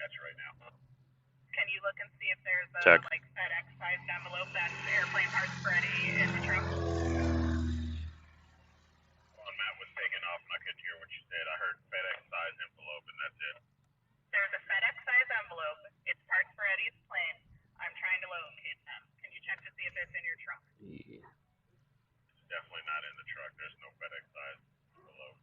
Can you look and see if there's a Check. like FedEx sized envelope that's airplane parts ready in the trunk? Well, Matt was taking off and I couldn't hear what you said. I heard FedEx size envelope and that's it. There's a FedEx size envelope. It's parts for Eddie's plane. I'm trying to locate them. Can you check to see if it's in your trunk? Yeah. It's definitely not in the truck. There's no FedEx size envelope.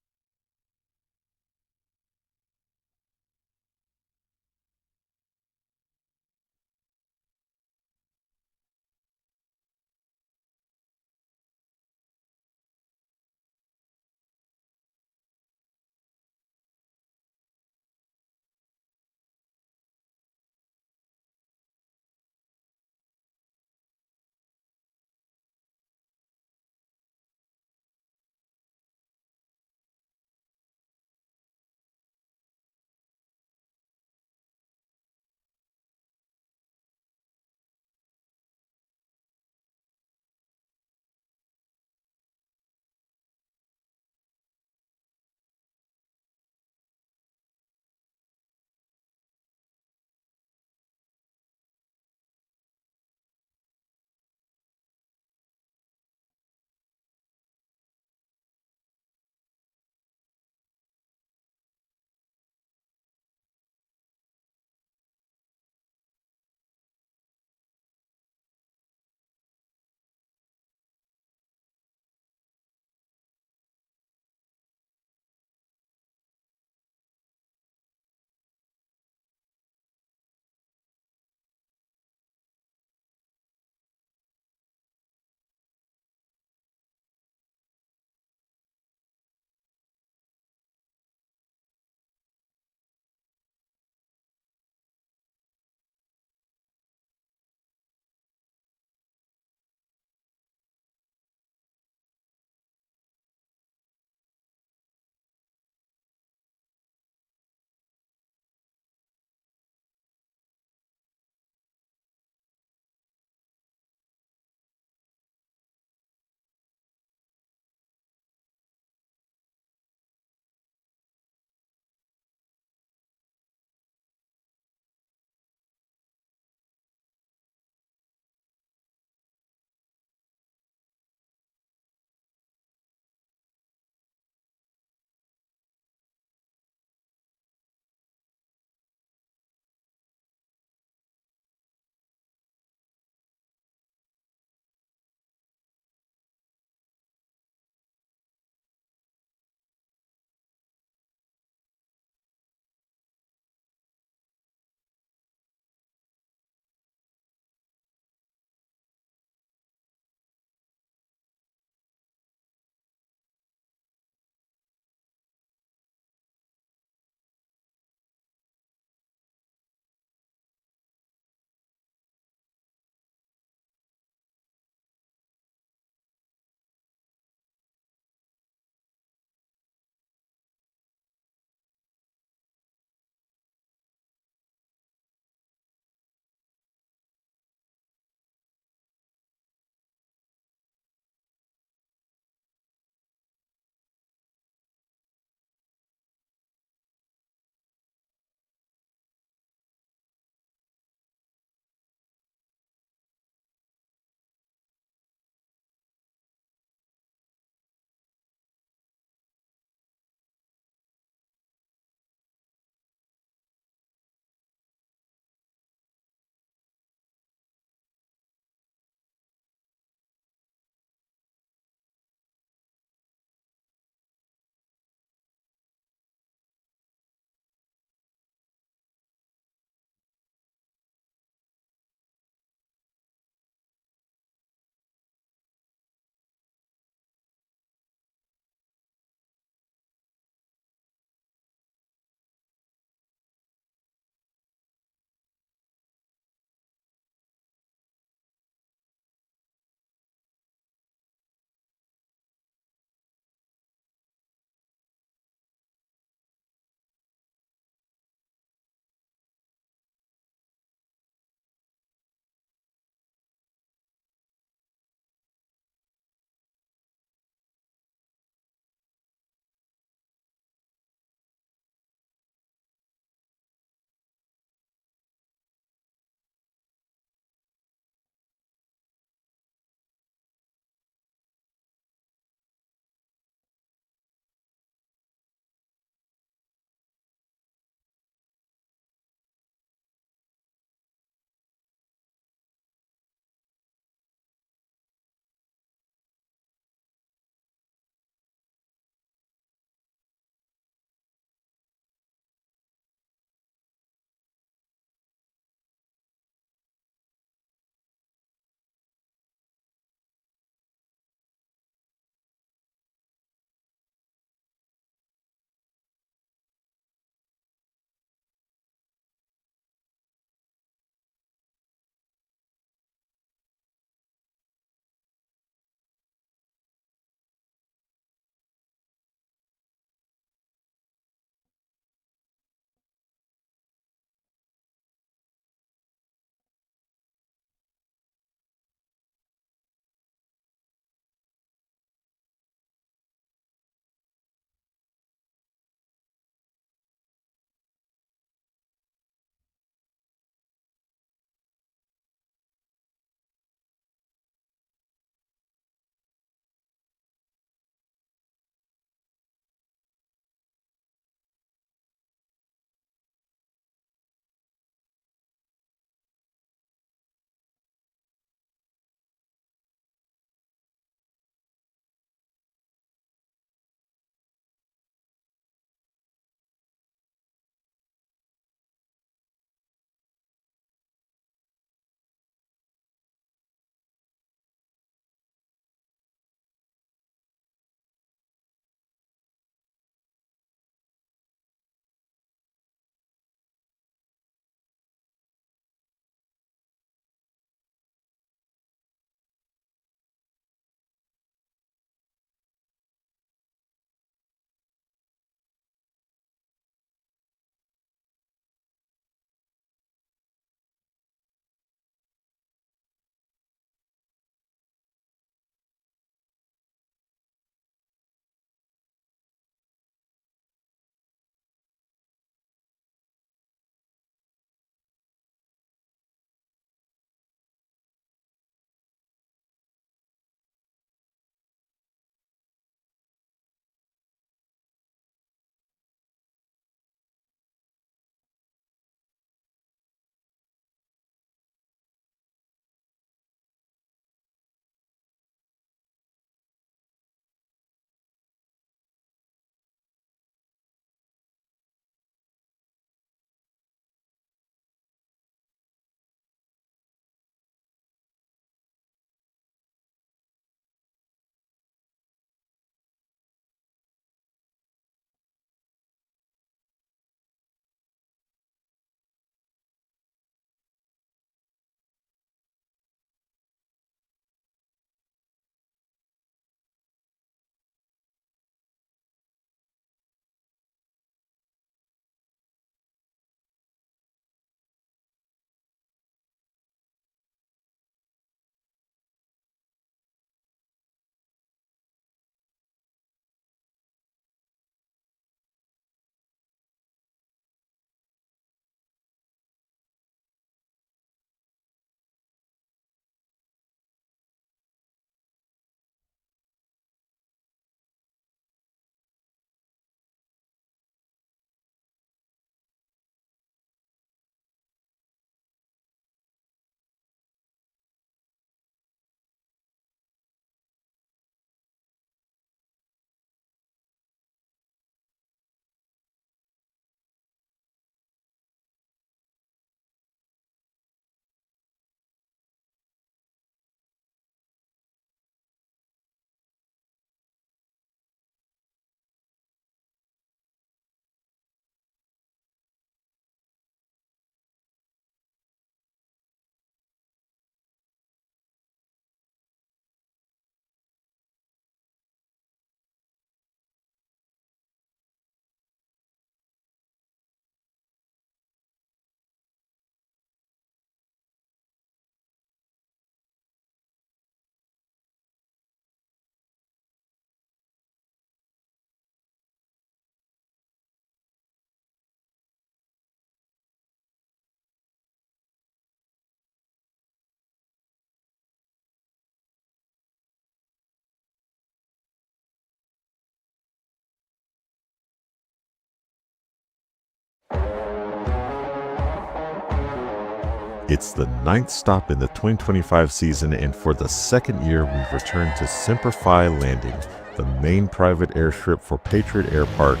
It's the 9th stop in the 2025 season, and for the second year, we've returned to Semper Fi Landing, the main private airstrip for Patriot Airpark.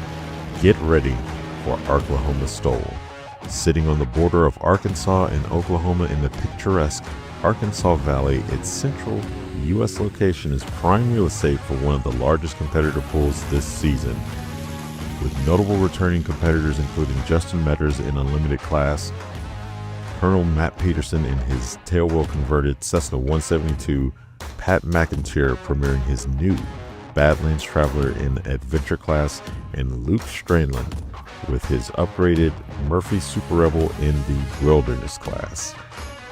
Get ready for Arklahoma STOL. Sitting on the border of Arkansas and Oklahoma in the picturesque Arkansas Valley, its central U.S. location is prime real estate for one of the largest competitor pools this season. With notable returning competitors including Justin Metters in Unlimited Class, Colonel Matt Peterson in his tailwheel converted Cessna 172, Pat McIntyre premiering his new Badlands Traveler in Adventure Class, and Luke Stranland with his upgraded Murphy Super Rebel in the Wilderness Class.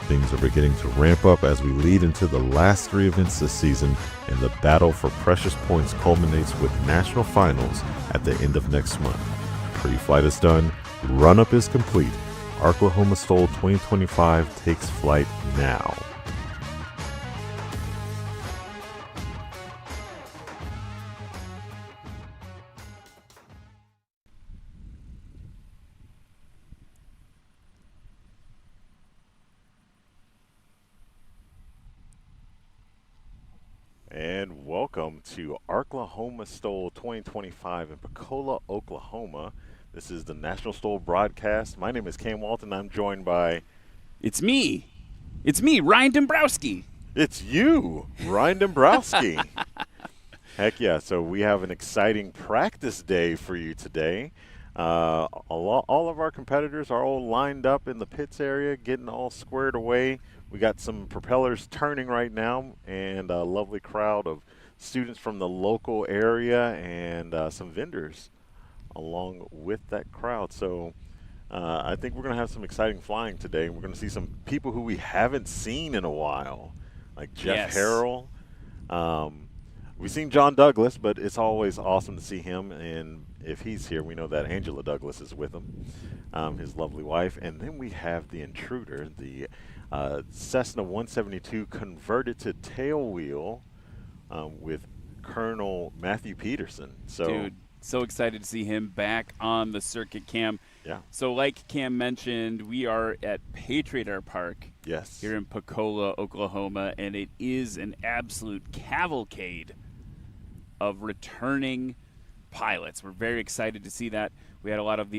Things are beginning to ramp up as we lead into the last 3 events this season, and the battle for precious points culminates with national finals at the end of next month. Pre-flight is done, run-up is complete. Arklahoma STOL 2025 takes flight now. And welcome to Arklahoma STOL 2025 in Pocola, Oklahoma. This is the National STOL broadcast. My name is Cam Walton. I'm joined by... It's me, Ryan Dombrowski. It's you, Ryan Dombrowski. Heck yeah, so we have an exciting practice day for you today. All of our competitors are all lined up in the pits area, getting all squared away. We got some propellers turning right now, and a lovely crowd of students from the local area and some vendors along with that crowd. So I think we're going to have some exciting flying today. We're going to see some people who we haven't seen in a while, like Jeff Harrell. We've seen John Douglas, but it's always awesome to see him. And if he's here, we know that Angela Douglas is with him, his lovely wife. And then we have the intruder, the Cessna 172 converted to tailwheel with Colonel Matthew Peterson. Dude, so excited to see him back on the circuit, Cam. Yeah. So like Cam mentioned, we are at Patriot Airpark. Yes. Here in Pocola, Oklahoma, and it is an absolute cavalcade of returning pilots. We're very excited to see that. We had a lot of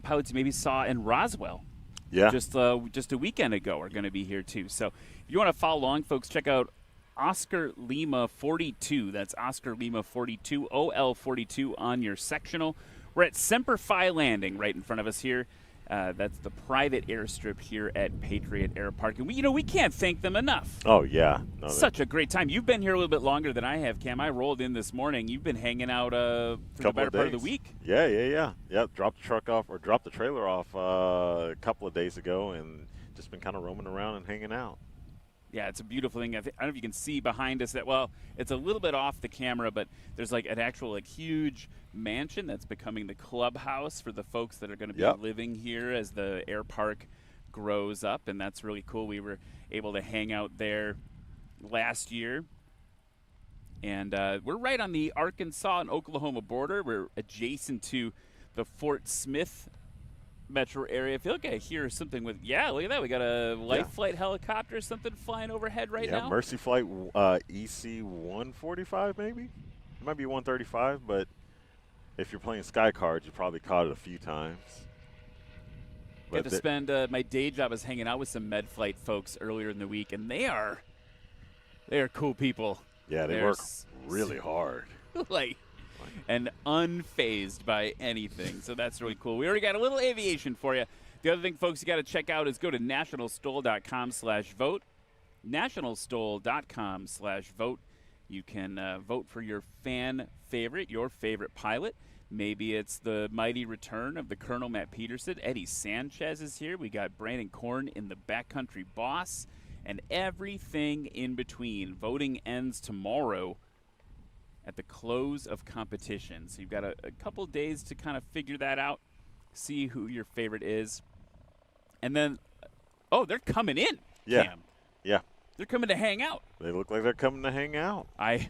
pilots you maybe saw in Roswell. Yeah. Just a weekend ago are going to be here too. So if you want to follow along, folks, check out Oscar Lima 42. That's Oscar Lima 42, OL 42 on your sectional. We're at Semper Fi Landing right in front of us here. That's the private airstrip here at Patriot Airpark. And we can't thank them enough. Oh, yeah. No, such a great time. You've been here a little bit longer than I have, Cam. I rolled in this morning. You've been hanging out for the better part of the week. Yeah. Yeah, dropped the trailer off a couple of days ago and just been kind of roaming around and hanging out. Yeah, it's a beautiful thing. I don't know if you can see behind us it's a little bit off the camera, but there's like an actual huge mansion that's becoming the clubhouse for the folks that are going to be living here as the air park grows up, and that's really cool. We were able to hang out there last year, and we're right on the Arkansas and Oklahoma border. We're adjacent to the Fort Smith metro area. I feel like I hear something with, look at that. We got a light flight helicopter or something flying overhead right now. Yeah, Mercy Flight EC 145 maybe? It might be 135, but if you're playing Sky Cards, you probably caught it a few times. Got to spend my day job is hanging out with some med flight folks earlier in the week, and they are cool people. Yeah, they work really hard. And unfazed by anything. So that's really cool. We already got a little aviation for you. The other thing, folks, you got to check out is go to nationalstol.com/vote. Nationalstol.com/vote. You can vote for your fan favorite, your favorite pilot. Maybe it's the mighty return of the Colonel Matt Peterson. Eddie Sanchez is here. We got Brandon Korn in the Backcountry Boss, and everything in between. Voting ends tomorrow at the close of competition. So you've got a couple days to kind of figure that out, see who your favorite is. And then, they're coming in, Cam. Yeah. They're coming to hang out. They look like they're coming to hang out. I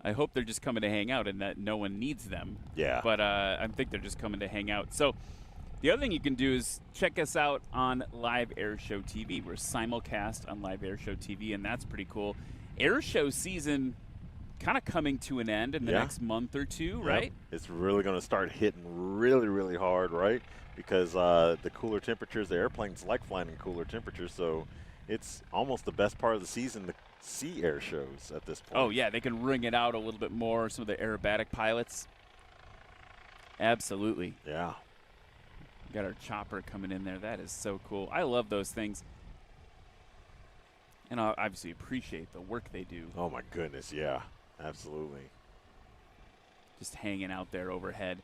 hope they're just coming to hang out and that no one needs them. Yeah. But I think they're just coming to hang out. So The other thing you can do is check us out on Live Air Show TV. We're simulcast on Live Air Show TV, and that's pretty cool. Air show season kind of coming to an end in the next month or two, right? It's really going to start hitting really, really hard, right? Because the cooler temperatures, the airplanes like flying in cooler temperatures, so it's almost the best part of the season to see air shows at this point. Oh, yeah, they can ring it out a little bit more, some of the aerobatic pilots. Absolutely. Yeah. Got our chopper coming in there. That is so cool. I love those things. And I obviously appreciate the work they do. Oh, my goodness, yeah. Absolutely. Just hanging out there overhead.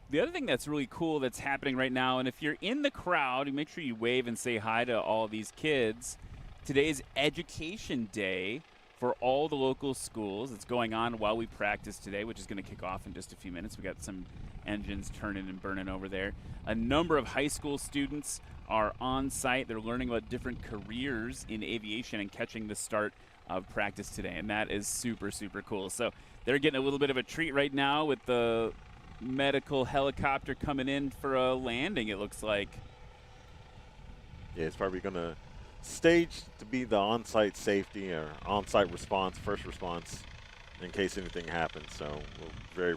The other thing that's really cool that's happening right now, and if you're in the crowd, make sure you wave and say hi to all these kids. Today is Education Day for all the local schools. It's going on while we practice today, which is going to kick off in just a few minutes. We got some engines turning and burning over there. A number of high school students are on site. They're learning about different careers in aviation and catching the start of practice today, and that is super, super cool. So they're getting a little bit of a treat right now with the medical helicopter coming in for a landing, it looks like. Yeah, it's probably going to stage to be the on-site safety or on-site response, first response, in case anything happens. So we're very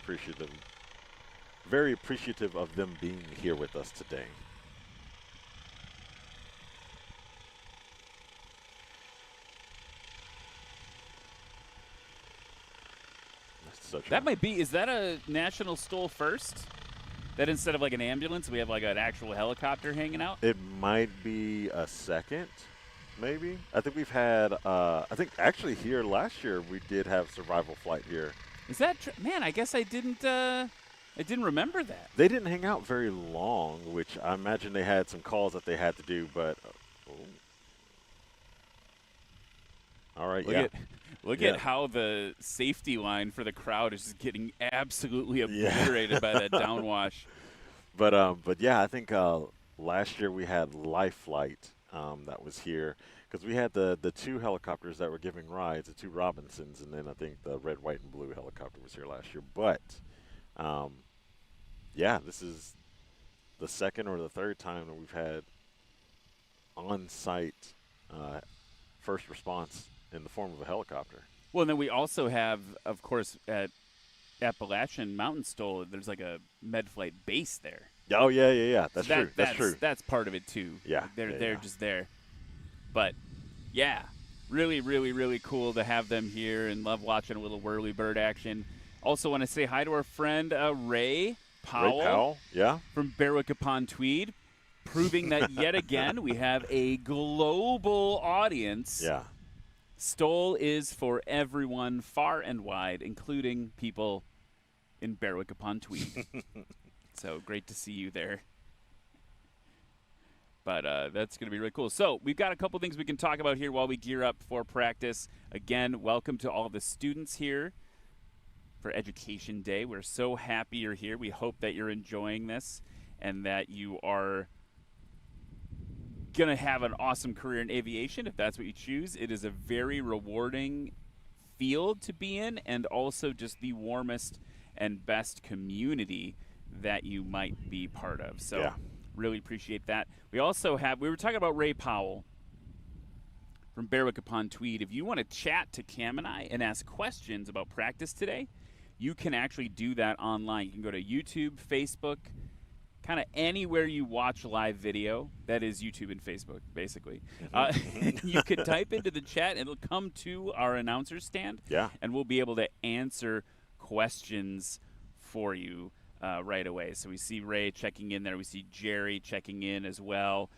appreciative of them being here with us today. That might be, is that a national STOL first? That instead of like an ambulance, we have like an actual helicopter hanging out? It might be a second, maybe. I think we've had, I think actually here last year we did have survival flight here. Is that man, I guess I didn't remember that. They didn't hang out very long, which I imagine they had some calls that they had to do, but. All right, Look at how the safety line for the crowd is just getting absolutely obliterated by that downwash. But yeah, I think last year we had Life Flight that was here because we had the two helicopters that were giving rides, the two Robinsons, and then I think the red, white, and blue helicopter was here last year. But yeah, this is the second or the third time that we've had on-site first response in the form of a helicopter. Well, and then we also have, of course, at Appalachian Mountain STOL, there's like a MedFlight base there. Oh, yeah. That's true. That's true. That's part of it, too. Yeah. They're just there. But, yeah, really, really, really cool to have them here and love watching a little whirly-bird action. Also want to say hi to our friend Ray Powell. Ray Powell, yeah. From Berwick upon Tweed, proving that yet again we have a global audience. Yeah. STOL is for everyone, far and wide, including people in Berwick upon Tweed. So great to see you there. But that's going to be really cool. So we've got a couple things we can talk about here while we gear up for practice. Again, welcome to all the students here for Education Day. We're so happy you're here. We hope that you're enjoying this and that you are going to have an awesome career in aviation if that's what you choose. It is a very rewarding field to be in and also just the warmest and best community that you might be part of. So really appreciate that. We also have, we were talking about Ray Powell from Berwick upon Tweed. If you want to chat to Cam and I and ask questions about practice today, you can actually do that online. You can go to YouTube, Facebook, kind of anywhere you watch live video. That is YouTube and Facebook, basically. You could type into the chat, and it'll come to our announcer stand, and we'll be able to answer questions for you right away. So we see Ray checking in there. We see Jerry checking in as well.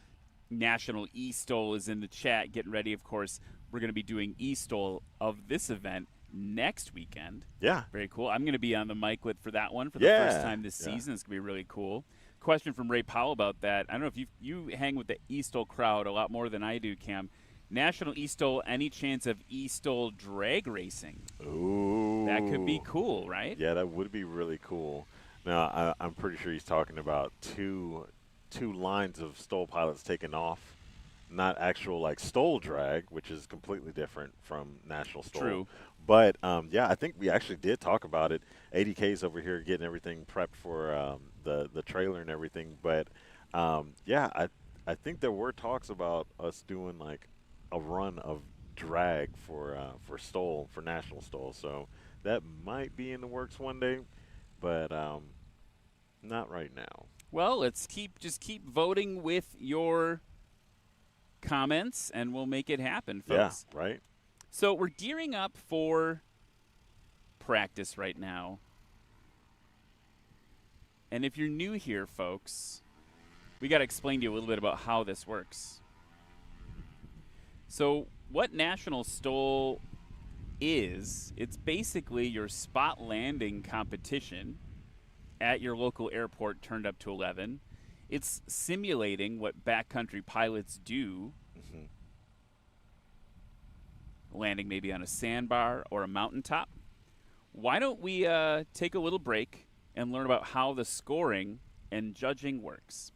National eSTOL is in the chat, getting ready. Of course, we're going to be doing eSTOL of this event next weekend. Yeah. Very cool. I'm going to be on the mic for that one for the first time this season. It's going to be really cool. Question from Ray Powell about that. I don't know if you hang with the eSTOL crowd a lot more than I do, Cam. National eSTOL, any chance of eSTOL drag racing? Ooh. That could be cool, right? Yeah, that would be really cool. Now, I'm pretty sure he's talking about two lines of STOL pilots taking off not actual like STOL drag, which is completely different from National STOL. True. But yeah, I think we actually did talk about it. 80K's over here getting everything prepped for the trailer and everything. But yeah, I think there were talks about us doing like a run of drag for STOL, for National STOL. So that might be in the works one day, but not right now. Well, let's just keep voting with your comments, and we'll make it happen, folks. Yeah, right. So we're gearing up for practice right now. And if you're new here, folks, we got to explain to you a little bit about how this works. So what National STOL is, it's basically your spot landing competition at your local airport turned up to 11. It's simulating what backcountry pilots do, landing maybe on a sandbar or a mountaintop. Why don't we take a little break and learn about how the scoring and judging works?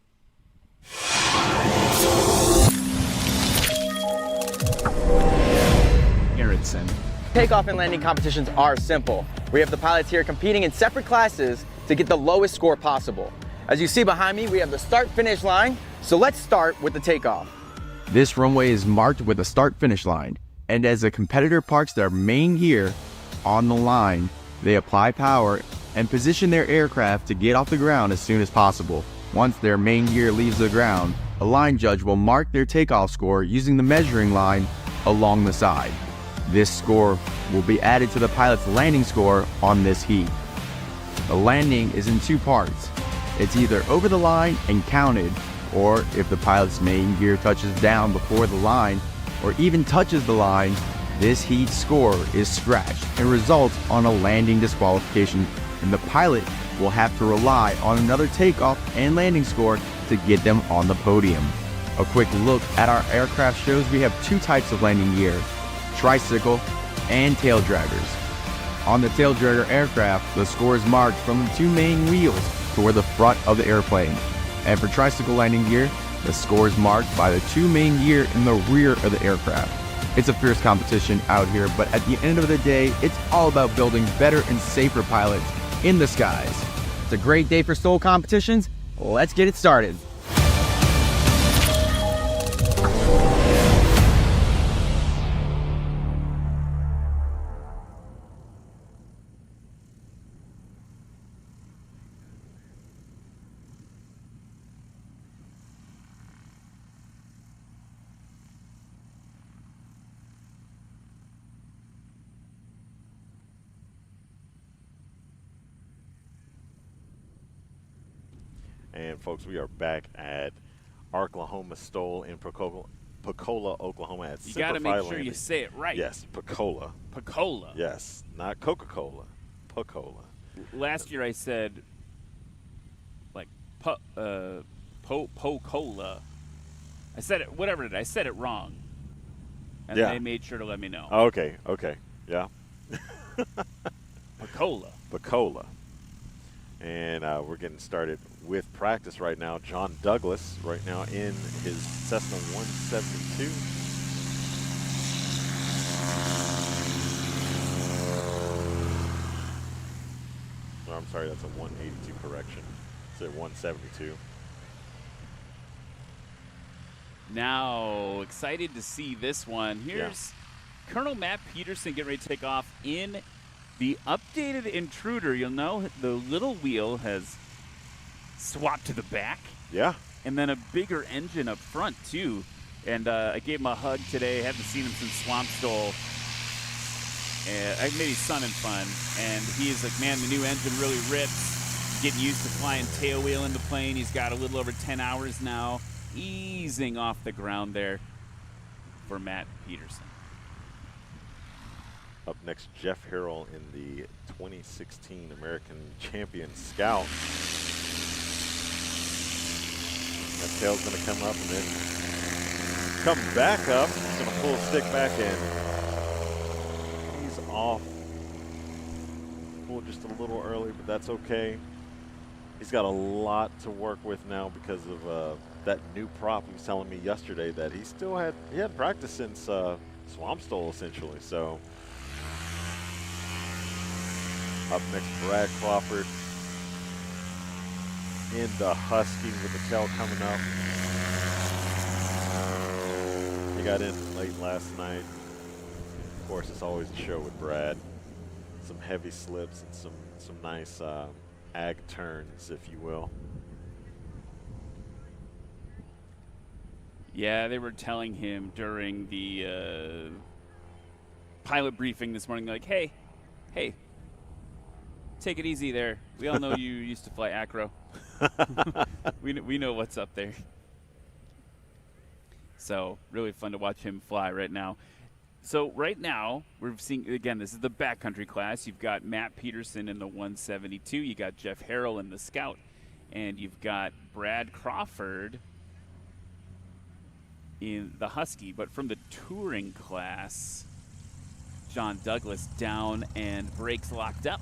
Erickson. Takeoff and landing competitions are simple. We have the pilots here competing in separate classes to get the lowest score possible. As you see behind me, we have the start-finish line, so let's start with the takeoff. This runway is marked with a start-finish line, and as a competitor parks their main gear on the line, they apply power and position their aircraft to get off the ground as soon as possible. Once their main gear leaves the ground, a line judge will mark their takeoff score using the measuring line along the side. This score will be added to the pilot's landing score on this heat. The landing is in two parts. It's either over the line and counted, or if the pilot's main gear touches down before the line, or even touches the line, this heat score is scratched and results on a landing disqualification, and the pilot will have to rely on another takeoff and landing score to get them on the podium. A quick look at our aircraft shows we have two types of landing gear, tricycle and tail draggers. On the tail dragger aircraft, the score is marked from the two main wheels toward the front of the airplane. And for tricycle landing gear, the score is marked by the two main gear in the rear of the aircraft. It's a fierce competition out here, but at the end of the day, it's all about building better and safer pilots in the skies. It's a great day for STOL competitions. Let's get it started. And folks, we are back at Arklahoma STOL in Pocola, Oklahoma at You got to Simplify make sure Landing. you say it right. Yes, Pocola. Pocola. Yes, not Coca-Cola. Pocola. Last year I said like Pocola. I said it, whatever it is. I said it wrong. And Yeah. they made sure to let me know. Okay, yeah. Pocola. Pocola. And we're getting started with practice right now. John Douglas right now in his Cessna 172. No, I'm sorry, that's a 182 correction. It's a 172. Now, excited to see this one. Here's Colonel Matt Peterson getting ready to take off in the updated Intruder. You'll know the little wheel has swapped to the back. Yeah. And then a bigger engine up front, too. And I gave him a hug today. I haven't seen him since Swamp Stole. Maybe Sun and Fun. And he's like, man, the new engine really rips. Getting used to flying tailwheel in the plane. He's got a little over 10 hours now. Easing off the ground there for Matt Peterson. Up next, Jeff Harrell in the 2016 American Champion Scout. That tail's going to come up and then come back up. He's going to pull stick back in. He's off. Pulled just a little early, but that's okay. He's got a lot to work with now because of that new prop. He was telling me yesterday that he had practice since Swamp Stole essentially. So up next, Brad Crawford in the Husky with the tail coming up. He got in late last night. Of course, it's always a show with Brad. Some heavy slips and some nice ag turns, if you will. Yeah, they were telling him during the pilot briefing this morning, like, hey, take it easy there. We all know you used to fly acro. we know what's up there. So really fun to watch him fly right now. So right now, we're seeing, again, this is the backcountry class. You've got Matt Peterson in the 172. You got Jeff Harrell in the Scout. And you've got Brad Crawford in the Husky. But from the touring class, John Douglas down and brakes locked up.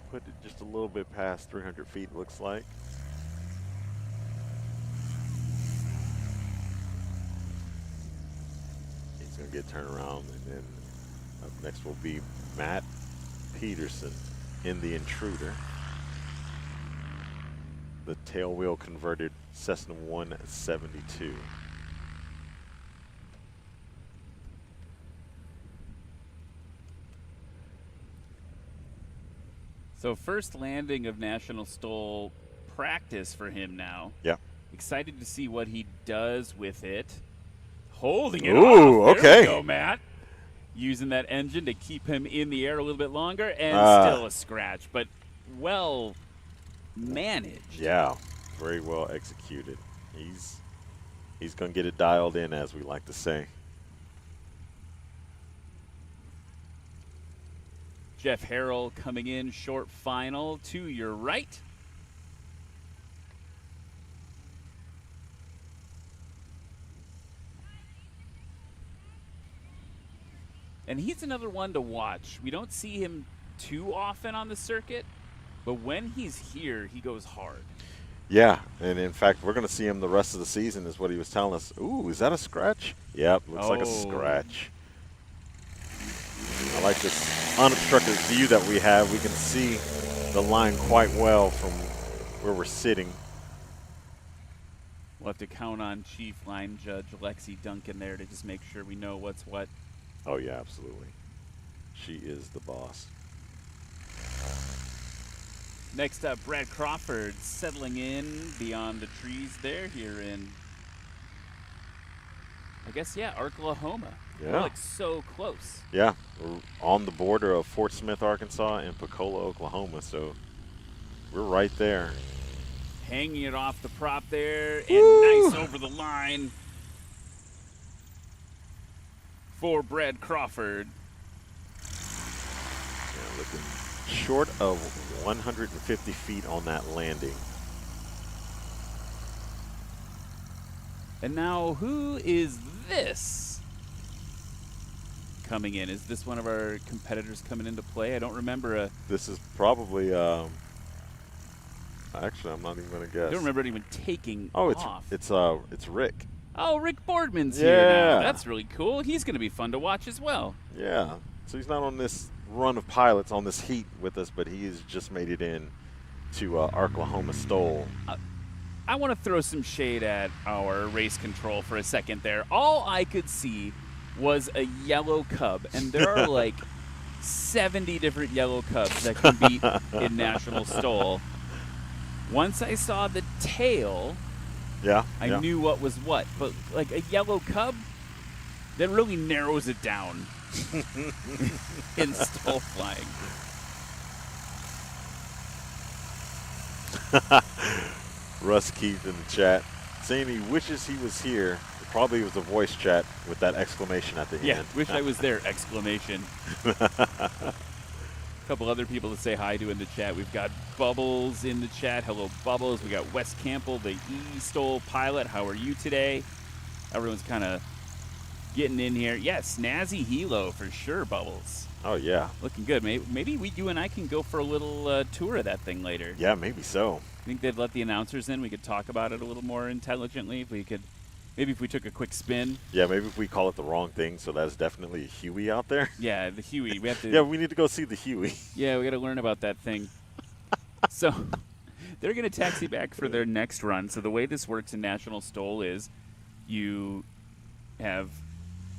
Put it just a little bit past 300 feet, looks like. He's going to get turned around, and then up next will be Matt Peterson in the Intruder. The tail wheel converted Cessna 172. So first landing of National Stol practice for him now. Yeah. Excited to see what he does with it. Holding it Ooh, off. There okay. we go, Matt. Using that engine to keep him in the air a little bit longer, and still a scratch, but well managed. Yeah, very well executed. He's going to get it dialed in, as we like to say. Jeff Harrell coming in short final to your right. And he's another one to watch. We don't see him too often on the circuit, but when he's here, he goes hard. Yeah, and in fact, we're going to see him the rest of the season, is what he was telling us. Ooh, is that a scratch? Yep, looks like a scratch. I like this unobstructed view that we have. We can see the line quite well from where we're sitting. We'll have to count on Chief Line Judge Lexi Duncan there to just make sure we know what's what. Oh, yeah, absolutely. She is the boss. Next up, Brad Crawford settling in beyond the trees there here in, I guess, yeah, Arklahoma. Yeah. We're like so close. Yeah, we're on the border of Fort Smith, Arkansas, and Pocola, Oklahoma, so we're right there. Hanging it off the prop there, and nice over the line for Brad Crawford. Yeah, looking short of 150 feet on that landing. And now, who is this coming in? Is this one of our competitors coming into play? I don't remember. This is probably, actually, I'm not even going to guess. I don't remember it even taking off. It's Rick. Oh, Rick Boardman's here now. That's really cool. He's going to be fun to watch as well. Yeah. So he's not on this run of pilots, on this heat with us, but he has just made it in to Arklahoma STOL. I want to throw some shade at our race control for a second there. All I could see was a yellow cub, and there are like 70 different yellow cubs that can beat in National STOL. Once I saw the tail, I knew what was what. But like a yellow cub, that really narrows it down in STOL flying. Russ Keith in the chat saying he wishes he was here. It probably was a voice chat with that exclamation at the end. Yeah, wish I was there, exclamation. A couple other people to say hi to in the chat. We've got Bubbles in the chat. Hello, Bubbles. We got Wes Campbell, the E-STOL pilot. How are you today? Everyone's kind of getting in here. Yeah, snazzy helo for sure, Bubbles. Oh, yeah. Looking good. Maybe you and I can go for a little tour of that thing later. Yeah, maybe so. I think they'd let the announcers in. We could talk about it a little more intelligently. If we could, maybe if we took a quick spin. Yeah, maybe if we call it the wrong thing, so that's definitely a Huey out there. Yeah, the Huey. We have to. Yeah, we need to go see the Huey. Yeah, we got to learn about that thing. So they're going to taxi back for their next run. So the way this works in National STOL is you have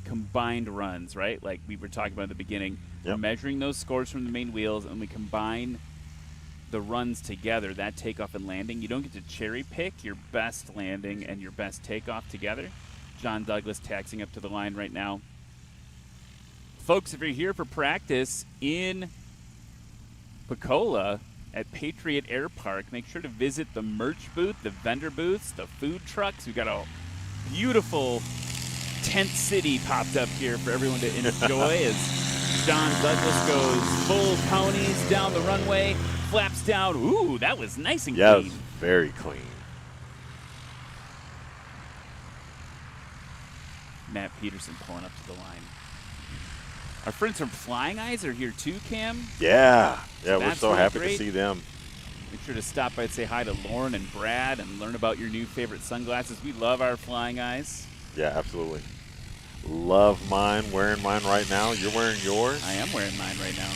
combined runs, right? Like we were talking about at the beginning. Yep. We're measuring those scores from the main wheels, and we combine the runs together, that takeoff and landing. You don't get to cherry pick your best landing and your best takeoff together. John Douglas taxiing up to the line right now. Folks, if you're here for practice in Pocola at Patriot Airpark, make sure to visit the merch booth, the vendor booths, the food trucks. We've got a beautiful tent city popped up here for everyone to enjoy as John Douglas goes full ponies down the runway, flaps down. Ooh, that was nice and Yeah, it clean. was very clean. Matt Peterson pulling up to the line. Our friends from Flying Eyes are here too, Cam. Yeah. Yeah, we're That's so really happy great. to see them. Make sure to stop by and say hi to Lauren and Brad and learn about your new favorite sunglasses. We love our Flying Eyes. Yeah, absolutely. Love mine. Wearing mine right now. You're wearing yours? I am wearing mine right now.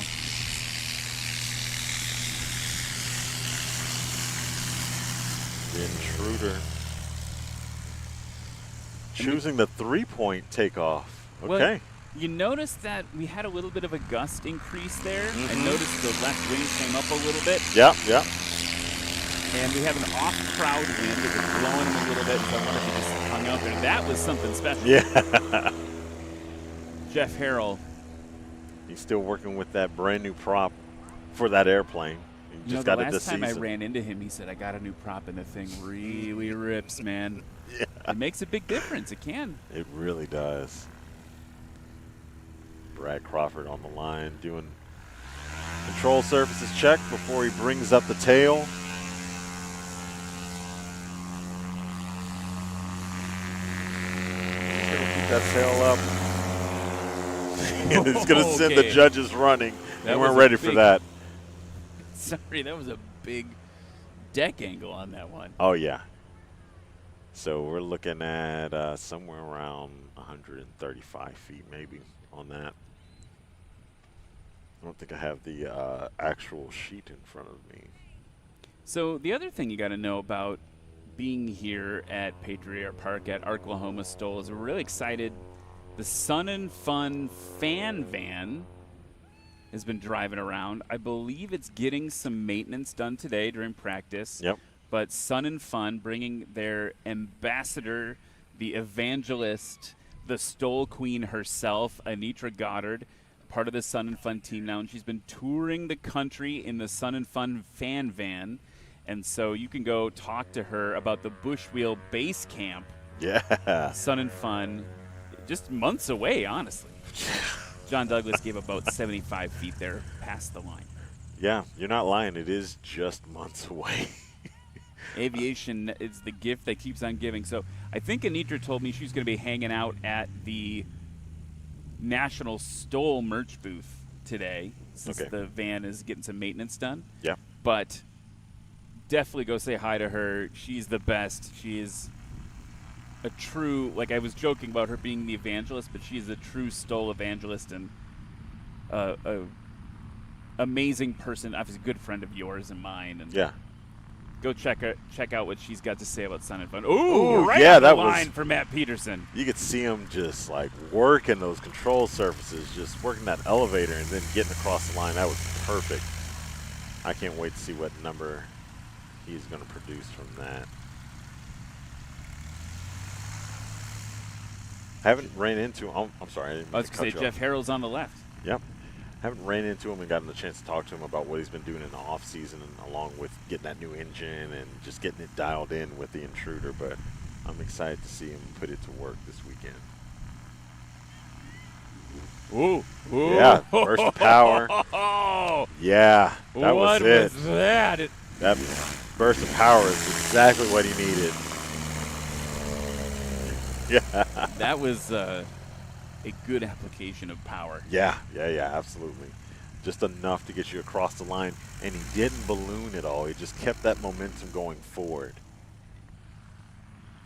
The Intruder. Choosing the 3-point takeoff. Okay. Well, you noticed that we had a little bit of a gust increase there. I noticed the left wing came up a little bit. Yep, yep. And we have an off-crowd wind that was blowing him a little bit, so I wonder if he just hung out there. That was something special. Yeah. Jeff Harrell. He's still working with that brand new prop for that airplane. He just got it this season. The last time I ran into him, he said, I got a new prop and the thing really rips, man. Yeah. It makes a big difference. It can. It really does. Brad Crawford on the line doing control surfaces check before he brings up the tail. He's going to keep that tail up. He's going to send the Okay. judges running. They That weren't was a ready for big- that. Sorry, that was a big deck angle on that one. Oh, yeah. So we're looking at somewhere around 135 feet maybe on that. I don't think I have the actual sheet in front of me. So the other thing you got to know about being here at Patriot Airpark at Arklahoma STOL is we're really excited. The Sun and Fun fan van has been driving around. I believe it's getting some maintenance done today during practice. Yep. But Sun and Fun bringing their ambassador, the evangelist, the STOL queen herself, Anitra Goddard, part of the Sun and Fun team now, and she's been touring the country in the Sun and Fun fan van. And so you can go talk to her about the Bushwheel Base Camp, Yeah. Sun and Fun, just months away, honestly. John Douglas gave about 75 feet there past the line. Yeah, you're not lying. It is just months away. Aviation is the gift that keeps on giving. So I think Anitra told me she's going to be hanging out at the National STOL merch booth today since Okay. the van is getting some maintenance done. Yeah. But definitely go say hi to her. She's the best. She is a true, like I was joking about her being the evangelist, but she's a true STOL evangelist and a amazing person. Obviously a good friend of yours and mine. And Yeah. go check out what she's got to say about Sun and Fun. Ooh, Ooh, right yeah, on the that was- line for Matt Peterson. You could see him just like working those control surfaces, just working that elevator and then getting across the line. That was perfect. I can't wait to see what number he's going to produce from that. Haven't ran into him. I'm sorry. I didn't I mean was to going to cut say you off. Jeff Harrell's on the left. Yep. Haven't ran into him and gotten the chance to talk to him about what he's been doing in the off season, and along with getting that new engine and just getting it dialed in with the Intruder. But I'm excited to see him put it to work this weekend. Ooh. Ooh. Yeah, burst of power. Oh, Yeah, that what was it. was that? That burst of power is exactly what he needed. Yeah. That was a good application of power. Yeah, absolutely. Just enough to get you across the line, and he didn't balloon at all. He just kept that momentum going forward.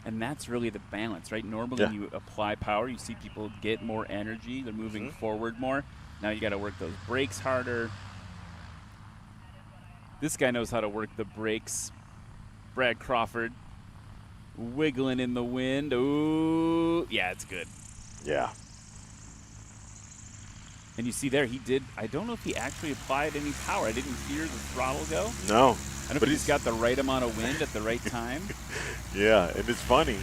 And that's really the balance, right? Normally Yeah. when you apply power, you see people get more energy. They're moving forward more. Now you got to work those brakes harder. This guy knows how to work the brakes. Brad Crawford wiggling in the wind. Ooh, yeah, it's good. Yeah. And you see there, he did. I don't know if he actually applied any power. I didn't hear the throttle go. No. I don't know if he's got the right amount of wind at the right time. Yeah, and it's funny.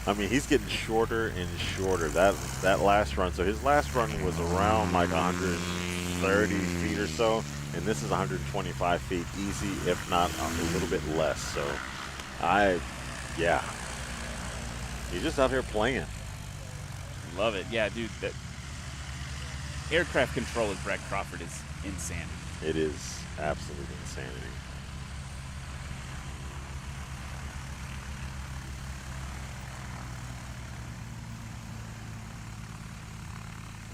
I mean, he's getting shorter and shorter. That last run. So his last run was around like 130 feet or so, and this is 125 feet easy, if not a little bit less. So, he's just out here playing. Love it. Yeah, dude. That aircraft control with Brad Crawford is insanity. It is absolute insanity.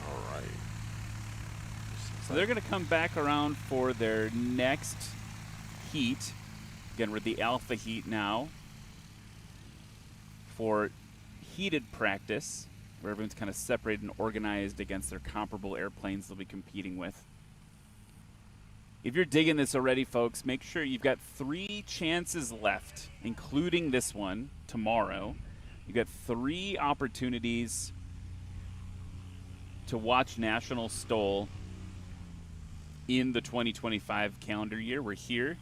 All right. So they're going to come back around for their next heat. Again, we're at the alpha heat now for heated practice, where everyone's kind of separated and organized against their comparable airplanes they'll be competing with. If you're digging this already, folks, make sure you've got 3 chances left, including this one tomorrow. You've got 3 opportunities to watch National STOL in the 2025 calendar year. We're here.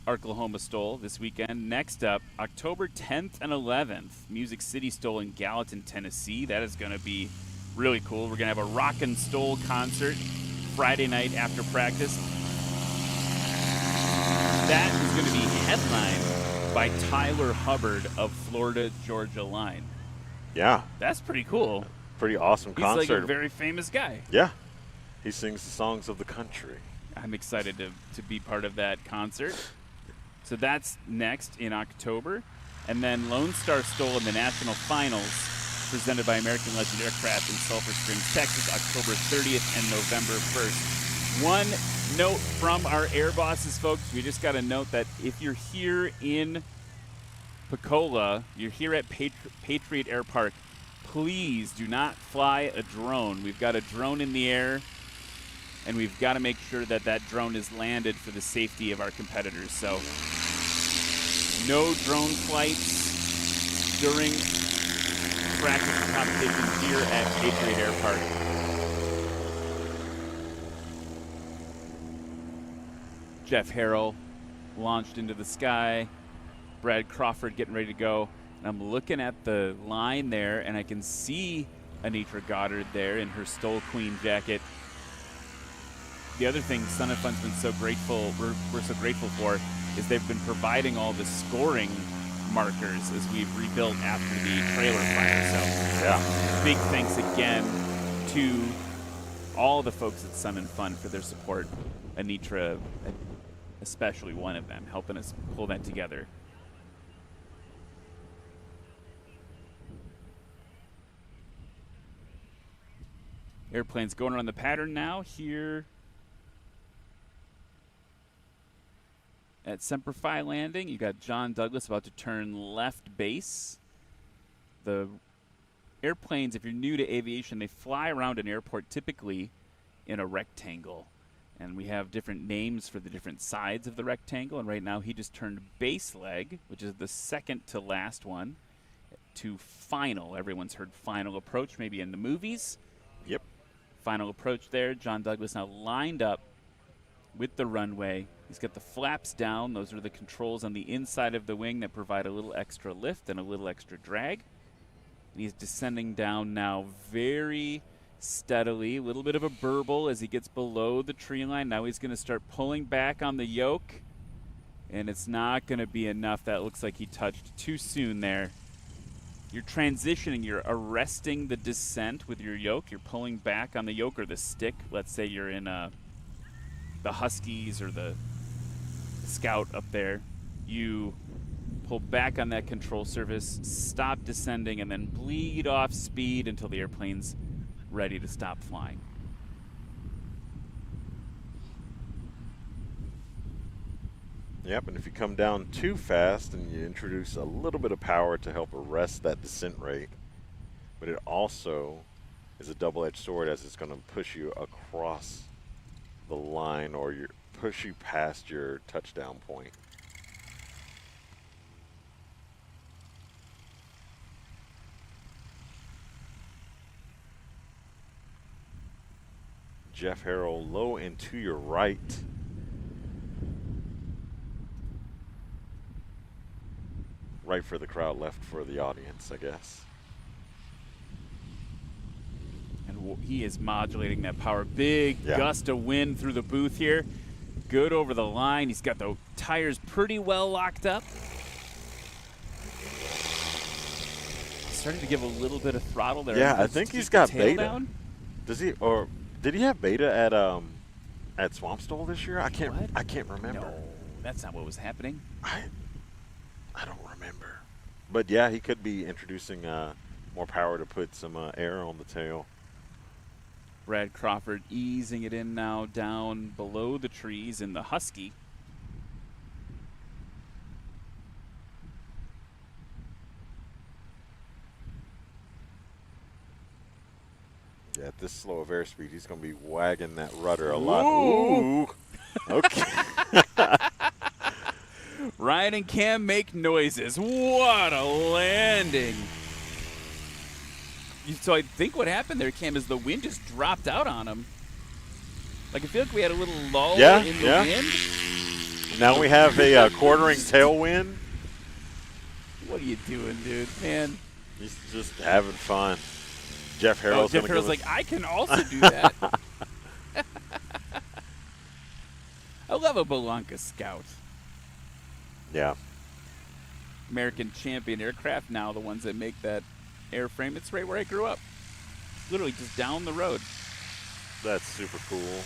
Arklahoma STOL this weekend. Next up, October 10th and 11th, Music City STOL in Gallatin, Tennessee. That is going to be really cool. We're going to have a Rockin' STOL concert Friday night after practice. That is going to be headlined by Tyler Hubbard of Florida Georgia Line. Yeah. That's pretty cool. Pretty awesome concert. He's like a very famous guy. Yeah. He sings the songs of the country. I'm excited to be part of that concert. So that's next in October. And then Lone Star STOL in the National Finals, presented by American Legend Aircraft in Sulphur Springs, Texas, October 30th and November 1st. One note from our air bosses, folks. We just got to note that if you're here in Pocola, you're here at Patriot Airpark, please do not fly a drone. We've got a drone in the air, and we've got to make sure that that drone is landed for the safety of our competitors. So no drone flights during practice and competitions here at Patriot Airpark. Jeff Harrell launched into the sky. Brad Crawford getting ready to go. And I'm looking at the line there, and I can see Anitra Goddard there in her Stole Queen jacket. The other thing Sun and Fun's been so grateful, we're so grateful for, is they've been providing all the scoring markers as we've rebuilt after the trailer fire. So Yeah. big thanks again to all the folks at Sun and Fun for their support. Anitra, especially one of them, helping us pull that together. Airplanes going around the pattern now here at Semper Fi landing. You got John Douglas about to turn left base. The airplanes, if you're new to aviation, they fly around an airport typically in a rectangle. And we have different names for the different sides of the rectangle. And right now he just turned base leg, which is the second to last one, to final. Everyone's heard final approach maybe in the movies. Yep. Final approach there. John Douglas now lined up with the runway. He's got the flaps down. Those are the controls on the inside of the wing that provide a little extra lift and a little extra drag. And he's descending down now very steadily. A little bit of a burble as he gets below the tree line. Now he's going to start pulling back on the yoke. And it's not going to be enough. That looks like he touched too soon there. You're transitioning. You're arresting the descent with your yoke. You're pulling back on the yoke or the stick. Let's say you're in the Huskies or the Scout up there. You pull back on that control surface, stop descending, and then bleed off speed until the airplane's ready to stop flying. Yep, and if you come down too fast and you introduce a little bit of power to help arrest that descent rate, but it also is a double-edged sword as it's going to push you across the line or push you past your touchdown point. Jeff Harrell low and to your right. Right for the crowd, left for the audience, I guess. And he is modulating that power. Big gust of wind through the booth here. Good over the line. He's got the tires pretty well locked up. Starting to give a little bit of throttle there. Yeah, I think he's got beta. Down. Does he, or did he have beta at Swamp STOL this year? I can't remember. No, that's not what was happening. I don't remember. But yeah, he could be introducing more power to put some air on the tail. Brad Crawford easing it in now down below the trees in the Husky. Yeah, at this slow of airspeed, he's going to be wagging that rudder a lot. Ooh. Okay. Ryan and Cam make noises. What a landing. So I think what happened there, Cam, is the wind just dropped out on him. Like, I feel like we had a little lull in the wind. Now we have a quartering tailwind. What are you doing, dude? Man. He's just having fun. Jeff Harrell's like, I can also do that. I love a Belanca Scout. Yeah. American Champion Aircraft, now the ones that make that airframe. It's right where I grew up. Literally just down the road. That's super cool.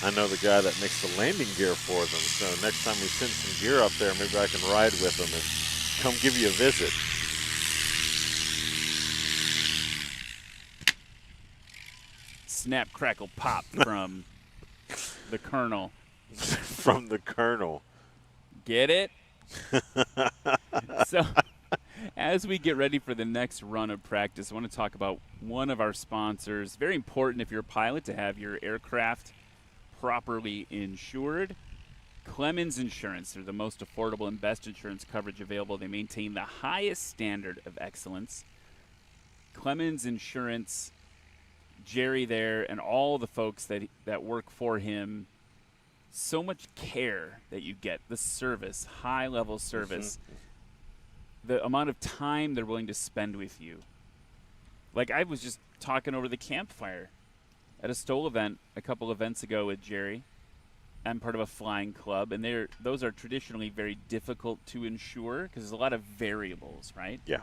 I know the guy that makes the landing gear for them, so next time we send some gear up there, maybe I can ride with them and come give you a visit. Snap, crackle, pop from the Colonel. From the Colonel. Get it? So, as we get ready for the next run of practice, I want to talk about one of our sponsors. Very important if you're a pilot to have your aircraft properly insured. Clemens Insurance. They're the most affordable and best insurance coverage available. They maintain the highest standard of excellence. Clemens Insurance, Jerry there, and all the folks that work for him, so much care that you get, the service, high-level service, the amount of time they're willing to spend with you. Like, I was just talking over the campfire at a STOL event a couple events ago with Jerry. I'm part of a flying club, and those are traditionally very difficult to insure because there's a lot of variables, right? Yeah.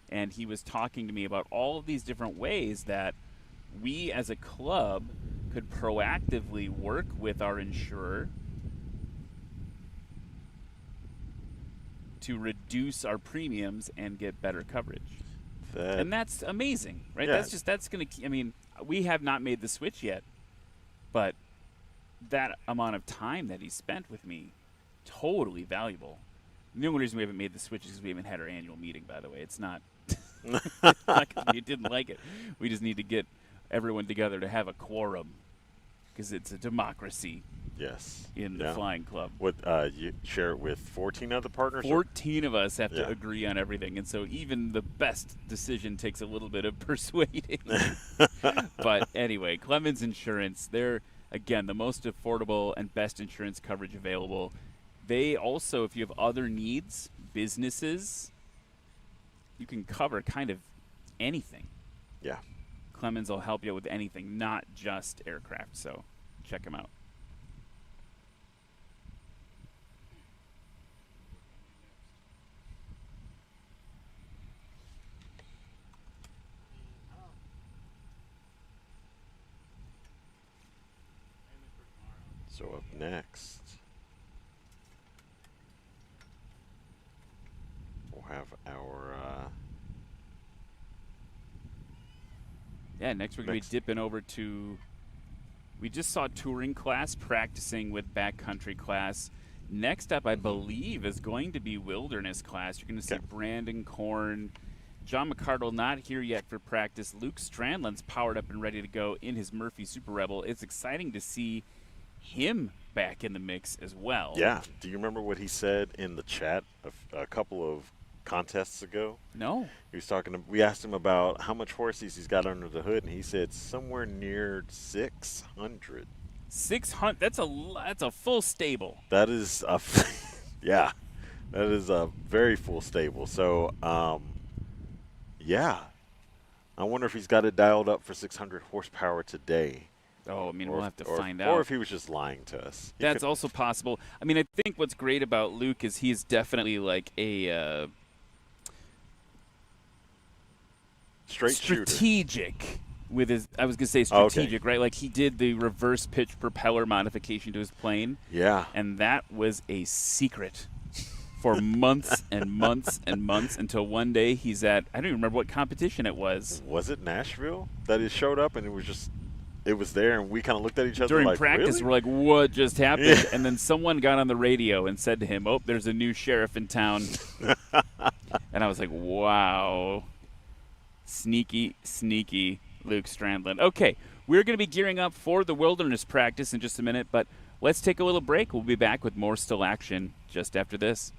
And he was talking to me about all of these different ways that we as a club could proactively work with our insurer to reduce our premiums and get better coverage. And that's amazing, right? Yeah. That's going to, I mean, we have not made the switch yet, but that amount of time that he spent with me, totally valuable. The only reason we haven't made the switch is because we haven't had our annual meeting, by the way. It's not because we didn't like it. We just need to get everyone together to have a quorum because it's a democracy. Yes. In the flying club. You share it with 14 other partners? 14 of us have to agree on everything. And so even the best decision takes a little bit of persuading. But anyway, Clemens Insurance, they're, again, the most affordable and best insurance coverage available. They also, if you have other needs, businesses, you can cover kind of anything. Yeah. Clemens will help you with anything, not just aircraft. So check them out. So up next, we'll have our next we're going to be dipping over to, we just saw touring class practicing with backcountry class. Next up, I believe, is going to be wilderness class. You're going to see Brandon Korn, John McCardle not here yet for practice. Luke Strandland's powered up and ready to go in his Murphy Super Rebel. It's exciting to see him back in the mix as well. Yeah. Do you remember what he said in the chat a couple of contests ago? No. He was talking. We asked him about how much horses he's got under the hood, and he said somewhere near 600. 600. That's a full stable. That is a yeah. That is a very full stable. So yeah. I wonder if he's got it dialed up for 600 horsepower today. Oh, I mean, we'll have to find out. Or if he was just lying to us. That's also possible. I mean, I think what's great about Luke is he's definitely like a strategic shooter. With his, I was going to say strategic, right? Like he did the reverse pitch propeller modification to his plane. Yeah. And that was a secret for months and months and months until one day he's at, I don't even remember what competition it was. Was it Nashville that he showed up and it was there and we kind of looked at each other during like, practice, really? we're like, what just happened? Yeah. And then someone got on the radio and said to him, oh, there's a new sheriff in town. And I was like, wow. Sneaky, sneaky Luke Strandland. Okay, we're going to be gearing up for the wilderness practice in just a minute, but let's take a little break. We'll be back with more still action just after this.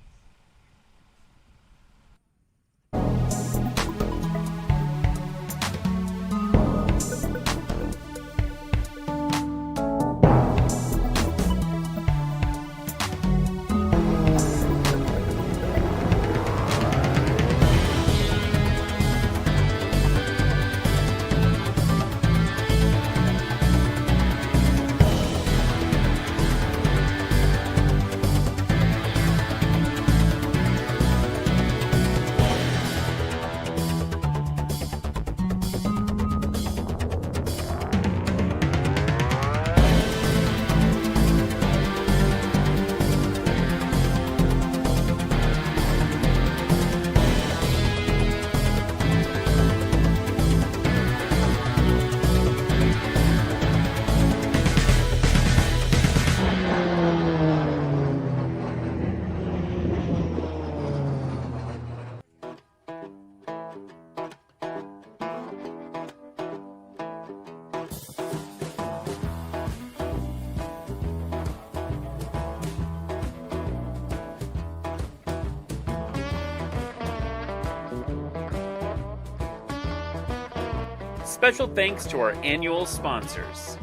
Special thanks to our annual sponsors: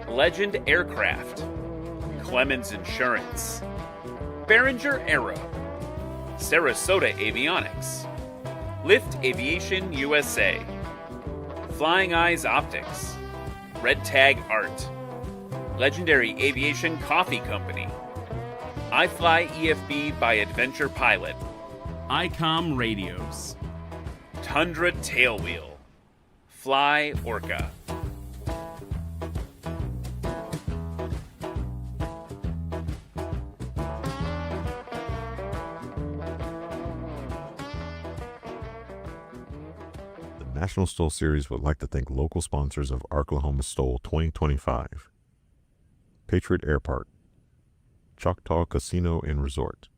Legend Aircraft, Clemens Insurance, Behringer Aero, Sarasota Avionics, Lift Aviation USA, Flying Eyes Optics, Red Tag Art, Legendary Aviation Coffee Company, iFly EFB by Adventure Pilot, ICOM Radios, Tundra Tailwheel, Fly Orca. The National STOL Series would like to thank local sponsors of Arklahoma STOL 2025. Patriot Airpark, Choctaw Casino and Resort,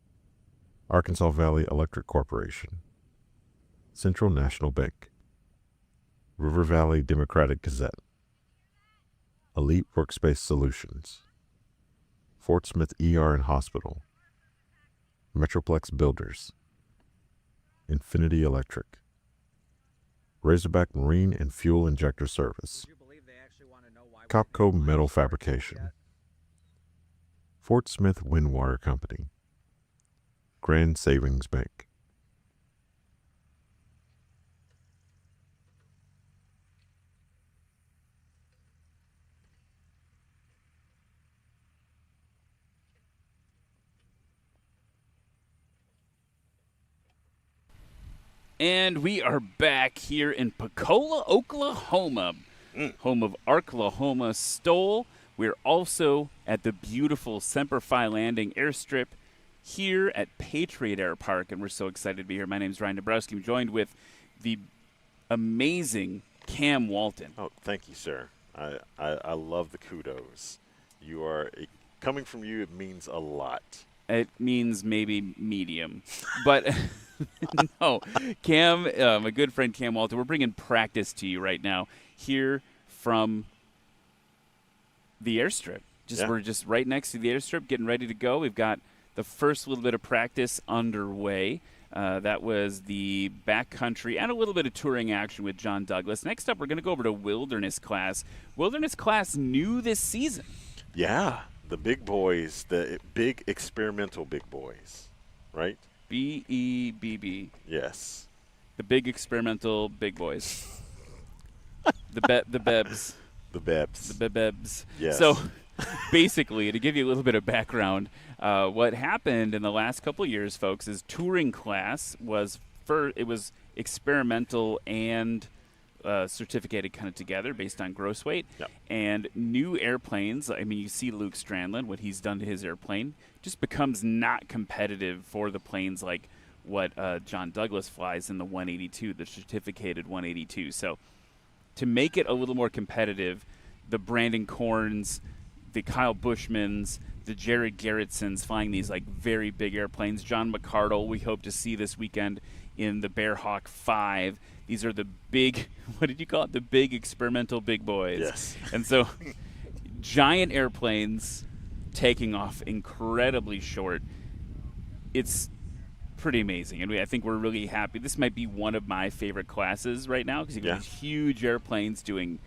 Arkansas Valley Electric Corporation, Central National Bank, River Valley Democratic Gazette, Elite Workspace Solutions, Fort Smith ER and Hospital, Metroplex Builders, Infinity Electric, Razorback Marine and Fuel Injector Service, Copco Metal Fabrication, Fort Smith Windwater Company, Grand Savings Bank. And we are back here in Pocola, Oklahoma, home of Arklahoma STOL. We're also at the beautiful Semper Fi Landing airstrip here at Patriot Airpark, and we're so excited to be here. My name is Ryan Dabrowski. I'm joined with the amazing Cam Walton. Oh, thank you, sir. I love the kudos. You are coming from you. It means a lot. It means maybe medium, but no, Cam, my good friend Cam Walton. We're bringing practice to you right now here from the airstrip. We're just right next to the airstrip, getting ready to go. We've got the first little bit of practice underway. That was the backcountry and a little bit of touring action with John Douglas. Next up, we're going to go over to Wilderness Class. Wilderness Class new this season. Yeah, the big boys, the big experimental big boys, right? BEBB. Yes. The big experimental big boys. the Bebs. The Bebs. The Bebs. Yes. So basically, to give you a little bit of background, what happened in the last couple of years, folks, is touring class was experimental and certificated kind of together based on gross weight. Yep. And new airplanes, I mean, you see Luke Strandland, what he's done to his airplane, just becomes not competitive for the planes like what John Douglas flies in the 182, the certificated 182. So to make it a little more competitive, the Brandon Korns, the Kyle Bushmans, the Jared Garrettsons flying these like very big airplanes. John McCardle, we hope to see this weekend in the Bearhawk 5. These are the big, what did you call it? The big experimental big boys. Yes. And so giant airplanes taking off incredibly short. It's pretty amazing, and I think we're really happy. This might be one of my favorite classes right now because you've got these huge airplanes doing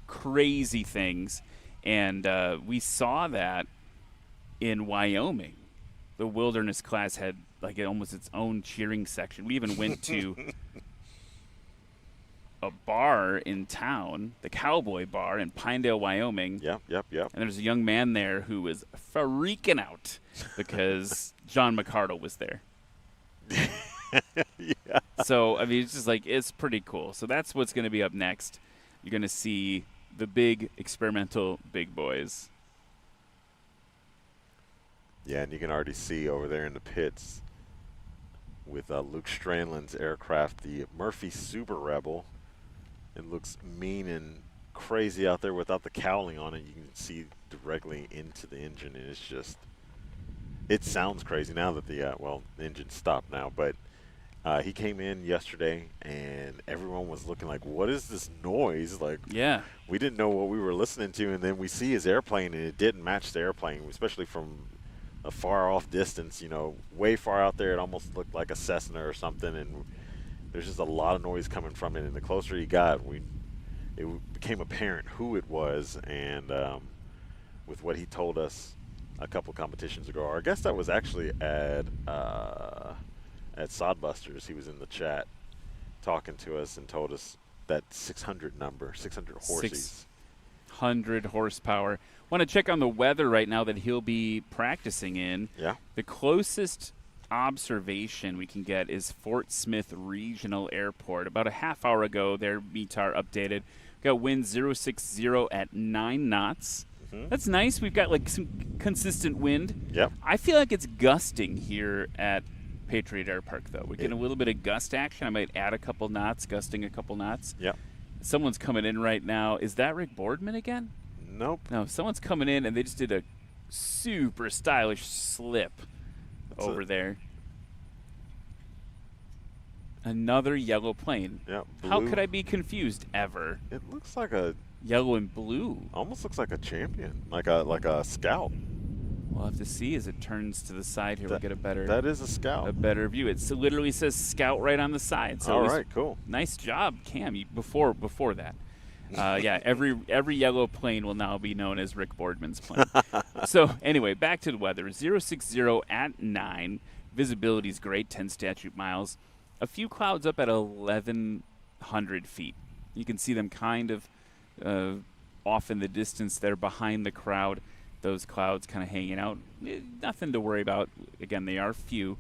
crazy things, and we saw that in Wyoming. The Wilderness Class had like almost its own cheering section. We even went to a bar in town, the Cowboy Bar in Pinedale, Wyoming. Yep. And there's a young man there who was freaking out because John McCardle was there. Yeah. So, I mean, it's just like, it's pretty cool. So that's what's going to be up next. You're going to see the big experimental big boys. Yeah, and you can already see over there in the pits with Luke Strandland's aircraft, the Murphy Super Rebel. It looks mean and crazy out there without the cowling on it. You can see directly into the engine, and it's just, it sounds crazy now that the engine stopped now, but he came in yesterday and everyone was looking like, what is this noise? Like, yeah, we didn't know what we were listening to, and then we see his airplane and it didn't match the airplane, especially from a far off distance, way far out there. It almost looked like a Cessna or something, and there's just a lot of noise coming from it, and the closer he got, it became apparent who it was, and with what he told us a couple competitions ago, or I guess that was actually at Sodbusters. He was in the chat talking to us and told us that 600 number, 600 horses. 600 horsepower. Want to check on the weather right now that he'll be practicing in. Yeah. The closest observation we can get is Fort Smith Regional Airport. About a half hour ago, their METAR updated. Got wind 060 at 9 knots. That's nice. We've got like some consistent wind. Yep. I feel like it's gusting here at Patriot Airpark, though. We're getting a little bit of gust action. I might add a couple knots, gusting a couple knots. Yep. Someone's coming in right now. Is that Rick Boardman again? Nope. No, someone's coming in, and they just did a super stylish slip over there. Another yellow plane. Yeah. How could I be confused ever? It looks like a Yellow and blue. almost looks like a champion, like a scout. We'll have to see as it turns to the side here. We'll get a better a scout. view. It literally says Scout right on the side. So All right, cool. Nice job, Cam. Before that. Yeah, every yellow plane will now be known as Rick Boardman's plane. So anyway, back to the weather. 060 at 9. Visibility is great, 10 statute miles. A few clouds up at 1,100 feet. You can see them kind of off in the distance there behind the crowd. Those clouds kind of hanging out. Nothing to worry about. Again, they are few.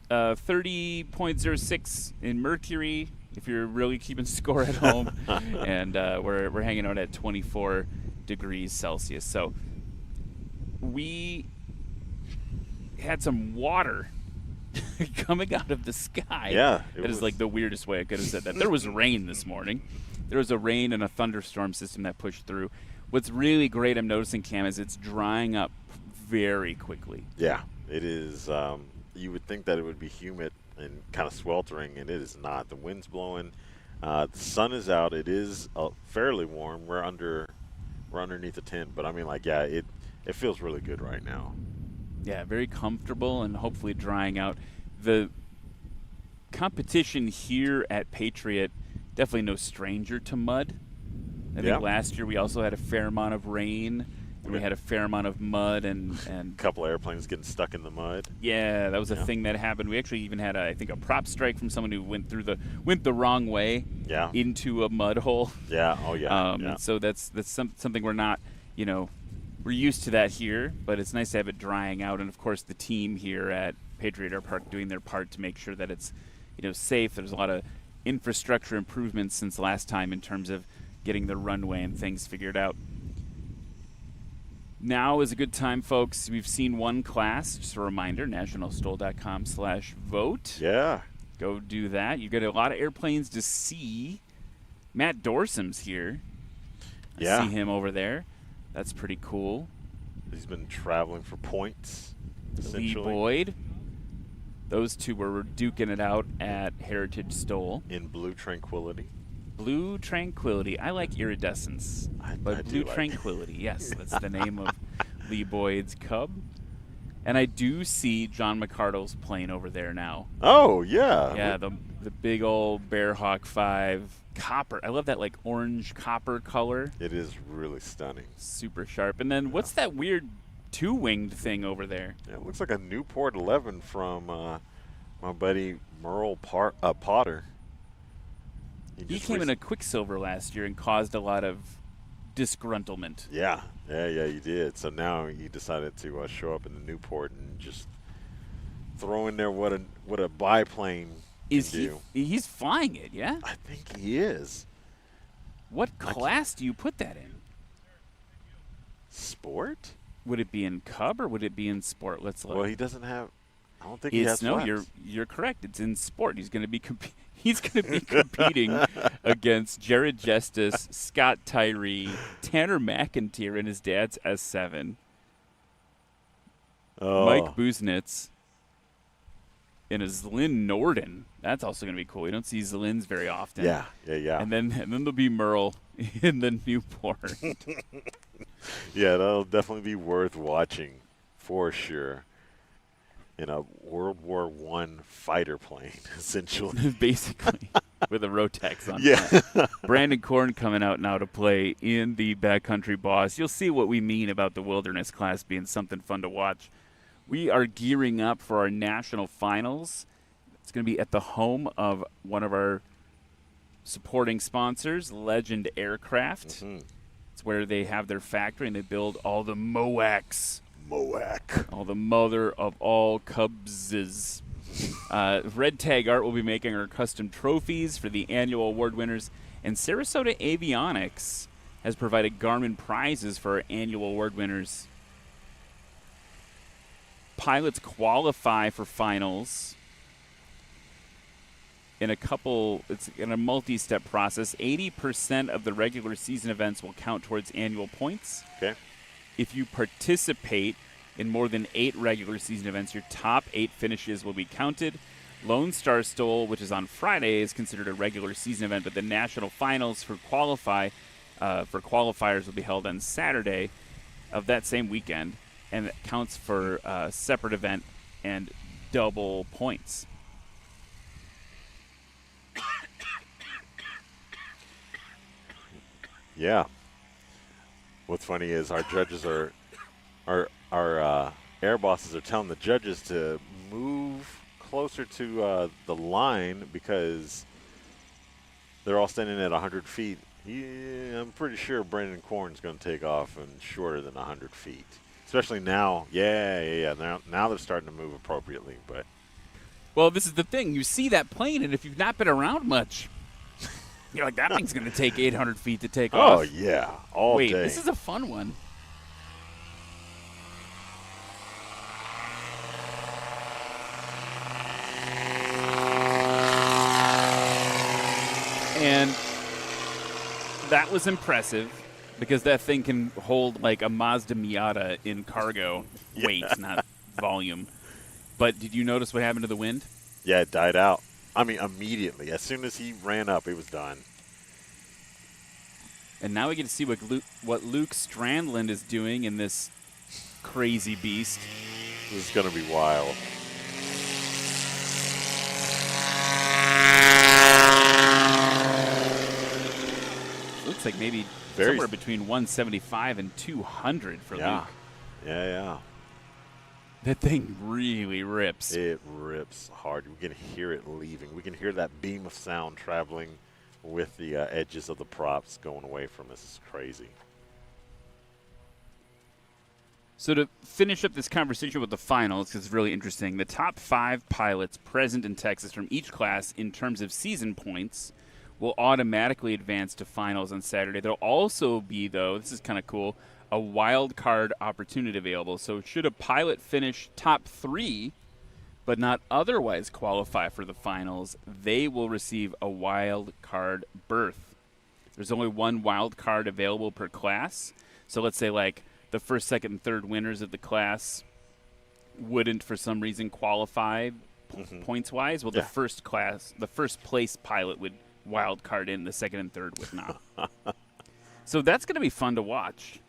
Uh, 30.06 in Mercury, if you're really keeping score at home. And we're hanging out at 24 degrees Celsius. So we had some water coming out of the sky. Yeah. That is like the weirdest way I could have said that. There was rain this morning. There was a rain and a thunderstorm system that pushed through. What's really great I'm noticing, Cam, is it's drying up very quickly. Yeah, it is. You would think that it would be humid and kind of sweltering, and it is not. The wind's blowing. The sun is out. It is fairly warm. We're underneath the tent, but I mean, like, yeah, it feels really good right now. Yeah, very comfortable and hopefully drying out. The competition here at Patriot, definitely no stranger to mud. I think last year we also had a fair amount of rain, and we had a fair amount of mud and a couple of airplanes getting stuck in the mud. Yeah, that was a thing that happened. We actually even had, I think, a prop strike from someone who went the wrong way into a mud hole. Yeah, oh yeah. So that's something we're not, we're used to that here, but it's nice to have it drying out. And of course, the team here at Patriot Airpark doing their part to make sure that it's, safe. There's a lot of infrastructure improvements since last time in terms of getting the runway and things figured out. Now is a good time, folks. We've seen one class. Just a reminder, nationalstol.com/vote. Yeah. Go do that. You get a lot of airplanes to see. Matt Dorsam's here. I see him over there. That's pretty cool. He's been traveling for points, Lee Boyd. Those two were duking it out at Heritage STOL. In Blue Tranquility. Blue Tranquility. I like Iridescence, but Blue Tranquility, yes, that's the name of Lee Boyd's Cub. And I do see John McCardle's plane over there now. Oh, yeah. Yeah, the big old Bearhawk 5 copper. I love that like orange copper color. It is really stunning. Super sharp. And then what's that weird two-winged thing over there? Yeah, it looks like a Newport 11 from my buddy Merle Potter. He came in a Quicksilver last year and caused a lot of disgruntlement. Yeah, he did. So now he decided to show up in the Newport and just throw in there what a biplane is can do. He's flying it, yeah? I think he is. What class do you put that in? Sport? Would it be in Cub or would it be in Sport? Let's look. Well, he doesn't have. I don't think he has. No, flaps. you're correct. It's in Sport. He's going to be competing against Jared Justice, Scott Tyree, Tanner McIntyre in his dad's S7, Mike Buznitz, and a Zlin Norden. That's also going to be cool. You don't see Zlins very often. Yeah. And then there'll be Merle in the Newport. Yeah, that'll definitely be worth watching for sure. In a World War I fighter plane, essentially. Basically, with a Rotex on it. Brandon Korn coming out now to play in the Backcountry Boss. You'll see what we mean about the Wilderness class being something fun to watch. We are gearing up for our national finals. It's going to be at the home of one of our supporting sponsors, Legend Aircraft. Mm-hmm. It's where they have their factory and they build all the MOACs. All the mother of all Cubses. Red Tag Art will be making our custom trophies for the annual award winners. And Sarasota Avionics has provided Garmin prizes for our annual award winners. Pilots qualify for finals it's in a multi-step process. 80% of the regular season events will count towards annual points. Okay. If you participate in more than 8 regular season events, your top 8 finishes will be counted. Lone Star STOL, which is on Friday, is considered a regular season event, but the national finals for qualifiers will be held on Saturday of that same weekend, and it counts for a separate event and double points. Yeah. What's funny is our judges our air bosses are telling the judges to move closer to the line because they're all standing at 100 feet. I'm pretty sure Brandon Korn's going to take off and shorter than 100 feet. Especially now. Yeah. Now they're starting to move appropriately. But well, this is the thing. You see that plane, and if you've not been around much, You're like, that thing's going to take 800 feet to take Oh, off. yeah. All Wait, day. this is a fun one. And that was impressive because that thing can hold like a Mazda Miata in cargo weight, not volume. But did you notice what happened to the wind? Yeah, it died out. I mean, immediately. As soon as he ran up, it was done. And now we get to see what Luke Strandland is doing in this crazy beast. This is going to be wild. Looks like maybe somewhere between 175 and 200 for Luke. Yeah. That thing really rips. It rips hard. We can hear it leaving. We can hear that beam of sound traveling with the edges of the props going away from us. It's crazy. So to finish up this conversation with the finals, because it's really interesting, the top 5 pilots present in Texas from each class in terms of season points will automatically advance to finals on Saturday. There'll also be, though, this is kind of cool, a wild card opportunity available. So should a pilot finish top 3 but not otherwise qualify for the finals, they will receive a wild card berth. There's only one wild card available per class. So let's say like the first, second, and third winners of the class wouldn't for some reason qualify points-wise. Well, the first place pilot would wild card in, the second and third would not. So that's going to be fun to watch.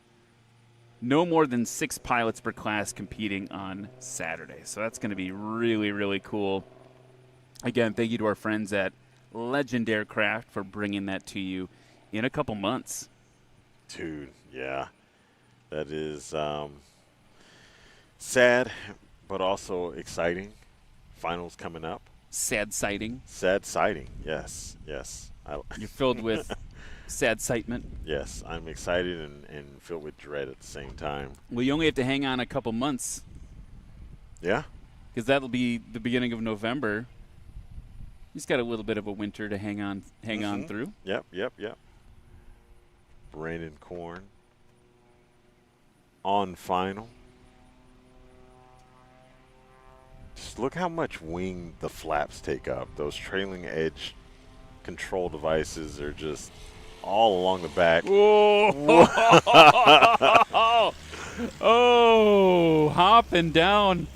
No more than 6 pilots per class competing on Saturday. So that's going to be really, really cool. Again, thank you to our friends at Legend Aircraft for bringing that to you in a couple months. Dude, yeah. That is sad, but also exciting. Finals coming up. Sad sighting. Sad sighting, yes. You're filled with sad excitement. Yes, I'm excited and filled with dread at the same time. Well, you only have to hang on a couple months. Yeah? Because that'll be the beginning of November. He's got a little bit of a winter to hang on through. Yep. Brandon Korn on final. Just look how much wing the flaps take up. Those trailing edge control devices are just all along the back. Oh, hopping down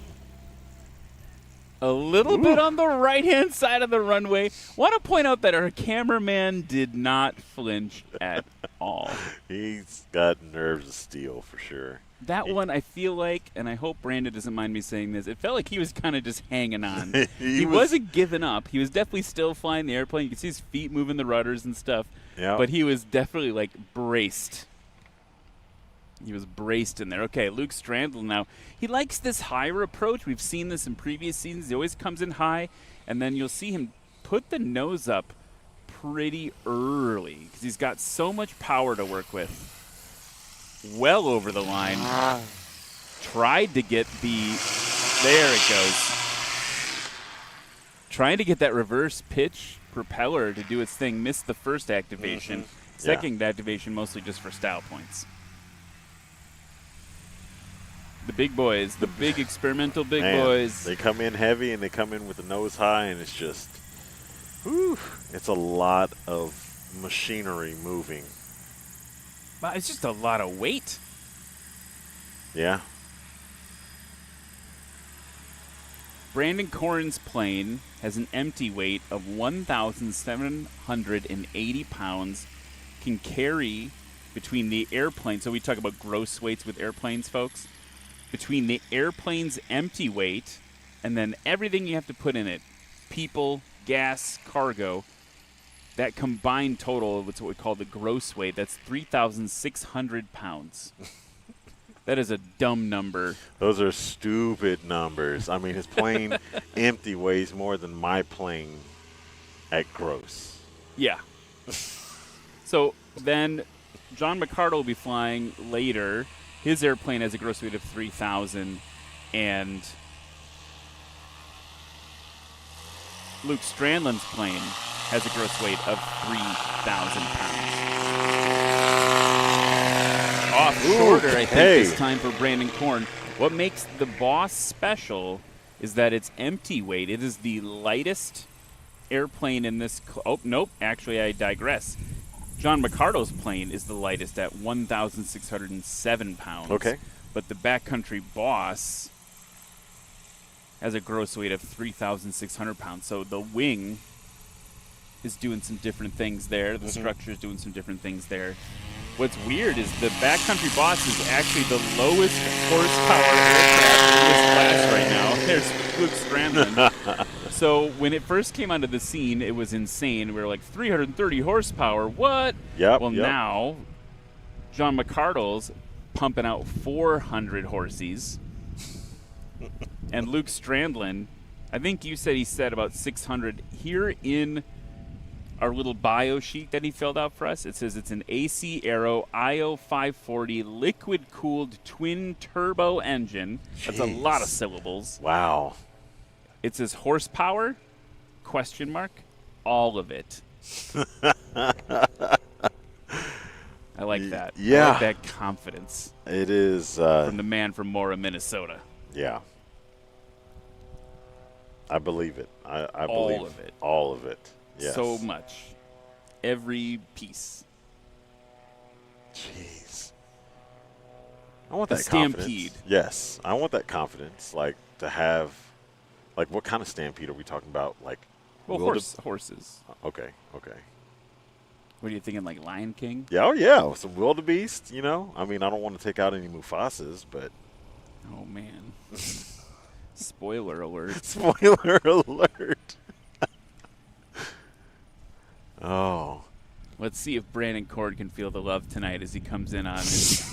a little bit on the right-hand side of the runway. Want to point out that our cameraman did not flinch at all. He's got nerves of steel for sure. That one, I feel like, and I hope Brandon doesn't mind me saying this, it felt like he was kind of just hanging on. he wasn't giving up. He was definitely still flying the airplane. You could see his feet moving the rudders and stuff. Yep. But he was definitely, like, braced. He was braced in there. Okay, Luke Strandl now. He likes this higher approach. We've seen this in previous seasons. He always comes in high, and then you'll see him put the nose up pretty early because he's got so much power to work with. Well over the line. Tried to get there it goes. Trying to get that reverse pitch propeller to do its thing. Missed the first activation. Second activation mostly just for style points. The big boys, the big experimental boys. They come in heavy and they come in with the nose high, and it's just, it's a lot of machinery moving. Wow, it's just a lot of weight. Yeah. Brandon Korn's plane has an empty weight of 1,780 pounds, can carry between the airplane, so we talk about gross weights with airplanes, folks, between the airplane's empty weight and then everything you have to put in it, people, gas, cargo, that combined total, what's what we call the gross weight, that's 3,600 pounds. That is a dumb number. Those are stupid numbers. I mean, his plane empty weighs more than my plane at gross. Yeah. So then John McCardle will be flying later. His airplane has a gross weight of 3,000, and Luke Strandland's plane has a gross weight of 3,000 pounds. Off shorter, I think, this time for Brandon Korn. What makes the Boss special is that it's empty weight. It is the lightest airplane in this. Oh, nope. Actually, I digress. John McCardle's plane is the lightest at 1,607 pounds. Okay. But the Backcountry Boss has a gross weight of 3,600 pounds. So the wing is doing some different things there. The structure is doing some different things there. What's weird is the Backcountry Boss is actually the lowest horsepower aircraft in this class right now. There's Luke Strandland. So when it first came onto the scene, it was insane. We were like, 330 horsepower, what? Yep. Well, now John McCardle's pumping out 400 horses. And Luke Strandland, I think you said he said about 600. Here in our little bio sheet that he filled out for us, it says it's an AC Aero IO 540 liquid-cooled twin-turbo engine. That's a lot of syllables. Wow. It says horsepower, ? All of it. I like that. Yeah. I like that confidence. It is. From the man from Mora, Minnesota. Yeah. I believe it. I All believe of it. All of it. Yes. So much. Every piece. Jeez. I want The that Stampede. confidence. Yes. I want that confidence. Like, to have. Like, what kind of Stampede are we talking about? Like, Well, horses. Okay. What are you thinking, like Lion King? Yeah, oh yeah. Some wildebeest, you know? I mean, I don't want to take out any Mufasas, but. Oh, man. Spoiler alert. Spoiler alert. Oh. Let's see if Brandon Cord can feel the love tonight as he comes in on his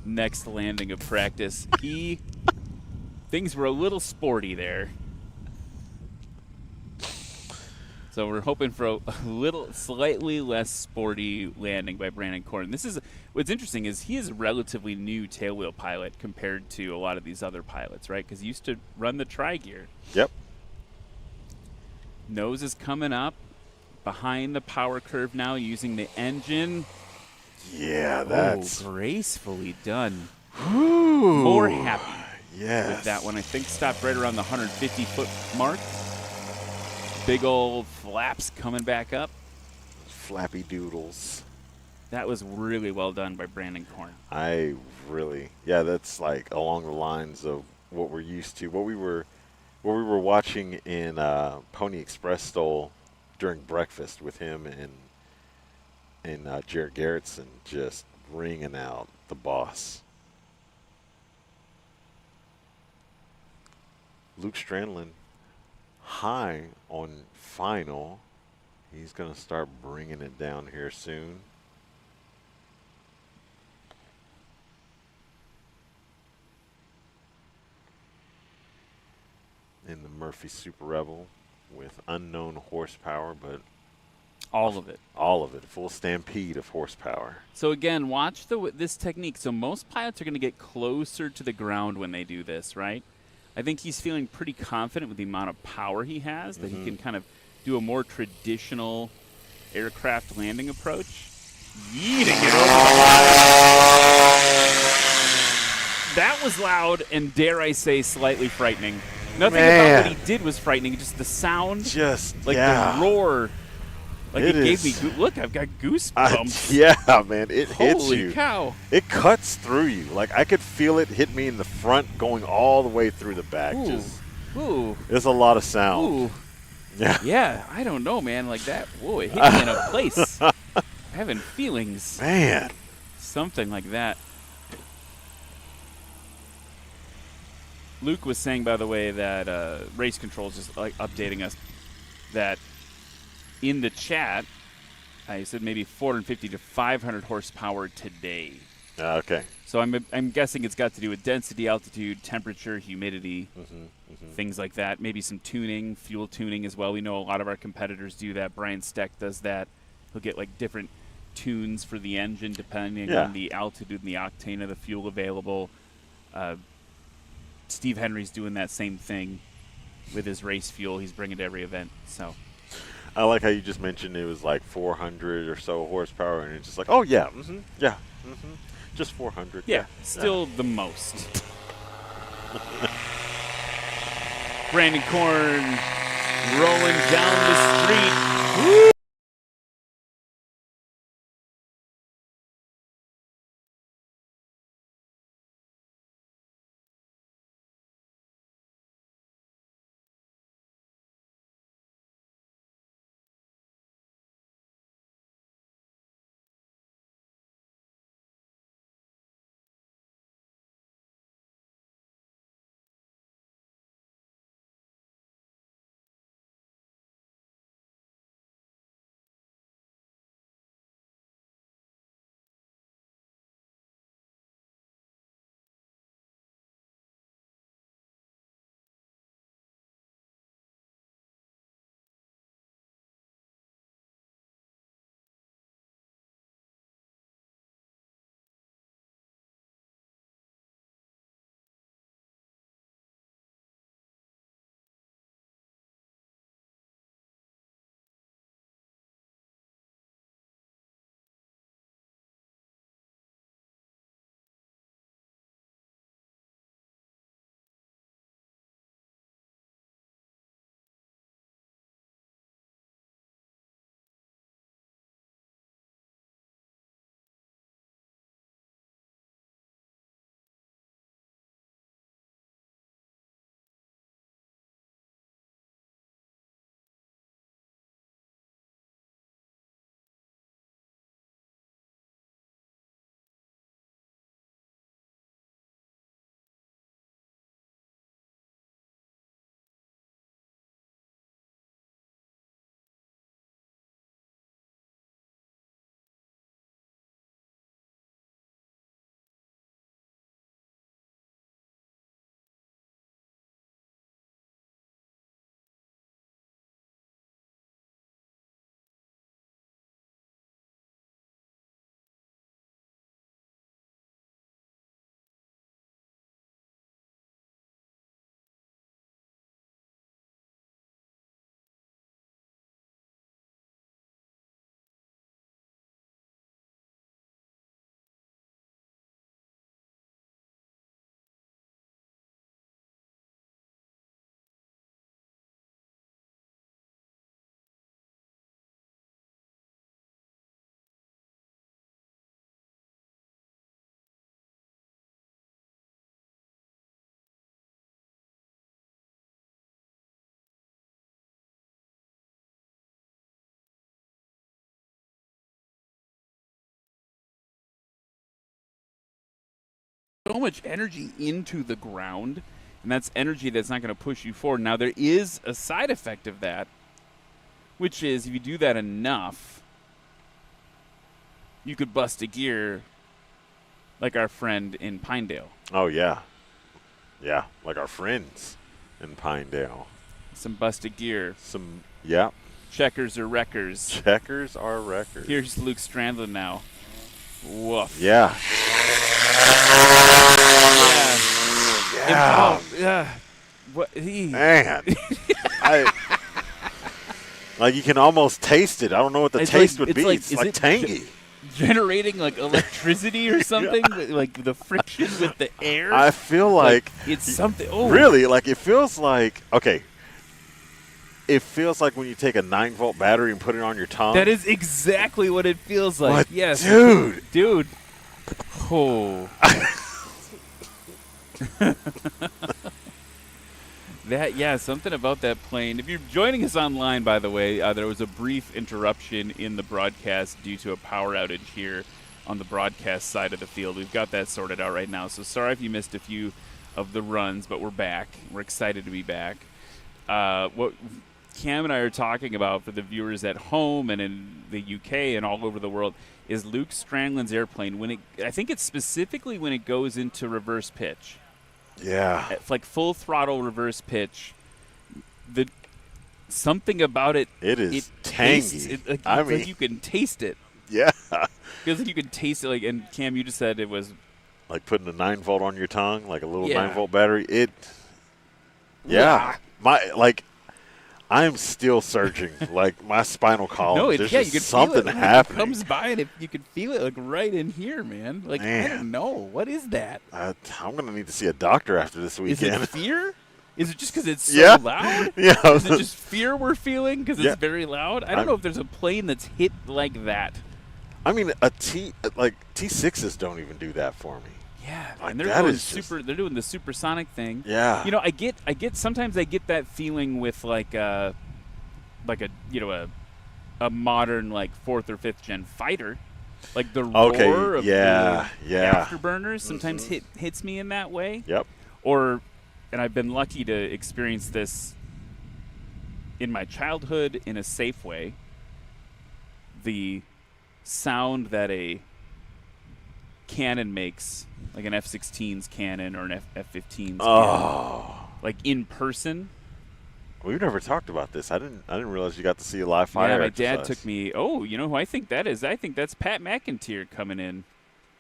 next landing of practice. Things were a little sporty there. So we're hoping for a little, slightly less sporty landing by Brandon Cord. This is, what's interesting is he is a relatively new tailwheel pilot compared to a lot of these other pilots, right? Because he used to run the tri-gear. Yep. Nose is coming up. Behind the power curve now, using the engine. Yeah, that's gracefully done. Whew. More happy with that one. I think stopped right around the 150-foot mark. Big old flaps coming back up. Flappy doodles. That was really well done by Brandon Korn. That's like along the lines of what we're used to. What we were watching in Pony Express STOL during breakfast with him and Jared Garrettson, just ringing out the Boss. Luke Strandland high on final. He's going to start bringing it down here soon. In the Murphy Super Rebel with unknown horsepower, but all of it. Full stampede of horsepower. So again, watch this technique. So most pilots are going to get closer to the ground when they do this, right? I think he's feeling pretty confident with the amount of power he has that he can kind of do a more traditional aircraft landing approach. Yeeting it over the line. That was loud and, dare I say, slightly frightening. Nothing about what he did was frightening. Just the sound, the roar. Like it gave me, look, I've got goosebumps. Man, it hits you. Holy cow. It cuts through you. Like I could feel it hit me in the front going all the way through the back. Ooh. There's a lot of sound. Ooh. Yeah. Yeah, I don't know, man. Like that, whoa, it hit me in a place. Having feelings. Man. Something like that. Luke was saying, by the way, that Race Control is just like updating us that in the chat, he said maybe 450 to 500 horsepower today. Okay. So I'm guessing it's got to do with density, altitude, temperature, humidity, things like that. Maybe some tuning, fuel tuning as well. We know a lot of our competitors do that. Brian Steck does that. He'll get like different tunes for the engine depending on the altitude and the octane of the fuel available. Steve Henry's doing that same thing with his race fuel. He's bringing it to every event. So I like how you just mentioned it was like 400 or so horsepower, and it's just like, oh yeah, yeah, just 400. Yeah, still the most. Brandon Korn rolling down the street. Woo! So much energy into the ground, and that's energy that's not going to push you forward. Now, there is a side effect of that, which is if you do that enough, you could bust a gear like our friend in Pinedale. Oh, yeah. Yeah, like our friends in Pinedale. Some busted gear. Yeah. Checkers or wreckers. Checkers are wreckers. Here's Luke Strandland now. Woof. Yeah. Yeah. Yeah. What? Man. Like you can almost taste it. I don't know what the taste would be. It's like tangy. Generating like electricity or something, like the friction with the air. I feel like it's something. Oh, really? Like it feels like It feels like when you take a 9-volt battery and put it on your tongue. That is exactly what it feels like. What? Yes, dude. Oh. Something about that plane. If you're joining us online, by the way, there was a brief interruption in the broadcast due to a power outage here on the broadcast side of the field. We've got that sorted out right now. So sorry if you missed a few of the runs, but we're back. We're excited to be back. What Cam and I are talking about for the viewers at home and in the UK and all over the world is Luke Strandland's airplane. I think it's specifically when it goes into reverse pitch. Yeah. It's like full throttle reverse pitch. Something about it. It is tangy. Like you can taste it. Yeah. Feels like you can taste it. And Cam, you just said it was like putting a 9-volt on your tongue, like a little 9-volt battery. I'm still surging, like my spinal column. No, There's you just can something feel it. happening. It comes by, and you can feel it like right in here, man. Like, I Man. don't know. What is that? I'm going to need to see a doctor after this Is weekend. it fear? Is it just because it's so Yeah. loud? Yeah. Is it just fear we're feeling because Yeah. it's very loud? I don't know if there's a plane that's hit like that. I mean, T6s don't even do that for me. Yeah, Like, and they're that doing is just- they're doing the supersonic thing. Yeah. You know, I get sometimes I get that feeling with like a modern like 4th or 5th gen fighter. Like the roar of the afterburners sometimes hits me in that way. Yep. And I've been lucky to experience this in my childhood in a safe way. The sound that a cannon makes, like an F-16's cannon or an F-15's cannon, like in person. We've never talked about this. I didn't realize you got to see a live fire. Yeah, my exercise. dad took me. Oh, you know who I think that is? I think that's Pat McIntyre coming in.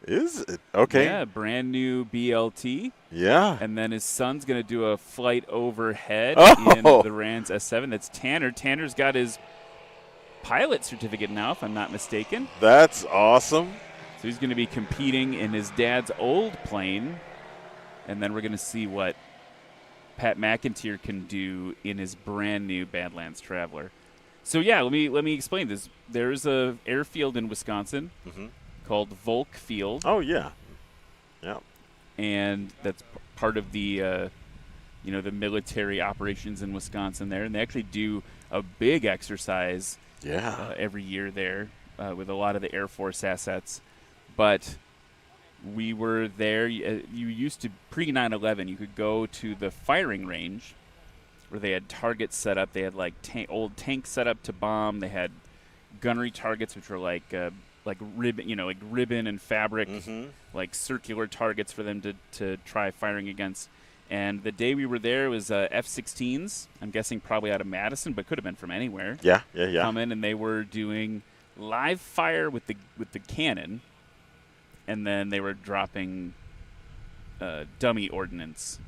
Is it? Okay. Yeah, brand new BLT. Yeah. And then his son's going to do a flight overhead Oh. in the Rand's S7. That's Tanner. Tanner's got his pilot certificate now, if I'm not mistaken. That's awesome. So he's going to be competing in his dad's old plane. And then we're going to see what Pat McIntyre can do in his brand new Badlands Traveler. So yeah, let me explain this. There's a airfield in Wisconsin called Volk Field. Oh yeah. Yeah. And that's part of the the military operations in Wisconsin there, and they actually do a big exercise every year there with a lot of the Air Force assets. But we were there. You used to, pre-9/11, you could go to the firing range where they had targets set up. They had like old tanks set up to bomb. They had gunnery targets, which were like ribbon, like ribbon and fabric, like circular targets for them to try firing against. And the day we were there was F-16s. I'm guessing probably out of Madison, but could have been from anywhere. Yeah. Come in, and they were doing live fire with the cannon, and then they were dropping dummy ordnance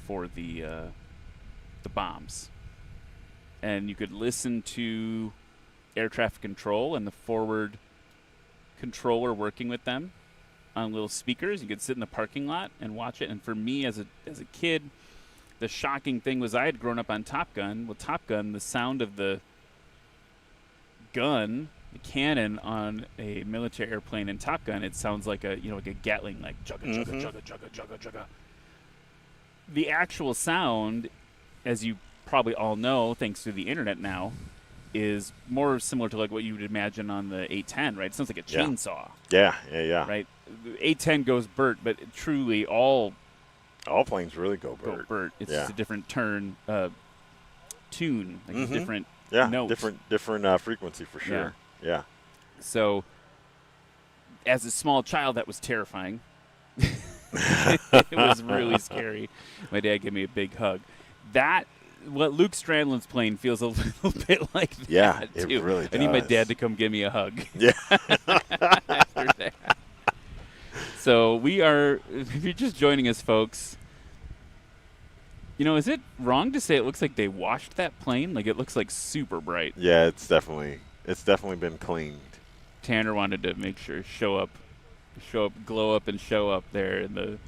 for the bombs. And you could listen to air traffic control and the forward controller working with them on little speakers. You could sit in the parking lot and watch it. And for me as a kid, the shocking thing was I had grown up on Top Gun. With Top Gun, the sound of the gun, the cannon on a military airplane in Top Gun, it sounds like a Gatling, like jugga jugga jugga jugga jugga jugga. The actual sound, as you probably all know, thanks to the internet now, is more similar to like what you would imagine on the 810, right? It sounds like a chainsaw. Yeah. Right? The 810 goes Bert, but truly all planes really go Bert. It's just a different tune, like a different note. different frequency for sure. Yeah. So, as a small child, that was terrifying. It was really scary. My dad gave me a big hug. What Luke Strandlin's plane feels a little bit like that, Yeah, too. it really does. I need my dad to come give me a hug. Yeah. After that. So we are, if you're just joining us, folks, is it wrong to say it looks like they washed that plane? Like, it looks like super bright. Yeah, it's definitely been cleaned. Tanner wanted to make sure glow up and show up there in the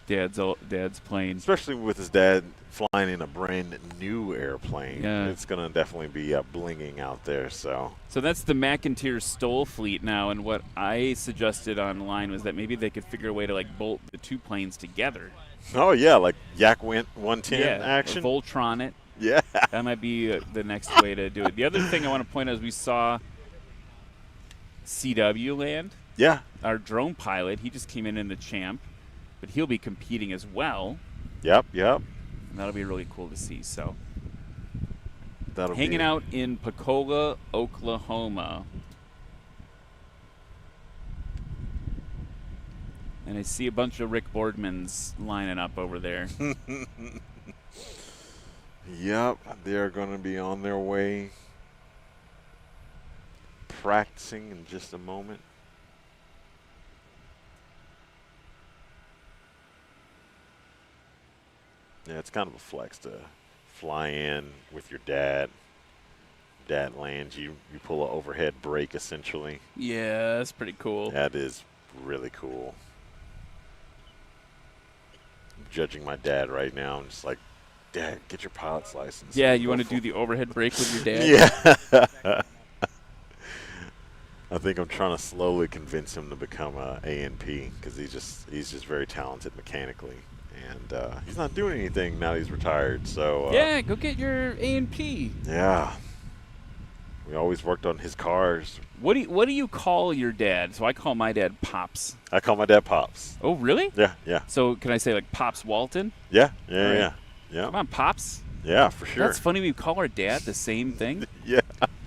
dad's plane. Especially with his dad flying in a brand new airplane. Yeah. It's going to definitely be blinging out there. So that's the McIntyre STOL fleet now, and what I suggested online was that maybe they could figure a way to like bolt the two planes together. Oh yeah, like Yak 110 action. Voltron it. Yeah. That might be the next way to do it. The other thing I want to point out is we saw CW land. Yeah. Our drone pilot, he just came in the champ, but he'll be competing as well. Yep. And that'll be really cool to see. So, That'll hanging be out in Pocola, Oklahoma. And I see a bunch of Rick Boardmans lining up over there. Yep, they're going to be on their way practicing in just a moment. Yeah, it's kind of a flex to fly in with your dad. Dad lands, you pull an overhead brake essentially. Yeah, that's pretty cool. That is really cool. I'm judging my dad right now. I'm just like, Dad, get your pilot's license. Yeah, you want to do the overhead brake with your dad? Yeah. I think I'm trying to slowly convince him to become a A&P because he's just very talented mechanically, and he's not doing anything now that he's retired. So yeah, go get your A&P. Yeah, we always worked on his cars. What do you call your dad? So I call my dad Pops. I call my dad Pops. Oh, really? Yeah. So can I say like Pops Walton? Yeah. Right. Yeah. Come on, Pops. Yeah, for sure. That's funny. We call our dad the same thing. Yeah.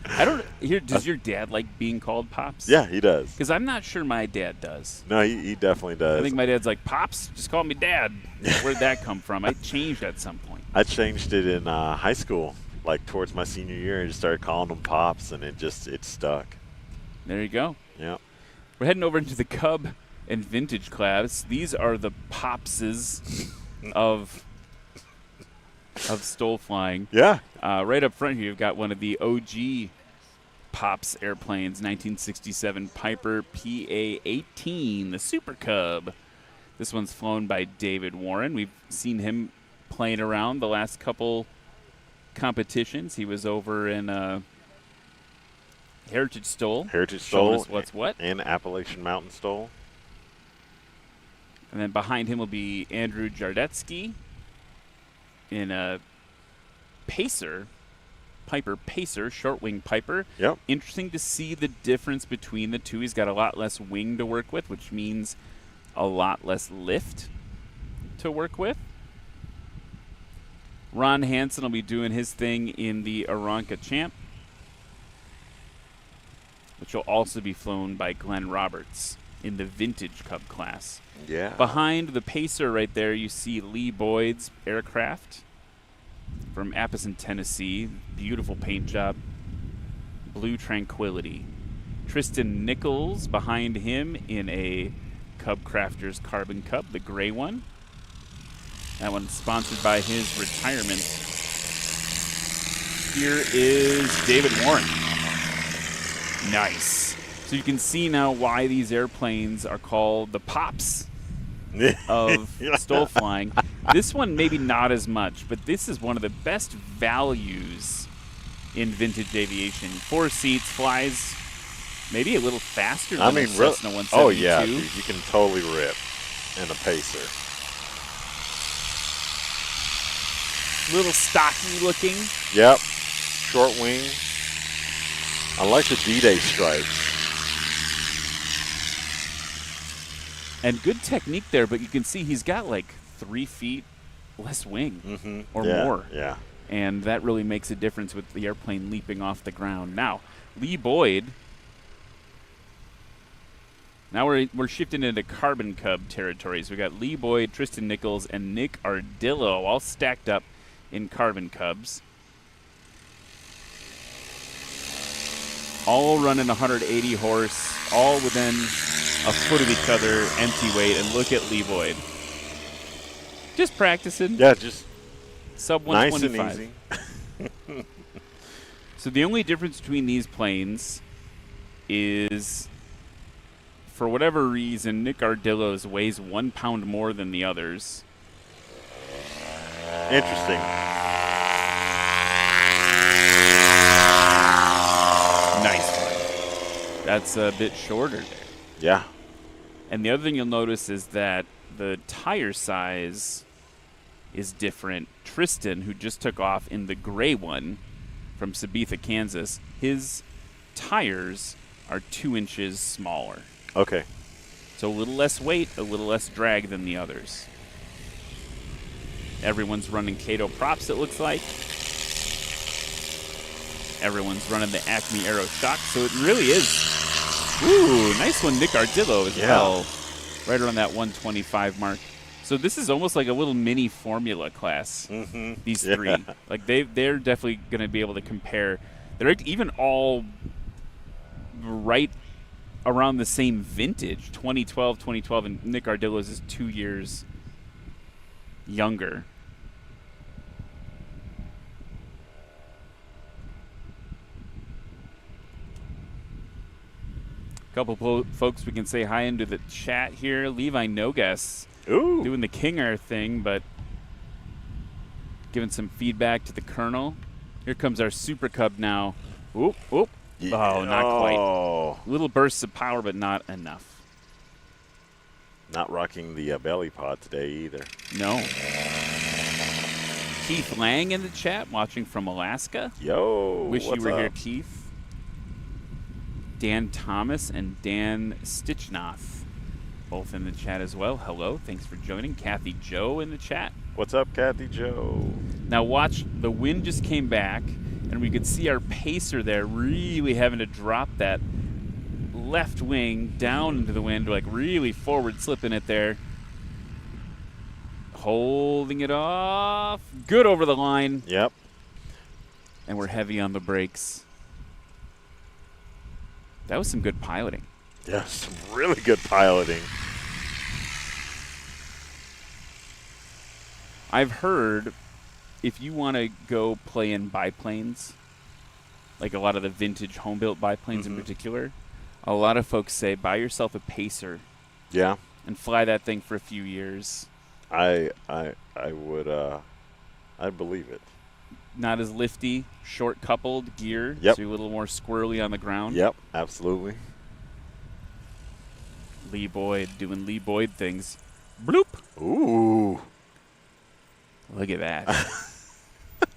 I don't. Does your dad like being called Pops? Yeah, he does. Because I'm not sure my dad does. No, he definitely does. I think my dad's like, Pops, just call me Dad. Where'd that come from? I changed at some point. I changed it in high school, like towards my senior year, and just started calling him Pops, and it stuck. There you go. Yeah. We're heading over into the Cub and Vintage class. These are the Popses of STOL flying. Yeah. Right up front here, you've got one of the OG Pops airplanes, 1967 Piper PA-18, the Super Cub. This one's flown by David Warren. We've seen him playing around the last couple competitions. He was over in Heritage STOL. Heritage showing STOL. us what's what. And Appalachian Mountain STOL. And then behind him will be Andrew Jardetsky in a Pacer, Piper Pacer, short wing Piper. Yep. Interesting to see the difference between the two. He's got a lot less wing to work with, which means a lot less lift to work with. Ron Hansen will be doing his thing in the Aranca Champ, which will also be flown by Glenn Roberts in the Vintage Cub class. Yeah. Behind the Pacer right there, you see Lee Boyd's aircraft from Appleton, Tennessee. Beautiful paint job. Blue Tranquility. Tristan Nichols behind him in a Cub Crafters Carbon Cub, the gray one. That one's sponsored by his retirement. Here is David Warren. Nice. So you can see now why these airplanes are called the Pops of STOL flying. This one maybe not as much, but this is one of the best values in vintage aviation. 4 seats, flies maybe a little faster than a Cessna 172. Oh yeah, dude, you can totally rip in a Pacer. Little stocky looking. Yep. Short wing. I like the D-Day stripes. And good technique there, but you can see he's got like 3 feet less wing or more. Yeah. And that really makes a difference with the airplane leaping off the ground. Now, Lee Boyd. Now we're shifting into Carbon Cub territories. We got Lee Boyd, Tristan Nichols, and Nick Ardillo all stacked up in Carbon Cubs. All running 180 horse, all within a foot of each other, empty weight. And look at Lee Boyd. Just practicing. Yeah, just sub nice 125. and easy. So the only difference between these planes is, for whatever reason, Nick Ardillo's weighs 1 pound more than the others. Interesting. Nice one. That's a bit shorter there. Yeah. And the other thing you'll notice is that the tire size is different. Tristan, who just took off in the gray one from Sabetha, Kansas, his tires are 2 inches smaller. Okay. So a little less weight, a little less drag than the others. Everyone's running Kato props, it looks like. Everyone's running the Acme Aero Shock, so it really is. Ooh, nice one, Nick Ardillo as well. Right around that 125 mark. So this is almost like a little mini formula class, these three. Like they're definitely going to be able to compare. They're even all right around the same vintage, 2012, and Nick Ardillo's is 2 years younger. Couple folks we can say hi into the chat here. Levi Nogas Ooh. doing the King Air thing, but giving some feedback to the Colonel. Here comes our Super Cub now. Oop, oop. Yeah. Oh, not Oh. quite. Little bursts of power, but not enough. Not rocking the belly pod today either. No. Keith Lang in the chat, watching from Alaska. Yo. Wish you what's were here, up? Keith. Dan Thomas and Dan Stichnoth, both in the chat as well. Hello, thanks for joining. Kathy Joe in the chat. What's up, Kathy Joe? Now watch, the wind just came back, and we could see our pacer there really having to drop that left wing down into the wind, like really forward slipping it there. Holding it off. Good over the line. Yep. And we're heavy on the brakes. That was some good piloting. Yeah, some really good piloting. I've heard if you want to go play in biplanes, like a lot of the vintage home-built biplanes in particular, a lot of folks say buy yourself a pacer Yeah. and fly that thing for a few years. I would I believe it. Not as lifty, short-coupled gear, Yep. so you're a little more squirrely on the ground. Yep, absolutely. Lee Boyd doing Lee Boyd things. Bloop. Ooh. Look at that. That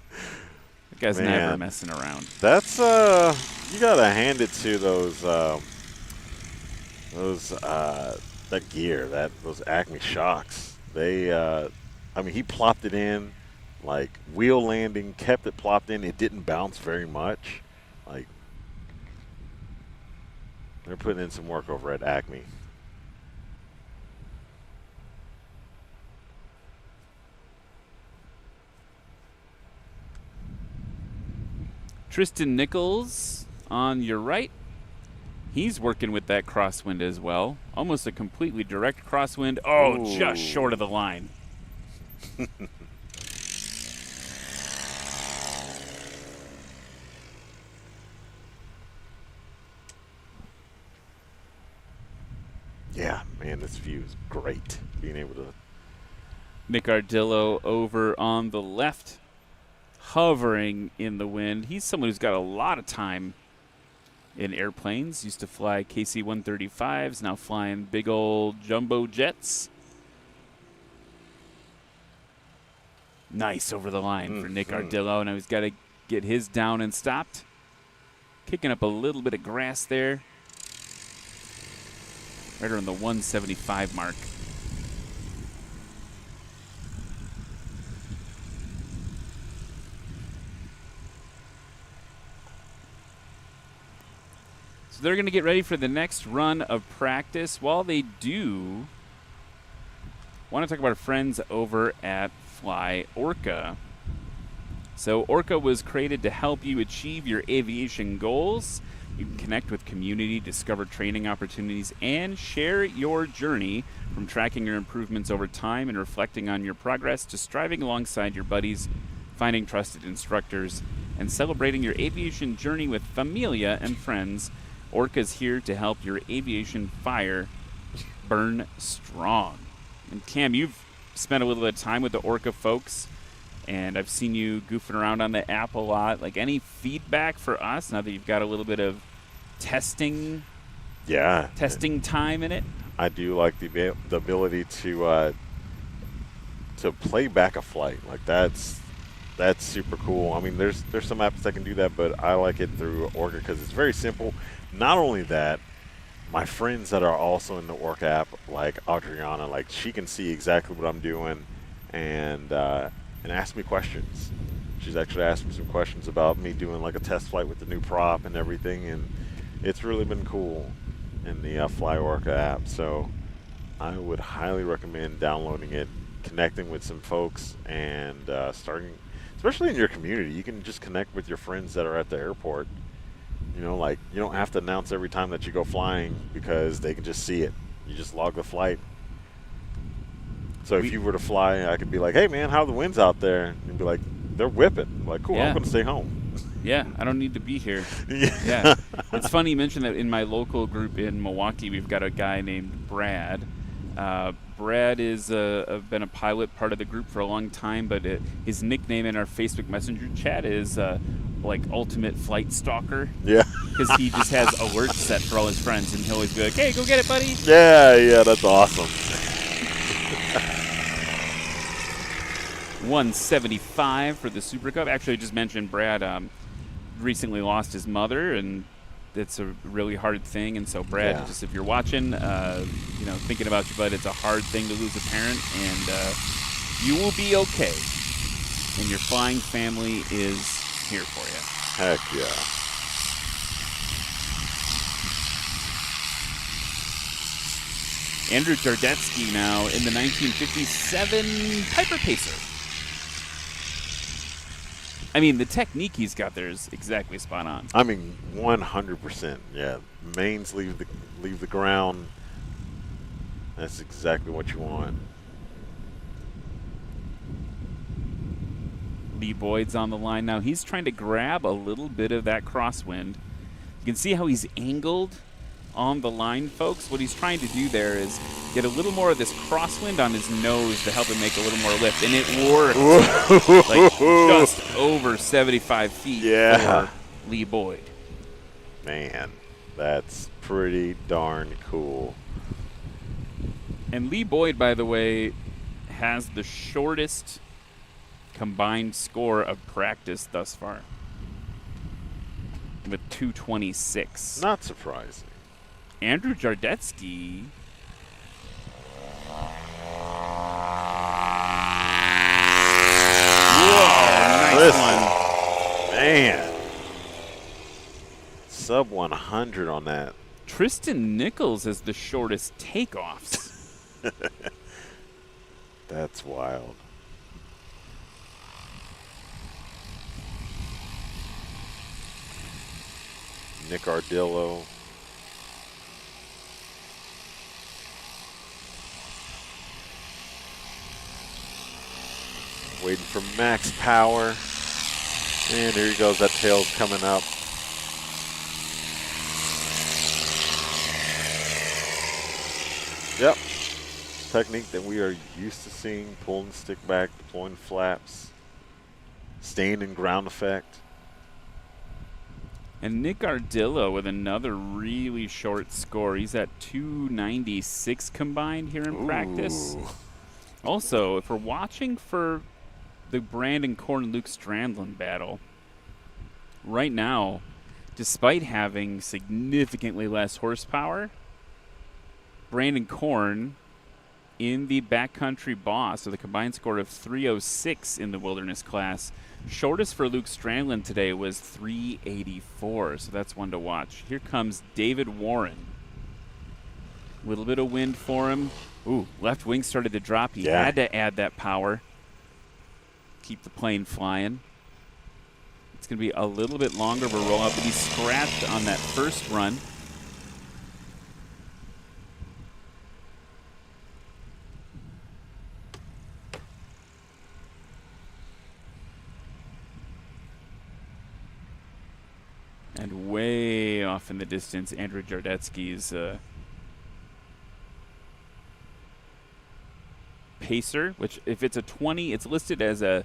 guy's Man. never messing around. That's you gotta hand it to those that gear, those Acme shocks. They I mean, he plopped it in like wheel landing, kept it plopped in. It didn't bounce very much. Like, they're putting in some work over at Acme. Tristan Nichols on your right. He's working with that crosswind as well. Almost a completely direct crosswind. Oh, Ooh. just short of the line. Yeah, man, this view is great. Being able to. Nick Ardillo over on the left, hovering in the wind. He's someone who's got a lot of time in airplanes. Used to fly KC-135s, now flying big old jumbo jets. Nice over the line for Nick Ardillo. Now he's got to get his down and stopped. Kicking up a little bit of grass there. Right around the 175 mark. So they're going to get ready for the next run of practice. While they do, want to talk about our friends over at Fly Orca. So Orca was created to help you achieve your aviation goals. You can connect with community, discover training opportunities, and share your journey from tracking your improvements over time and reflecting on your progress to striving alongside your buddies, finding trusted instructors, and celebrating your aviation journey with familia and friends. Orca's here to help your aviation fire burn strong. And Cam, you've spent a little bit of time with the Orca folks, and I've seen you goofing around on the app a lot. Like, any feedback for us now that you've got a little bit of testing time in it? I do like the ability to play back a flight. Like, that's super cool. I mean, there's some apps that can do that, but I like it through Orca because it's very simple. Not only that, my friends that are also in the Orca app, like Adriana, like, she can see exactly what I'm doing and ask me questions. She's actually asked me some questions about me doing like a test flight with the new prop and everything, and it's really been cool in the Fly Orca app. So I would highly recommend downloading it, connecting with some folks, and starting, especially in your community. You can just connect with your friends that are at the airport. You know, like, you don't have to announce every time that you go flying because they can just see it. You just log the flight. So if you were to fly, I could be like, hey, man, how are the winds out there? And you'd be like, they're whipping. I'm like, cool, Yeah. I'm going to stay home. Yeah, I don't need to be here. Yeah. Yeah. It's funny you mentioned that in my local group in Milwaukee, we've got a guy named Brad. Brad is been a pilot, part of the group for a long time, but his nickname in our Facebook Messenger chat is like Ultimate Flight Stalker. Yeah. Because he just has alerts set for all his friends, and he'll always be like, "Hey, go get it, buddy." Yeah, that's awesome. 175 for the Super Cup. Actually, I just mentioned Brad recently lost his mother, and it's a really hard thing. And so, Brad, just if you're watching, thinking about you, bud, it's a hard thing to lose a parent, and you will be okay. And your flying family is here for you. Heck yeah. Andrew Jardetsky now in the 1957 Piper Pacer. I mean, the technique he's got there is exactly spot on. I mean, 100%. Yeah, mains leave the ground. That's exactly what you want. Lee Boyd's on the line now. He's trying to grab a little bit of that crosswind. You can see how he's angled on the line, folks. What he's trying to do there is get a little more of this crosswind on his nose to help him make a little more lift, and it worked. Like just over 75 feet for Lee Boyd. Man, that's pretty darn cool. And Lee Boyd, by the way, has the shortest combined score of practice thus far with 226. Not surprising. Andrew Jardetsky. Whoa, nice one. Man. Sub 100 on that. Tristan Nichols has the shortest takeoffs. That's wild. Nick Ardillo. Waiting for max power. And here he goes. That tail's coming up. Yep. Technique that we are used to seeing. Pulling stick back, deploying flaps, staying in ground effect. And Nick Ardillo with another really short score. He's at 296 combined here in practice. Also, if we're watching for the Brandon Korn and Luke Strandland battle, right now, despite having significantly less horsepower, Brandon Korn in the backcountry boss with a combined score of 306 in the wilderness class. Shortest for Luke Strandland today was 384, so that's one to watch. Here comes David Warren. A little bit of wind for him. Ooh, left wing started to drop. He had to add that power. Keep the plane flying. It's going to be a little bit longer of a roll up, but he scratched on that first run. And way off in the distance, Andrew Jardetsky's Pacer, which if it's a 20, it's listed as a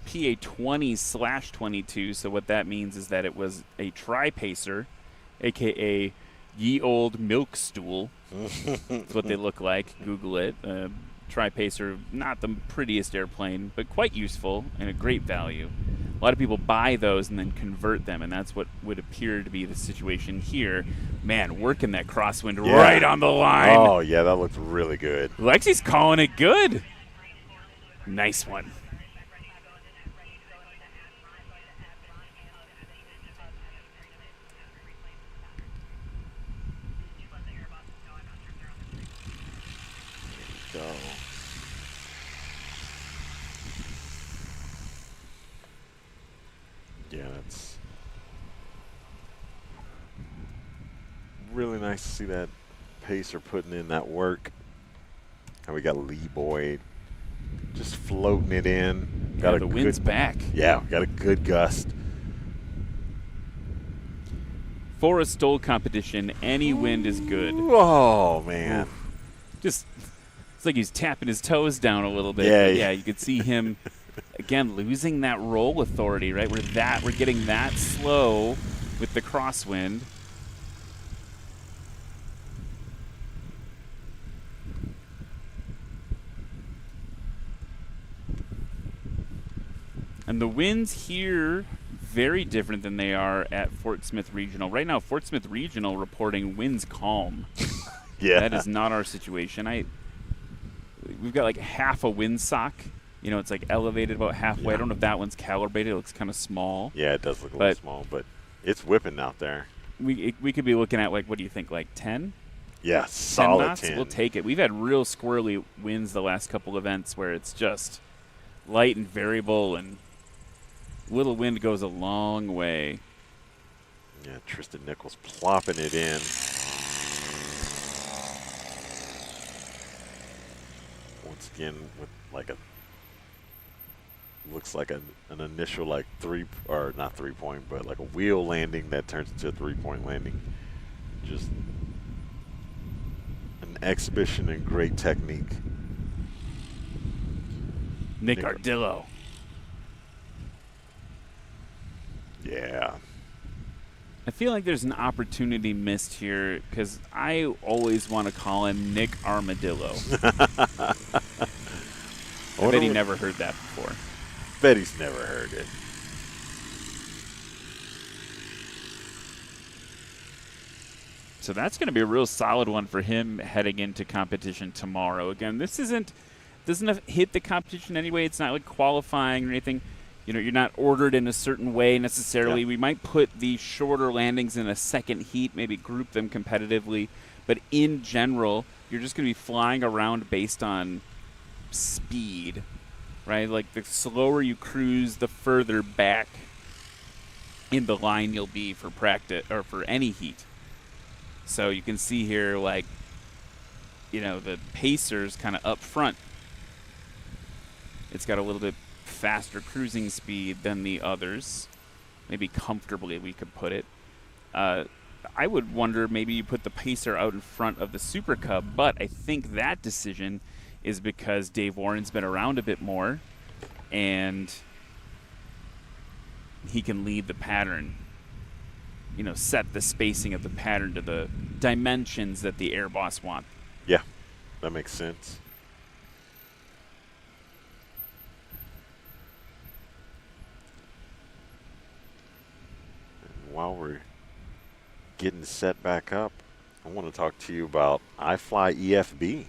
PA 20/22. So what that means is that it was a tri-Pacer, a.k.a. ye old milk stool. That's what they look like. Google it. Tri-Pacer, not the prettiest airplane, but quite useful and a great value. A lot of people buy those and then convert them, and that's what would appear to be the situation here. Man, working that crosswind right on the line. Oh, yeah, that looks really good. Lexi's calling it good. Nice one. Go. Yeah, it's really nice to see that Pacer putting in that work. And we got Lee Boyd just floating it in. The wind's back. Yeah, got a good gust. For a STOL competition, any wind is good. Oh, man. Just, it's like he's tapping his toes down a little bit. Yeah, But yeah, you could see him, again, losing that roll authority, right? We're getting that slow with the crosswind. And the winds here, very different than they are at Fort Smith Regional. Right now, Fort Smith Regional reporting winds calm. Yeah. That is not our situation. We've got like half a windsock. You know, it's like elevated about halfway. I don't know if that one's calibrated. It looks kind of small. Yeah, it does look a little small, but it's whipping out there. We could be looking at, like, what do you think, like 10? Yeah, solid 10 knots? 10. We'll take it. We've had real squirrely winds the last couple events where it's just light and variable, and little wind goes a long way. Yeah, Tristan Nichols plopping it in. Once again, with like looks like an initial like not 3-point, but like a wheel landing that turns into a 3-point landing. Just an exhibition in great technique. Nick Ardillo. Yeah. I feel like there's an opportunity missed here because I always want to call him Nick Armadillo. I bet he never heard that before. Bet he's never heard it. So that's going to be a real solid one for him heading into competition tomorrow. Again, this doesn't hit the competition anyway. It's not like qualifying or anything. You know, you're not ordered in a certain way necessarily. Yeah. We might put the shorter landings in a second heat, maybe group them competitively. But in general, you're just going to be flying around based on speed, right? Like the slower you cruise, the further back in the line you'll be for practice or for any heat. So you can see here, like, you know, the Pacer's kind of up front. It's got a little bit faster cruising speed than the others. Maybe comfortably we could put it. I would wonder maybe you put the Pacer out in front of the Super Cub, but I think that decision is because Dave Warren's been around a bit more and he can lead the pattern, you know, set the spacing of the pattern to the dimensions that the Air Boss want. Yeah, that makes sense. And while we're getting set back up, I want to talk to you about iFly EFB.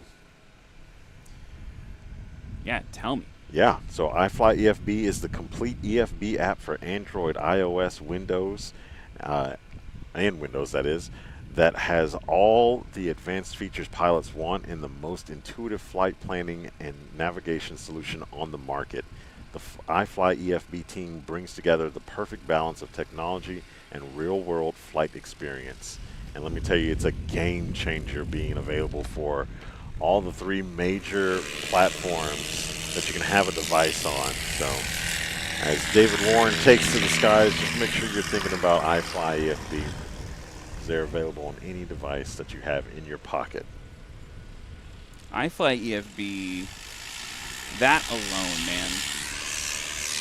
Yeah, tell me. Yeah, so iFly EFB is the complete EFB app for Android, iOS, Windows, and Windows, that is, that has all the advanced features pilots want in the most intuitive flight planning and navigation solution on the market. The iFly EFB team brings together the perfect balance of technology and real-world flight experience. And let me tell you, it's a game changer being available for all the 3 major platforms that you can have a device on. So as David Warren takes to the skies, just make sure you're thinking about iFly EFB. They're available on any device that you have in your pocket. iFly EFB, that alone, man,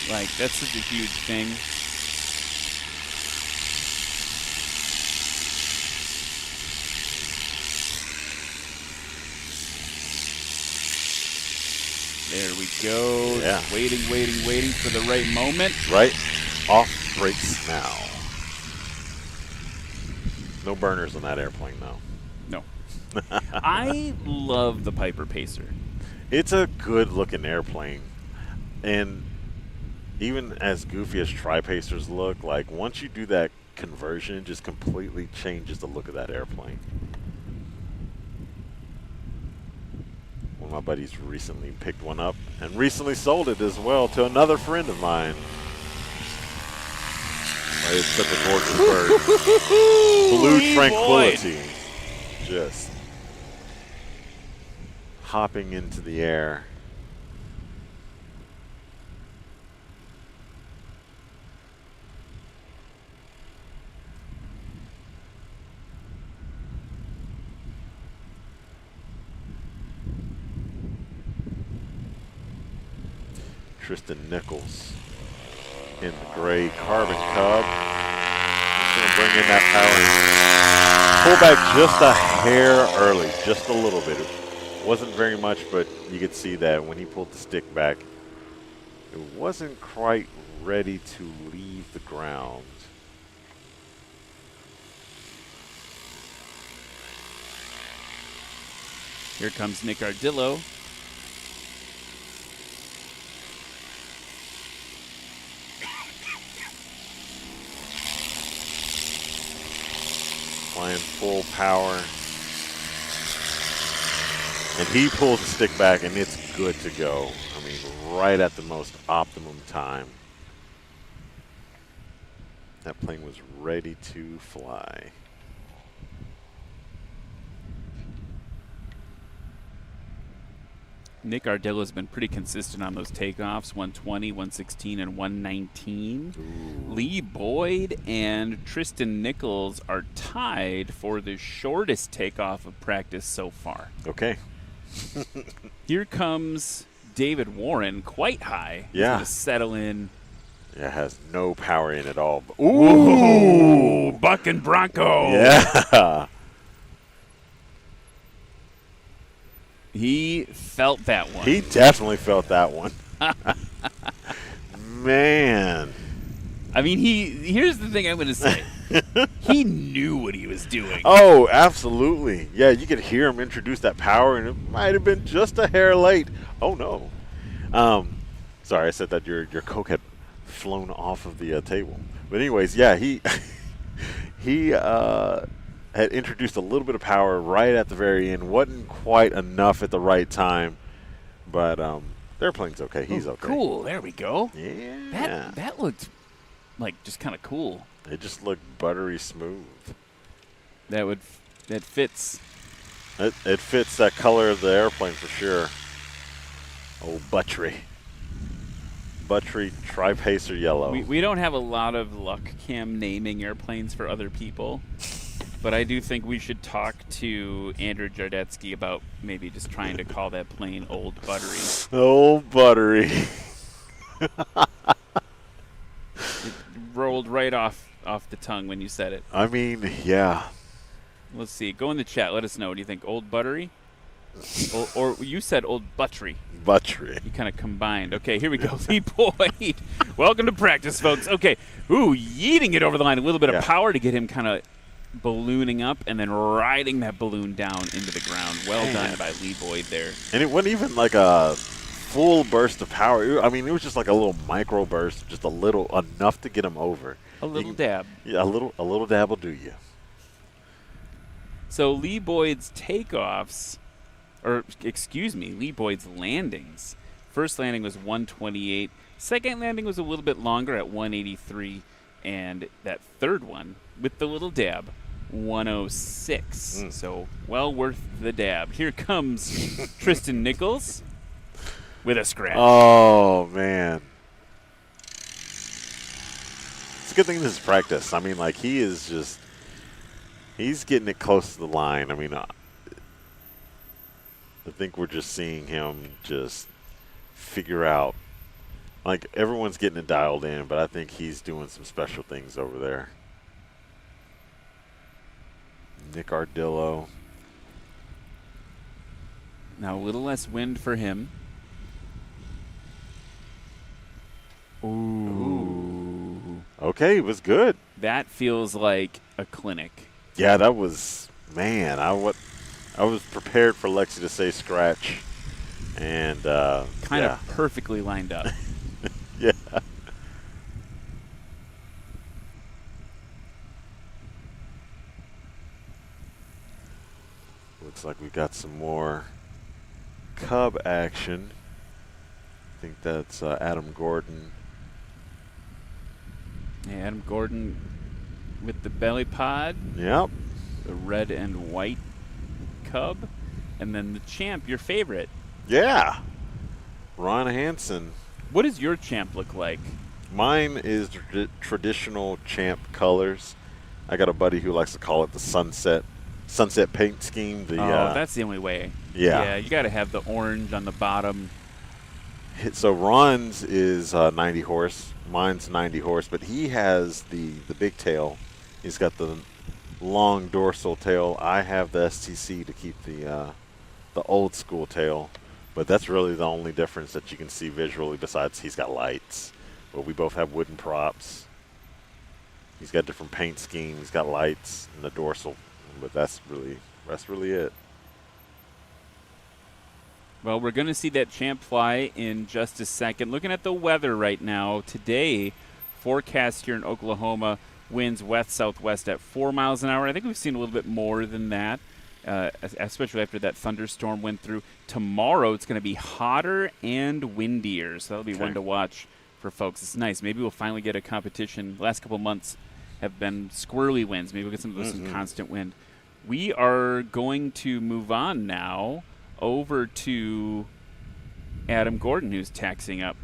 like, that's such a huge thing. There we go. Yeah. Just waiting for the right moment. Right? Off brakes now. No burners on that airplane, though. No. I love the Piper Pacer. It's a good-looking airplane. And even as goofy as Tri-Pacers look, like, once you do that conversion, it just completely changes the look of that airplane. One of my buddies recently picked one up and recently sold it as well to another friend of mine. It's such a gorgeous bird. Blue tranquility. Just hopping into the air. Tristan Nichols in the gray Carbon Cub. Just going to bring in that power. Pull back just a hair early, just a little bit. It wasn't very much, but you could see that when he pulled the stick back, it wasn't quite ready to leave the ground. Here comes Nick Ardillo. Flying full power. And he pulls the stick back, and it's good to go. I mean, right at the most optimum time. That plane was ready to fly. Nick Ardillo has been pretty consistent on those takeoffs, 120, 116, and 119. Ooh. Lee Boyd and Tristan Nichols are tied for the shortest takeoff of practice so far. Okay. Here comes David Warren, quite high. Yeah. He's gonna settle in. It has no power in at all. Ooh, Buck and Bronco. Yeah. He felt that one. He definitely felt that one. Man. I mean, here's the thing I'm going to say. He knew what he was doing. Oh, absolutely. Yeah, you could hear him introduce that power, and it might have been just a hair late. Oh, no. Sorry, I said that your Coke had flown off of the table. But anyways, yeah, he had introduced a little bit of power right at the very end. Wasn't quite enough at the right time, but the airplane's okay. He's okay. Cool. There we go. Yeah. That looked like just kind of cool. It just looked buttery smooth. That fits. It fits that color of the airplane for sure. Oh, buttery. Buttery Tri-Pacer yellow. We don't have a lot of luck, Cam, naming airplanes for other people. But I do think we should talk to Andrew Jardetsky about maybe just trying to call that plane Old Buttery. Old Buttery. It rolled right off the tongue when you said it. I mean, yeah. Let's see. Go in the chat. Let us know. Do you think Old Buttery? Or you said Old Buttery. Buttery. You kind of combined. Okay, here we go. Lee Boyd. Welcome to practice, folks. Okay. Ooh, yeeting it over the line. A little bit of power to get him kind of ballooning up and then riding that balloon down into the ground. Well done by Lee Boyd there. And it wasn't even like a full burst of power. I mean, it was just like a little micro burst, just a little, enough to get him over. A little dab. Yeah, a little dab will do you. So Lee Boyd's takeoffs, Lee Boyd's landings. First landing was 128. Second landing was a little bit longer at 183. And that third one, with the little dab, 106. So well worth the dab. Here comes Tristan Nichols with a scratch. Oh, man. It's a good thing this is practice. I mean, like, he's getting it close to the line. I mean, I think we're just seeing him just figure out. Like, everyone's getting it dialed in, but I think he's doing some special things over there. Nick Ardillo. Now a little less wind for him. Ooh. Okay, it was good. That feels like a clinic. Yeah, that was, man, I was prepared for Lexi to say scratch. And kind of perfectly lined up. Yeah. Looks like we got some more Cub action. I think that's Adam Gordon. Yeah, Adam Gordon with the belly pod. Yep. The red and white Cub. And then the champ, your favorite. Yeah. Ron Hansen. What does your champ look like? Mine is traditional champ colors. I got a buddy who likes to call it the sunset paint scheme. That's the only way. Yeah. Yeah, you got to have the orange on the bottom So Ron's is 90 horse. Mine's 90 horse, but he has the big tail. He's got the long dorsal tail. I have the STC to keep the old school tail, but that's really the only difference that you can see visually. Besides, he's got lights, but we both have wooden props. He's got different paint scheme. He's got lights in the dorsal, but that's really it. Well, we're going to see that champ fly in just a second. Looking at the weather right now, today, forecast here in Oklahoma, winds west-southwest at 4 miles an hour. I think we've seen a little bit more than that, especially after that thunderstorm went through. Tomorrow, it's going to be hotter and windier, so that'll be one to watch for folks. It's nice. Maybe we'll finally get a competition. The last couple months have been squirrely winds. Maybe we'll get some constant wind. We are going to move on now over to Adam Gordon, who's taxing up.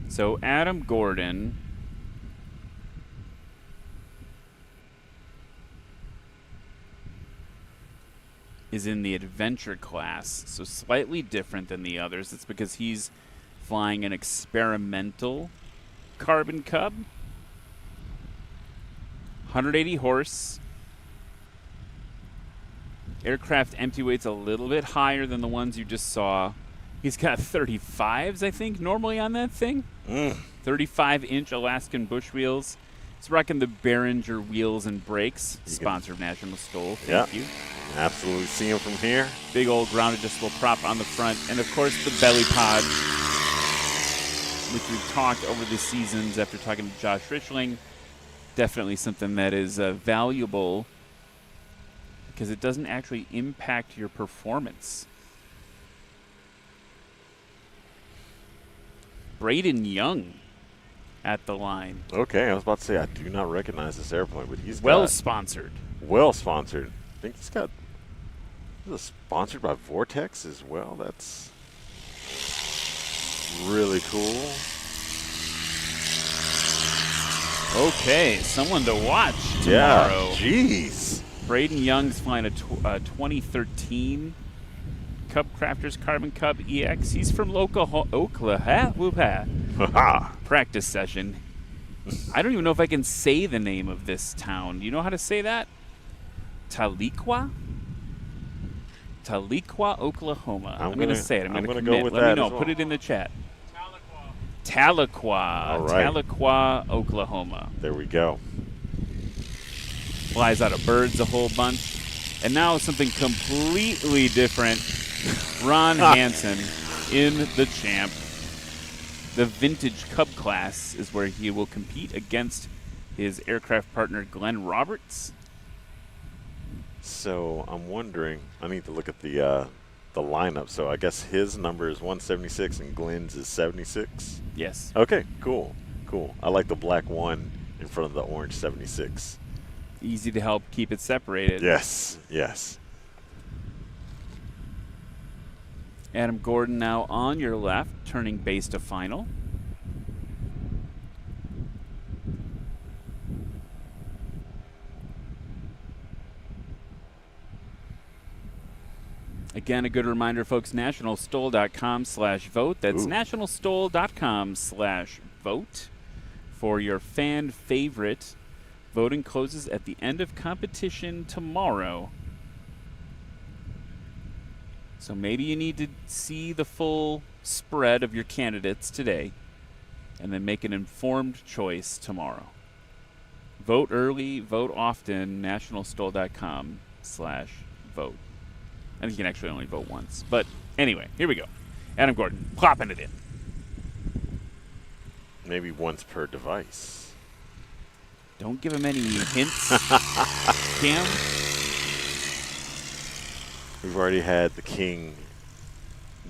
So Adam Gordon is in the adventure class, so slightly different than the others. It's because he's flying an experimental Carbon Cub, 180 horse. Aircraft empty weight's a little bit higher than the ones you just saw. He's got 35s, I think, normally on that thing. 35-inch Alaskan bush wheels. It's rocking the Behringer wheels and brakes, sponsor of National STOL. Thank you. Absolutely see him from here. Big old ground adjustable prop on the front. And, of course, the belly pod, which we've talked over the seasons after talking to Josh Richling. Definitely something that is valuable because it doesn't actually impact your performance. Braden Young at the line. Okay, I was about to say I do not recognize this airplane, but he's sponsored. Well sponsored. I think he's sponsored by Vortex as well. That's really cool. Okay, someone to watch tomorrow. Yeah, jeez. Braden Young's flying a 2013 Cub Crafters Carbon Cub EX. He's from Oklahoma. Practice session. I don't even know if I can say the name of this town. Do you know how to say that? Tahlequah, Oklahoma. I'm going to say it. I'm going to go with Let that me know. as well. Put it in the chat. Tahlequah. All right. Tahlequah, Oklahoma. There we go. Flies out of birds a whole bunch. And now something completely different. Ron Hansen in the champ. The vintage Cub class is where he will compete against his aircraft partner Glenn Roberts. So I'm wondering, I need to look at the lineup. So I guess his number is 176 and Glenn's is 76. Yes. Okay, cool. I like the black one in front of the orange 76. Easy to help keep it separated. Yes. Adam Gordon now on your left, turning base to final. Again, a good reminder, folks, nationalstol.com/vote. That's nationalstol.com/vote for your fan favorite. Voting closes at the end of competition tomorrow. So maybe you need to see the full spread of your candidates today and then make an informed choice tomorrow. Vote early, vote often, nationalstol.com/vote. I think you can actually only vote once. But anyway, here we go. Adam Gordon, plopping it in. Maybe once per device. Don't give him any hints, Cam. We've already had the King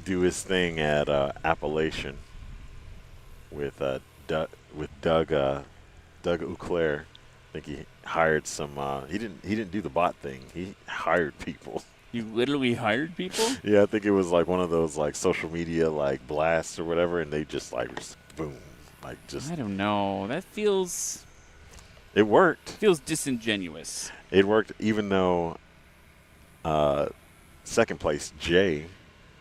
do his thing at Appalachian with Doug Auclair. I think he hired some. He didn't do the bot thing. He hired people. You literally hired people? Yeah, I think it was like one of those like social media like blasts or whatever, and they just like boom, like just. I don't know. That feels. It worked. Feels disingenuous. It worked even though second place, Jay,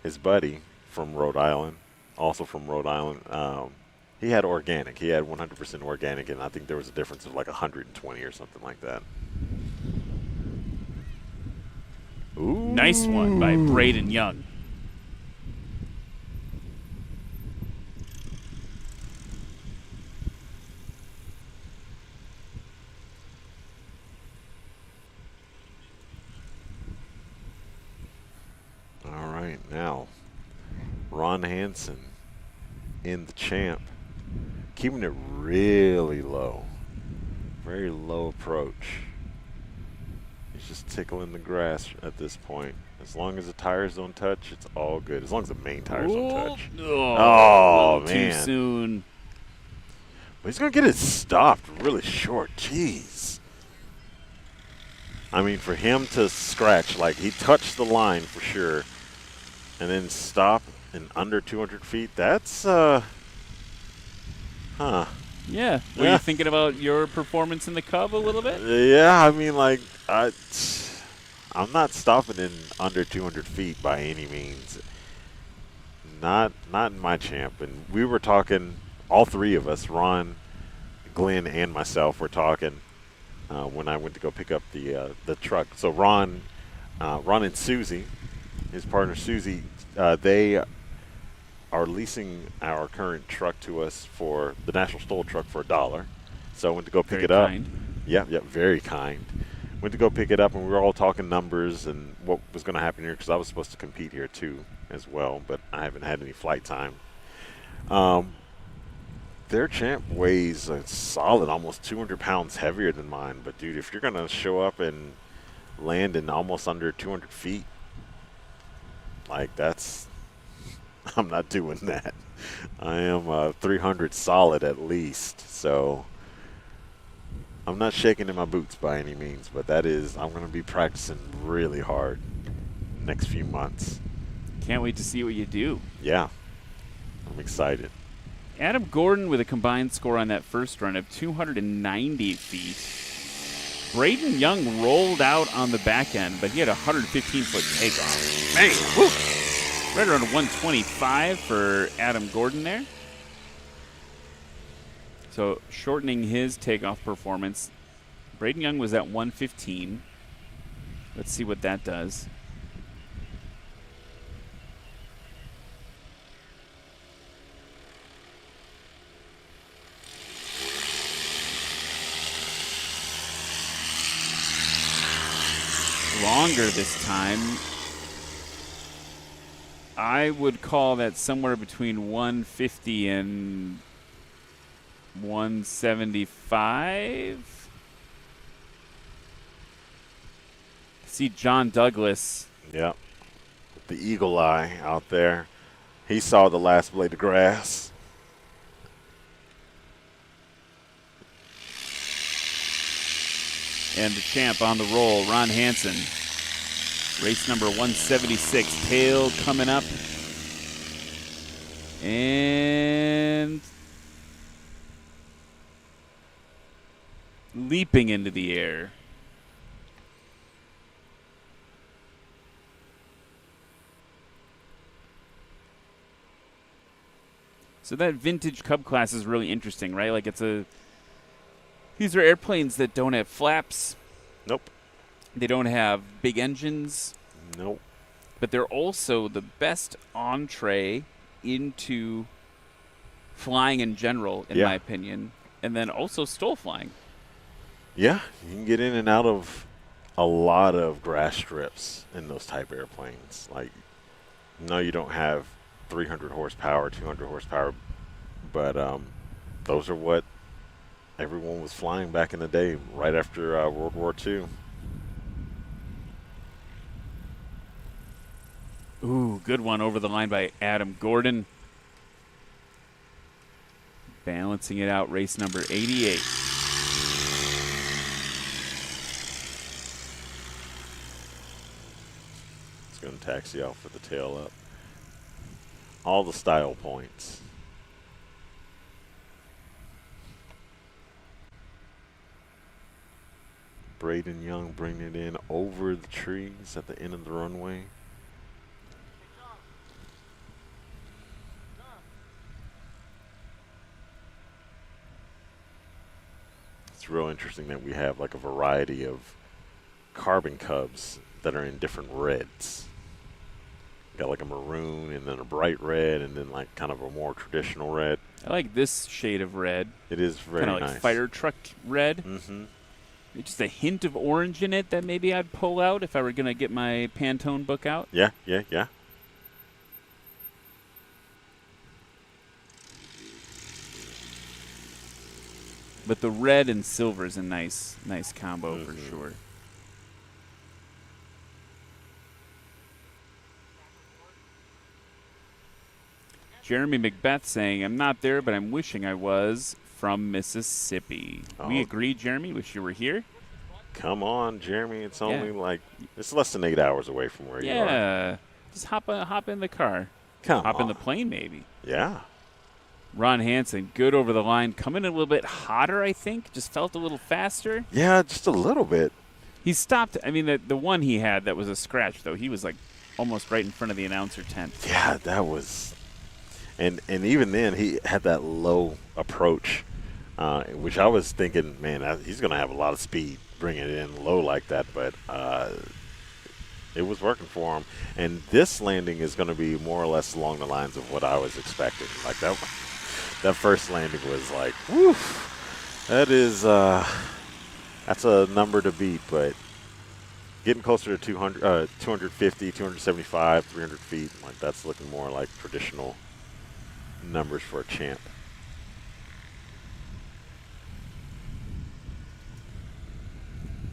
his buddy from Rhode Island, also from Rhode Island, he had organic. He had 100% organic, and I think there was a difference of like 120 or something like that. Ooh. Nice one by Braden Young. All right, now Ron Hansen in the champ, keeping it really low, very low approach. He's just tickling the grass at this point. As long as the tires don't touch, it's all good. As long as the main tires don't touch. Oh, man. Too soon. But he's going to get it stopped really short. Jeez. I mean, for him to scratch, like he touched the line for sure, and then stop in under 200 feet, that's, Yeah. Were you thinking about your performance in the Cub a little bit? Yeah, I mean, like, I'm not stopping in under 200 feet by any means. Not in my champ. And we were talking, all three of us, Ron, Glenn, and myself, were talking when I went to go pick up the truck. So Ron and Susie, his partner Susie, they are leasing our current truck to us for the National STOL truck for $1. So I went to go pick it up. Yeah, very kind. Went to go pick it up, and we were all talking numbers and what was going to happen here because I was supposed to compete here too as well, but I haven't had any flight time. Their champ weighs a solid almost 200 pounds heavier than mine, but dude, if you're going to show up and land in almost under 200 feet, like that's, I'm not doing that. I am 300 solid at least, so I'm not shaking in my boots by any means, but that is, I'm going to be practicing really hard next few months. Can't wait to see what you do. Yeah, I'm excited. Adam Gordon with a combined score on that first run of 290 feet. Braden Young rolled out on the back end, but he had a 115-foot takeoff. Man, woo! Right around 125 for Adam Gordon there. So shortening his takeoff performance. Braden Young was at 115. Let's see what that does. Longer this time. I would call that somewhere between 150 and 175. See John Douglas. Yeah, the eagle eye out there. He saw the last blade of grass. And the champ on the roll, Ron Hansen. Race number 176, tail coming up. And leaping into the air. So that vintage Cub class is really interesting, right? Like these are airplanes that don't have flaps. Nope. They don't have big engines. Nope. But they're also the best entree into flying in general, in my opinion. And then also STOL flying. Yeah, you can get in and out of a lot of grass strips in those type airplanes. Like, no, you don't have 300 horsepower, 200 horsepower, but those are what everyone was flying back in the day, right after World War II. Ooh, good one over the line by Adam Gordon. Balancing it out, race number 88. It's going to taxi off for the tail up. All the style points. Braden Young bringing it in over the trees at the end of the runway. It's real interesting that we have like a variety of carbon cubs that are in different reds. Got like a maroon and then a bright red and then like kind of a more traditional red. I like this shade of red. It is very nice. Kind of like fire truck red. Mm-hmm. Just a hint of orange in it that maybe I'd pull out if I were going to get my Pantone book out. Yeah. But the red and silver is a nice combo for sure. Jeremy Macbeth saying, I'm not there, but I'm wishing I was, from Mississippi. We agree, Jeremy. Wish you were here. Come on, Jeremy. It's only like, it's less than 8 hours away from where you are. Yeah. Just hop in the car. Hop in the plane, maybe. Yeah. Ron Hansen, good over the line. Coming in a little bit hotter, I think. Just felt a little faster. Yeah, just a little bit. He stopped. I mean, the one he had that was a scratch, though, he was like almost right in front of the announcer tent. Yeah, that was. And even then, he had that low approach, which I was thinking, man, he's going to have a lot of speed bringing it in low like that. But it was working for him. And this landing is going to be more or less along the lines of what I was expecting. Like that first landing was like, whew, that's a number to beat. But getting closer to 250, 275, 300 feet, like that's looking more like traditional numbers for a champ.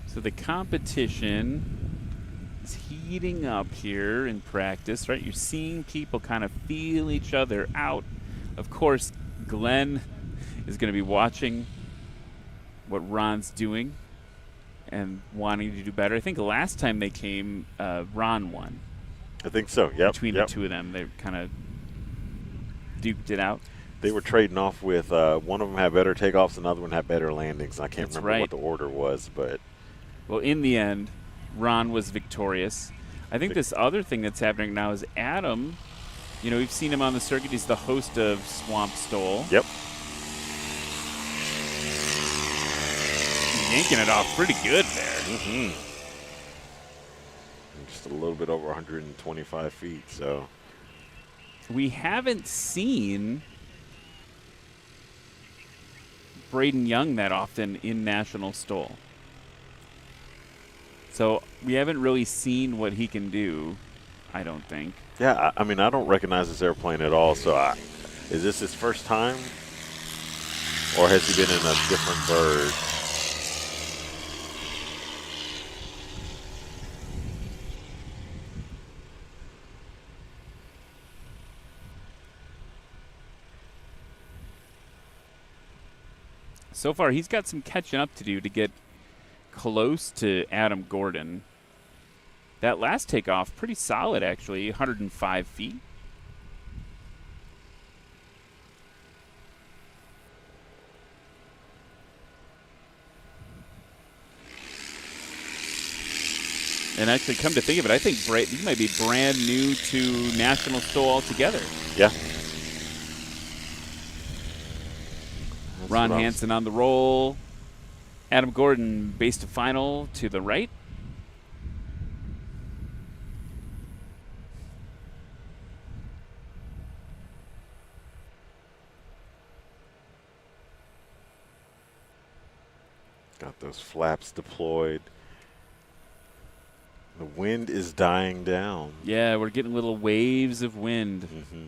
So the competition is heating up here in practice, right? You're seeing people kind of feel each other out. Of course, Glenn is going to be watching what Ron's doing and wanting to do better. I think the last time they came, Ron won. I think so, yep. Between the two of them, they kind of duked it out. They were trading off with one of them had better takeoffs, another one had better landings. I can't remember what the order was, but well, in the end, Ron was victorious. I think this other thing that's happening now is Adam. You know, we've seen him on the circuit. He's the host of Swamp Stole. Yep. He's yanking it off pretty good there. Mm-hmm. Just a little bit over 125 feet, so. We haven't seen Braden Young that often in National Stole. So we haven't really seen what he can do, I don't think. Yeah, I mean, I don't recognize this airplane at all, so is this his first time? Or has he been in a different bird? So far, he's got some catching up to do to get close to Adam Gordon. That last takeoff, pretty solid, actually, 105 feet. And actually, come to think of it, I think he might be brand new to National Stole altogether. Yeah. Ron Hansen on the roll. Adam Gordon base to final to the right. Got those flaps deployed. The wind is dying down. Yeah, we're getting little waves of wind. Mm-hmm.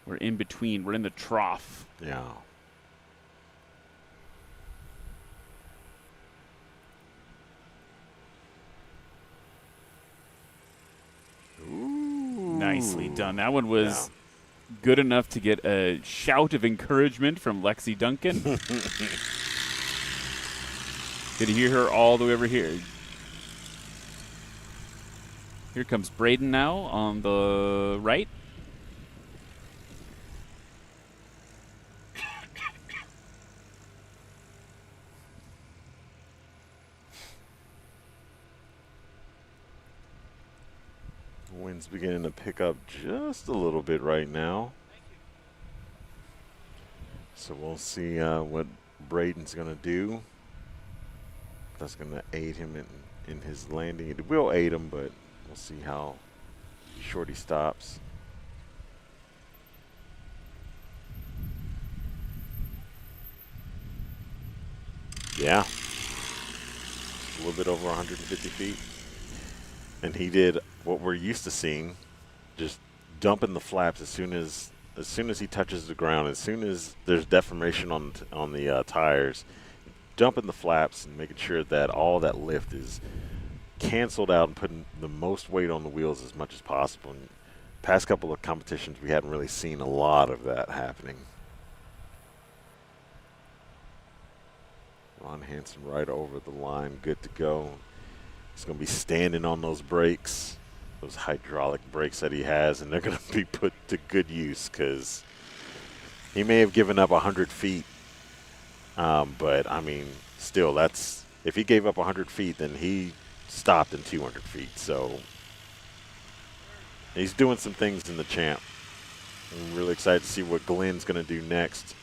We're in between. We're in the trough. Yeah. Ooh. Nicely done. That one was good enough to get a shout of encouragement from Lexi Duncan. Good to hear her all the way over here. Here comes Braden now on the right. Wind's beginning to pick up just a little bit right now. So we'll see what Braden's going to do. That's going to aid him in his landing. It will aid him, but we'll see how short he stops. Yeah. A little bit over 150 feet. And he did what we're used to seeing, just dumping the flaps as soon as he touches the ground, as soon as there's deformation on the tires, dumping the flaps and making sure that all that lift is canceled out and putting the most weight on the wheels as much as possible. And past couple of competitions, we hadn't really seen a lot of that happening. Ron Hansen right over the line, good to go. He's going to be standing on those brakes, those hydraulic brakes that he has, and they're going to be put to good use because he may have given up 100 feet. But, I mean, still, that's if he gave up 100 feet, then he stopped in 200 feet. So he's doing some things in the champ. I'm really excited to see what Glenn's going to do next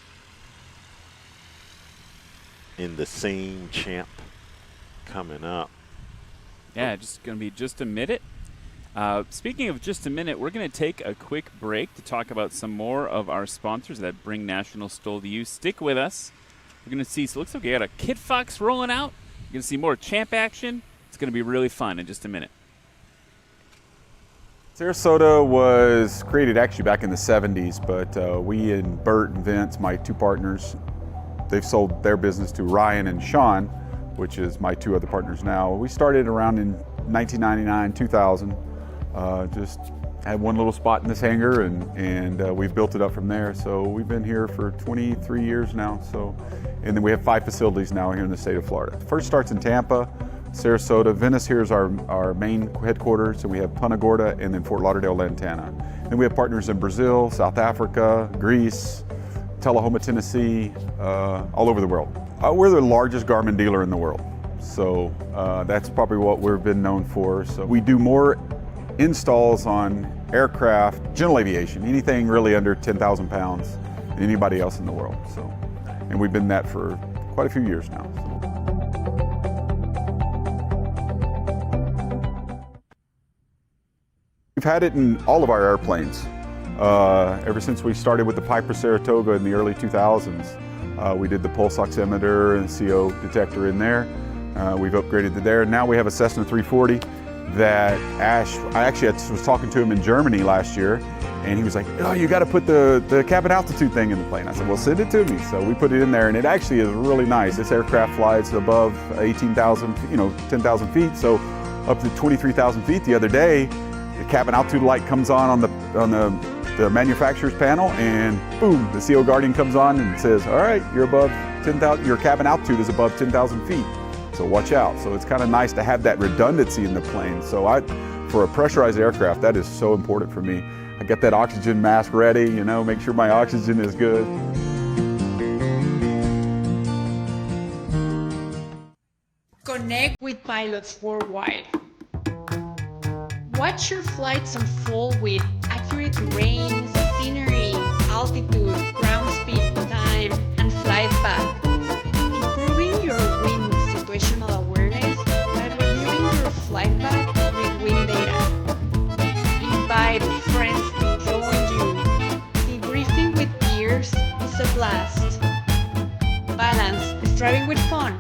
in the same champ coming up. Yeah, just going to be just a minute. Speaking of just a minute, we're going to take a quick break to talk about some more of our sponsors that bring National STOL to you. Stick with us. We're going to see, so it looks like we got a Kit Fox rolling out. You're going to see more champ action. It's going to be really fun in just a minute. Sarasota was created actually back in the 70s, but we and Bert and Vince, my two partners, they've sold their business to Ryan and Sean, which is my two other partners now. We started around in 1999, 2000. Just had one little spot in this hangar, and we've built it up from there. So we've been here for 23 years now. So, and then we have 5 facilities now here in the state of Florida. First starts in Tampa, Sarasota. Venice here is our main headquarters, and we have Punta Gorda and then Fort Lauderdale, Lantana. Then we have partners in Brazil, South Africa, Greece, Tullahoma, Tennessee, all over the world. We're the largest Garmin dealer in the world. So that's probably what we've been known for. So we do more installs on aircraft, general aviation, anything really under 10,000 pounds than anybody else in the world. So, and we've been that for quite a few years now. So. We've had it in all of our airplanes. Ever since we started with the Piper Saratoga in the early 2000s. We did the pulse oximeter and CO detector in there. We've upgraded to there. Now we have a Cessna 340 that I actually was talking to him in Germany last year, and he was like, oh, you got to put the cabin altitude thing in the plane. I said, well, send it to me. So we put it in there, and it actually is really nice. This aircraft flies above 18,000, 10,000 feet, so up to 23,000 feet the other day. The cabin altitude light comes on the manufacturer's panel, and boom, the CO Guardian comes on and says, all right, you're above 10,000, your cabin altitude is above 10,000 feet. So watch out. So it's kind of nice to have that redundancy in the plane. So for a pressurized aircraft, that is so important for me. I get that oxygen mask ready, make sure my oxygen is good. Connect with pilots worldwide. Watch your flights unfold with accurate range, scenery, altitude, ground speed, time, and flight path. Improving your wind situational awareness by reviewing your flight path with wind data. Invite friends to join you. Debriefing with peers is a blast. Balance is driving with fun.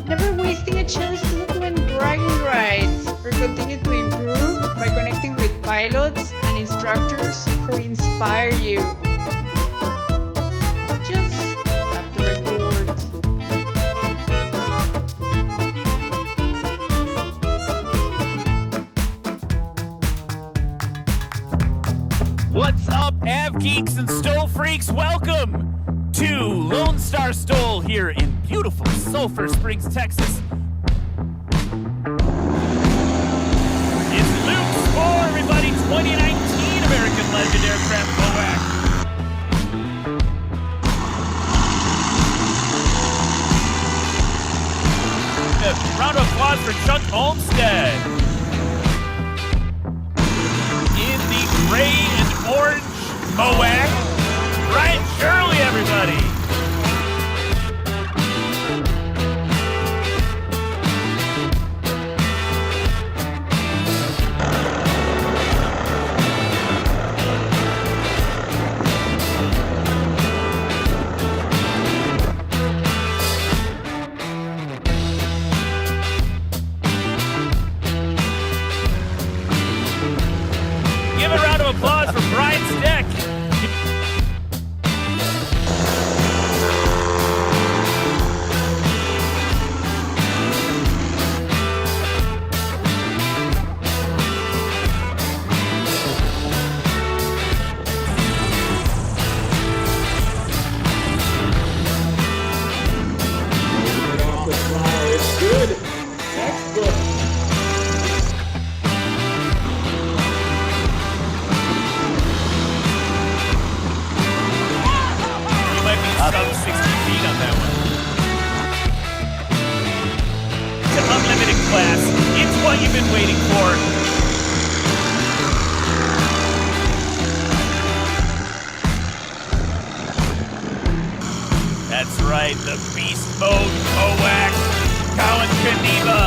Never wasting a chance to look when bragging rides. Or continue to improve by connecting with pilots and instructors who inspire you. Just have to record. What's up, Av Geeks and STOL Freaks? Welcome to Lone Star STOL here in beautiful Sulphur Springs, Texas. It's Luke's for everybody, 2019 American Legend Aircraft BOAC. A round of applause for Chuck Olmstead. Moac, Ryan Shirley, everybody. Give a round of applause for Brian Steck. It's good. Textbook. You might be sub 60 feet on that one. It's an unlimited class. It's what you've been waiting for. That's right, the beast mode Moac, Colin Kaniva.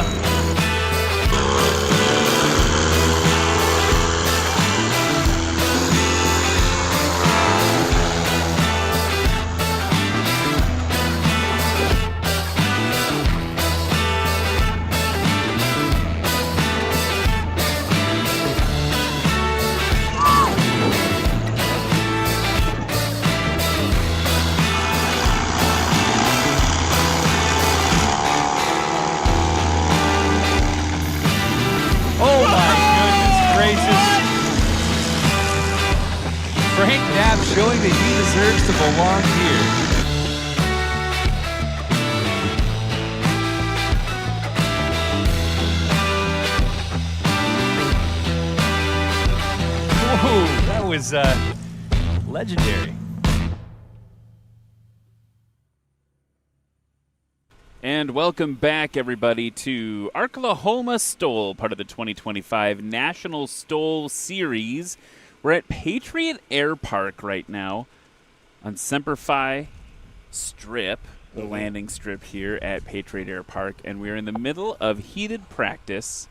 Oh my goodness gracious. Frank Knapp showing that he deserves to belong here. Whoa, that was legendary. And welcome back, everybody, to Arklahoma STOL, part of the 2025 National STOL Series. We're at Patriot Airpark right now on Semper Fi Strip, the landing strip here at Patriot Airpark, and we're in the middle of heated practice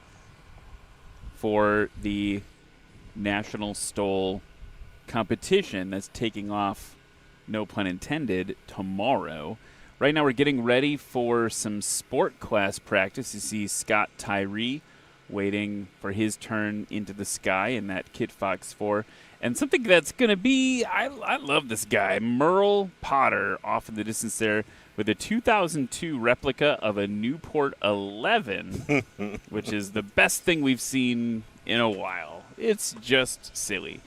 for the National STOL competition that's taking off, no pun intended, tomorrow. Right now we're getting ready for some sport class practice. You see Scott Tyree waiting for his turn into the sky in that Kit Fox 4. And something that's going to be, I love this guy, Merle Potter off in the distance there with a 2002 replica of a Newport 11, which is the best thing we've seen in a while. It's just silly.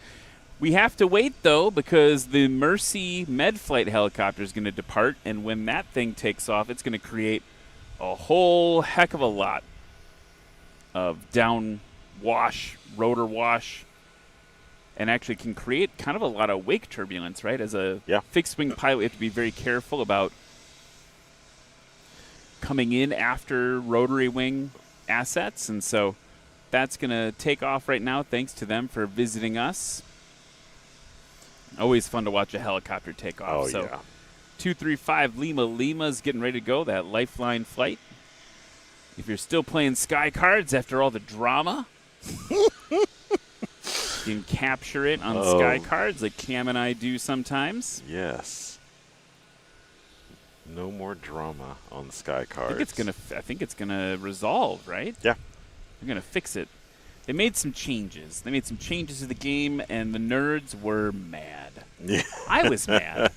We have to wait, though, because the Mercy Medflight helicopter is going to depart, and when that thing takes off, it's going to create a whole heck of a lot of down wash, rotor wash, and actually can create kind of a lot of wake turbulence, right? As a fixed-wing pilot, we have to be very careful about coming in after rotary wing assets, and so that's going to take off right now. Thanks to them for visiting us. Always fun to watch a helicopter take off. Oh, so, yeah. 235 Lima is getting ready to go, that lifeline flight. If you're still playing Sky Cards after all the drama, you can capture it on Sky Cards like Cam and I do sometimes. Yes. No more drama on Sky Cards. I think it's gonna resolve, right? Yeah. They're gonna fix it. They made some changes. They made some changes to the game, and the nerds were mad. Yeah. I was mad.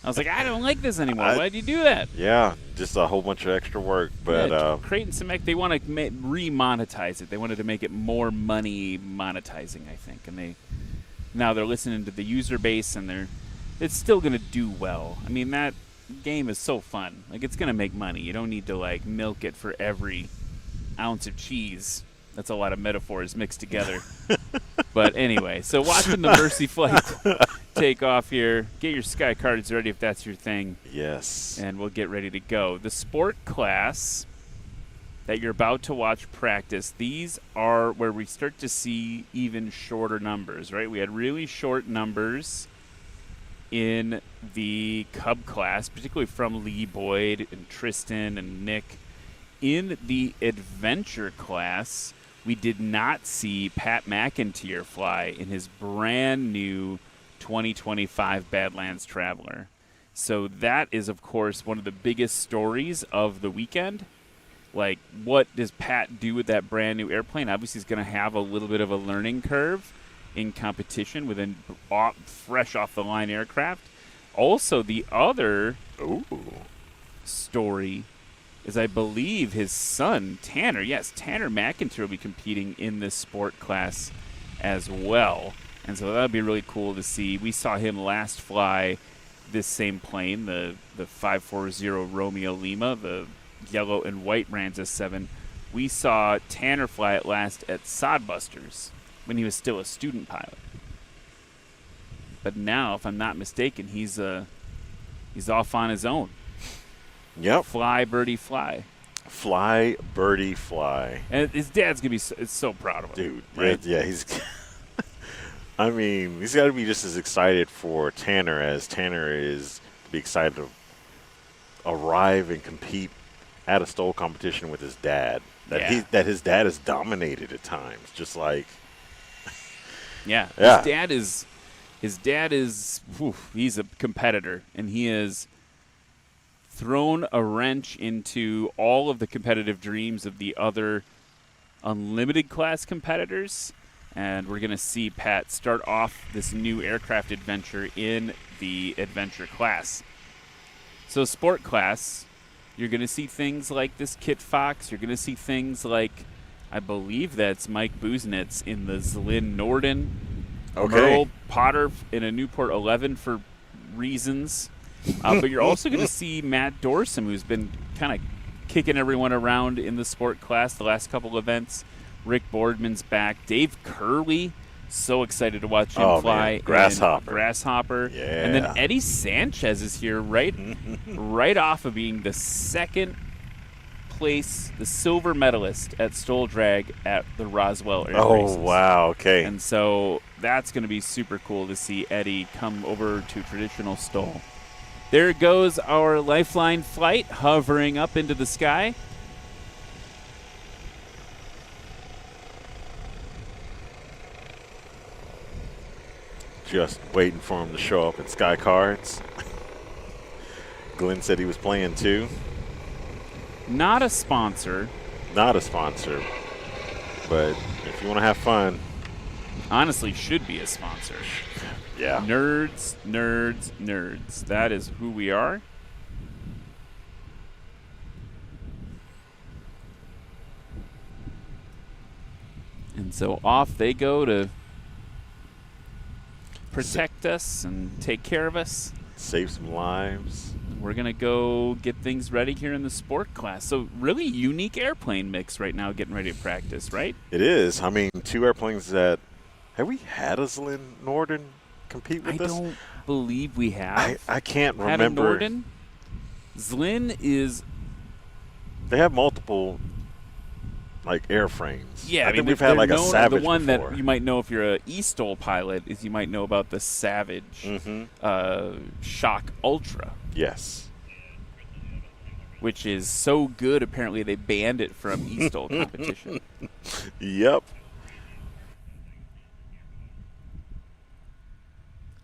I was like, I don't like this anymore. Why'd you do that? Yeah, just a whole bunch of extra work. But creating some, they want to remonetize it. They wanted to make it more money monetizing, I think. And now they're listening to the user base, and it's still going to do well. I mean, that game is so fun. Like, it's going to make money. You don't need to, like, milk it for every ounce of cheese. That's a lot of metaphors mixed together. But anyway, so watching the Mercy flight take off here. Get your Sky Cards ready if that's your thing. yes. And we'll get ready to go. The sport class that you're about to watch practice, these are where we start to see even shorter numbers, right? We had really short numbers in the Cub class, particularly from Lee Boyd and Tristan and Nick. In the Adventure class, we did not see Pat McIntyre fly in his brand new 2025 Badlands Traveler. So that is, of course, one of the biggest stories of the weekend. Like, what does Pat do with that brand new airplane? Obviously, he's going to have a little bit of a learning curve in competition with a fresh off the line aircraft. Also, the other story is, I believe, his son, Tanner. Yes, Tanner McIntyre will be competing in this sport class as well. And so that would be really cool to see. We saw him last fly this same plane, the 540 Romeo Lima, the yellow and white Ranza 7. We saw Tanner fly it last at Sodbusters when he was still a student pilot. But now, if I'm not mistaken, he's off on his own. Yep. Fly, birdie, fly. Fly, birdie, fly. And his dad's going to be so proud of him. Dude, right? yeah, he's I mean, he's got to be just as excited for Tanner as Tanner is to be excited to arrive and compete at a STOL competition with his dad. That his dad has dominated at times, just like. Yeah. His dad is he's a competitor, and he has thrown a wrench into all of the competitive dreams of the other unlimited class competitors. And we're going to see Pat start off this new aircraft adventure in the adventure class. So sport class, you're going to see things like this Kit Fox. You're going to see things like, I believe that's Mike Busenitz in the Zlin Norden. Okay. Merle Potter in a Newport 11 for reasons. But you're also going to see Matt Dorsum, who's been kind of kicking everyone around in the sport class the last couple events. Rick Boardman's back. Dave Curley, so excited to watch him fly. Man. Grasshopper. Yeah. And then Eddie Sanchez is here right off of being the second place, the silver medalist at STOL Drag at the Roswell Air Races. Oh, wow, okay. And so that's going to be super cool to see Eddie come over to traditional STOL. There goes our Lifeline flight hovering up into the sky. Just waiting for him to show up in Sky Cards. Glenn said he was playing too. Not a sponsor. Not a sponsor. But if you want to have fun. Honestly, should be a sponsor. Yeah. Nerds, nerds, nerds. That is who we are. And so off they go to protect us and take care of us. Save some lives. We're going to go get things ready here in the sport class. So really unique airplane mix right now getting ready to practice, right? It is. I mean, two airplanes that – have we had a Zlin Norden compete with us? I don't believe we have. I can't had a remember. Norden? Zlin is – they have multiple – like airframes. Yeah, I think we've had like a Savage the one before. that you might know if you're a E-STOL pilot is you might know about the Savage Shock Ultra. Yes. Which is so good, apparently they banned it from E-STOL competition. Yep.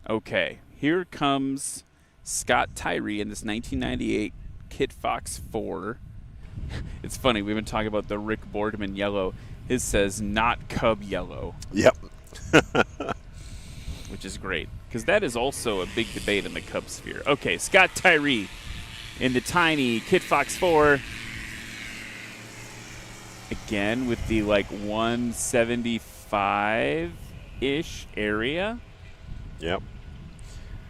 Okay, here comes Scott Tyree in this 1998 Kit Fox 4. It's funny, we've been talking about the Rick Boardman yellow. His says not Cub yellow. Yep. Which is great, because that is also a big debate in the Cub sphere. Okay, Scott Tyree in the tiny Kit Fox 4. Again with the like 175-ish area. Yep.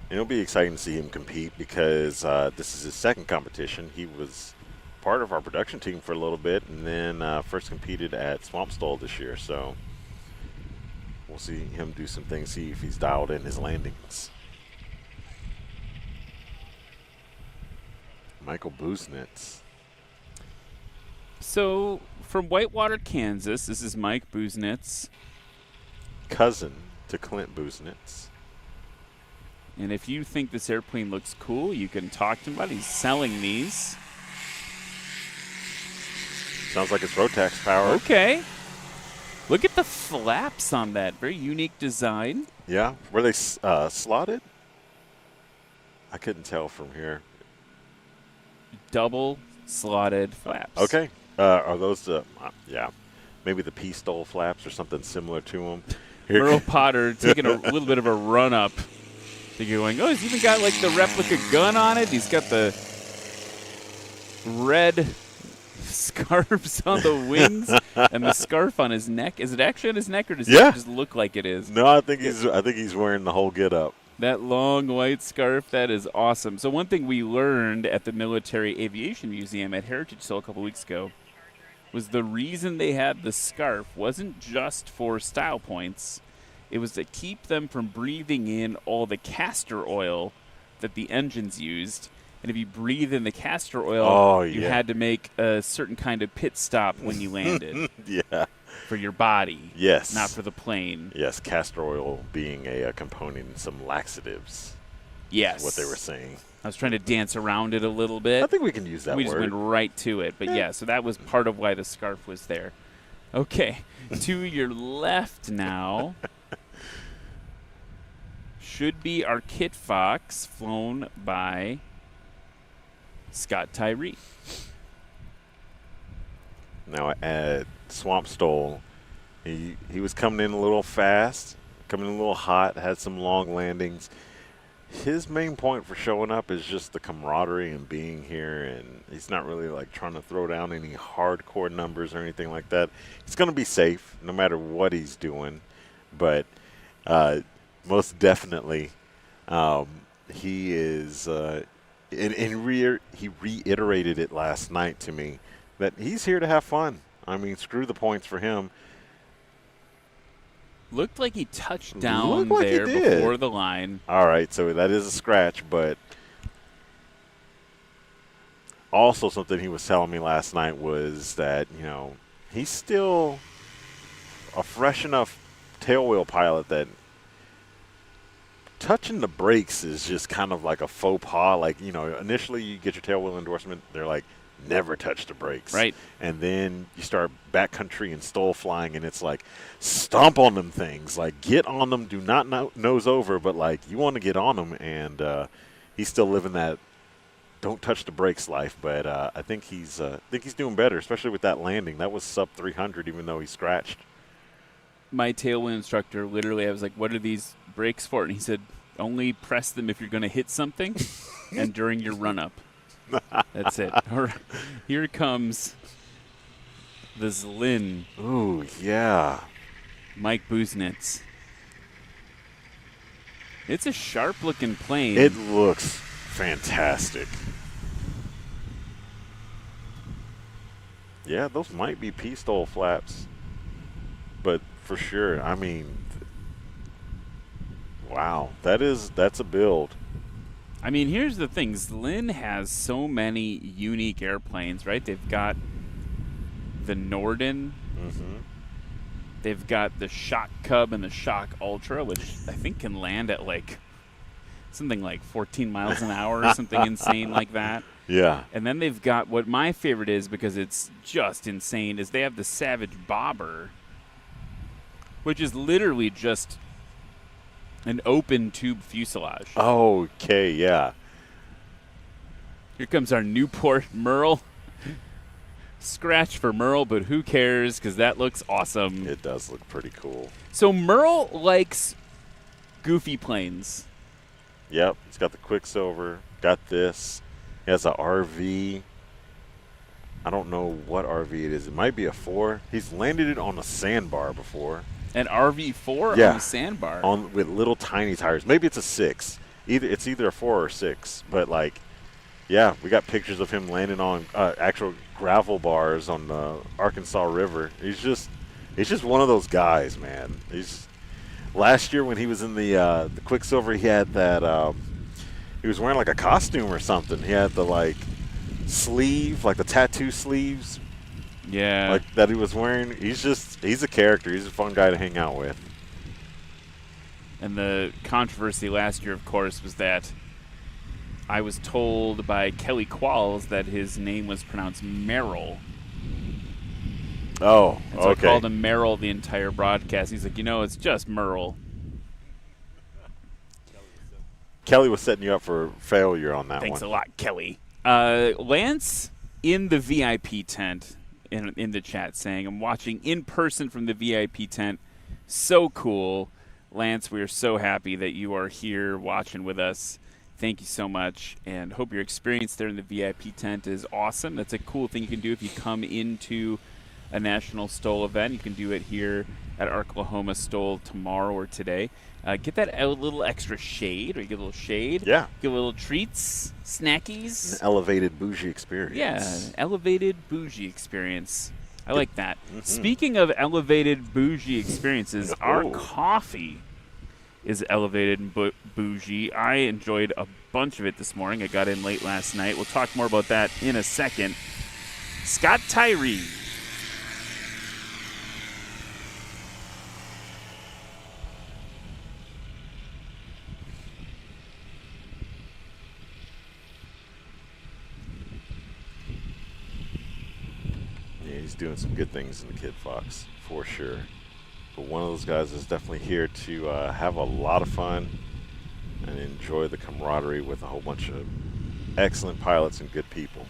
And it'll be exciting to see him compete because this is his second competition. He was part of our production team for a little bit and then first competed at Swamp STOL this year. So we'll see him do some things, see if he's dialed in his landings. Michael Busenitz. So, from Whitewater, Kansas, this is Mike Busenitz. Cousin to Clint Busenitz. And if you think this airplane looks cool, you can talk to him about it. He's selling these. Sounds like it's Rotax powered. Okay. Look at the flaps on that. Very unique design. Yeah. Were they slotted? I couldn't tell from here. Double slotted flaps. Okay. Are those yeah, maybe the P-stole flaps or something similar to them. Merle Potter taking a little bit of a run-up. You're going, oh, he's even got, like, the replica gun on it. He's got the red scarves on the wings and the scarf on his neck. Is it actually on his neck, or does it just look like it is? No, I think he's wearing the whole get-up. That long white scarf, that is awesome. So one thing we learned at the Military Aviation Museum at Heritage Soul a couple weeks ago was the reason they had the scarf wasn't just for style points. It was to keep them from breathing in all the castor oil that the engines used. And if you breathe in the castor oil, you had to make a certain kind of pit stop when you landed. Yeah. For your body. Yes. Not for the plane. Yes, castor oil being a component in some laxatives. Yes. Is what they were saying. I was trying to dance around it a little bit. I think we can use that word. We just went right to it. But yeah, so that was part of why the scarf was there. Okay, to your left now should be our Kit Fox, flown by Scott Tyree. Now at Swamp Stole, he was coming in a little fast, coming in a little hot, had some long landings. His main point for showing up is just the camaraderie and being here, and he's not really like trying to throw down any hardcore numbers or anything like that. He's going to be safe no matter what he's doing, but most definitely he is he reiterated it last night to me that he's here to have fun. I mean, screw the points for him. Looked like he touched down there before the line. All right, so that is a scratch, but also something he was telling me last night was that, you know, he's still a fresh enough tailwheel pilot that touching the brakes is just kind of like a faux pas. Like, you know, initially you get your tailwheel endorsement, they're like, never touch the brakes. Right. And then you start backcountry and stole flying, and it's like, stomp on them things. Like, get on them. Do not nose over, but, like, you want to get on them. And he's still living that don't touch the brakes life. But I think he's doing better, especially with that landing. That was sub 300, even though he scratched. My tailwind instructor, literally, I was like, what are these brakes for? And he said, only press them if you're going to hit something and during your run-up. That's it. All right. Here comes the Zlin. Ooh, yeah. Mike Busenitz. It's a sharp-looking plane. It looks fantastic. Yeah, those might be P-stole flaps. But for sure, I mean, wow. That's a build. I mean, here's the thing. Zlin has so many unique airplanes, right? They've got the Norden. Mm-hmm. They've got the Shock Cub and the Shock Ultra, which I think can land at like something like 14 miles an hour or something insane like that. Yeah. And then they've got what my favorite is, because it's just insane, is they have the Savage Bobber, which is literally just an open tube fuselage. Okay, yeah. Here comes our Newport Merle. Scratch for Merle, but who cares, because that looks awesome. It does look pretty cool. So Merle likes goofy planes. Yep, he's got the Quicksilver, got this. He has an RV. I don't know what RV it is. It might be a 4. He's landed it on a sandbar before. An RV4 yeah, on a sandbar? With little tiny tires. Maybe it's a 6. It's either a 4 or 6. But, like, yeah, we got pictures of him landing on actual gravel bars on the Arkansas River. He's just one of those guys, man. Last year when he was in the Quicksilver, he had that he was wearing like a costume or something. He had the like sleeve, like the tattoo sleeves Yeah. like that he was wearing. He's a character. He's a fun guy to hang out with. And the controversy last year, of course, was that I was told by Kelly Qualls that his name was pronounced Merrill. Oh, And so okay. I called him Merrill the entire broadcast. He's like, it's just Merrill. Kelly was setting you up for failure on that Thanks one. a lot, Kelly. Lance in the VIP tent in the chat saying, I'm watching in person from the VIP tent. So cool. Lance, we are so happy that you are here watching with us. Thank you so much, and hope your experience there in the VIP tent is awesome. That's a cool thing you can do if you come into a National STOL event. You can do it here at Arklahoma STOL tomorrow or today. Get that a little extra shade, or you get a little shade. Yeah. Get a little treats, snackies. An elevated bougie experience. Yeah, elevated bougie experience. I like that. Speaking of elevated bougie experiences, our coffee is elevated and bougie. I enjoyed a bunch of it this morning. I got in late last night. We'll talk more about that in a second. Scott Tyree. Yeah, he's doing some good things in the Kid Fox, for sure. But one of those guys is definitely here to have a lot of fun and enjoy the camaraderie with a whole bunch of excellent pilots and good people.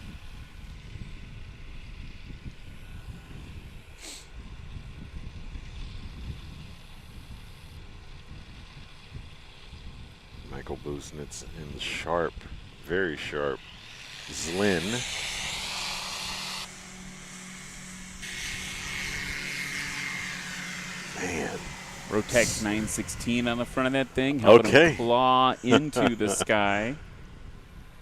Michael Busnitz in the sharp, very sharp Zlin. Man. Rotex 916 on the front of that thing. Helping him claw into the sky.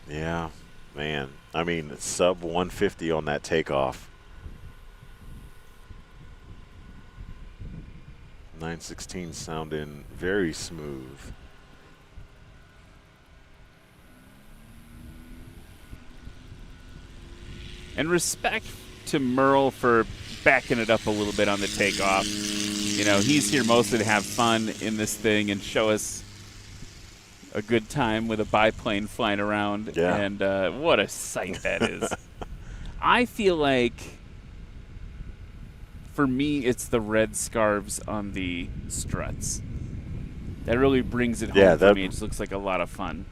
Yeah, man. I mean, sub 150 on that takeoff. 916 sounding very smooth. And respect to Merle for backing it up a little bit on the takeoff. He's here mostly to have fun in this thing and show us a good time with a biplane flying around. Yeah. And what a sight that is. I feel like, for me, it's the red scarves on the struts. That really brings it home for me. It just looks like a lot of fun.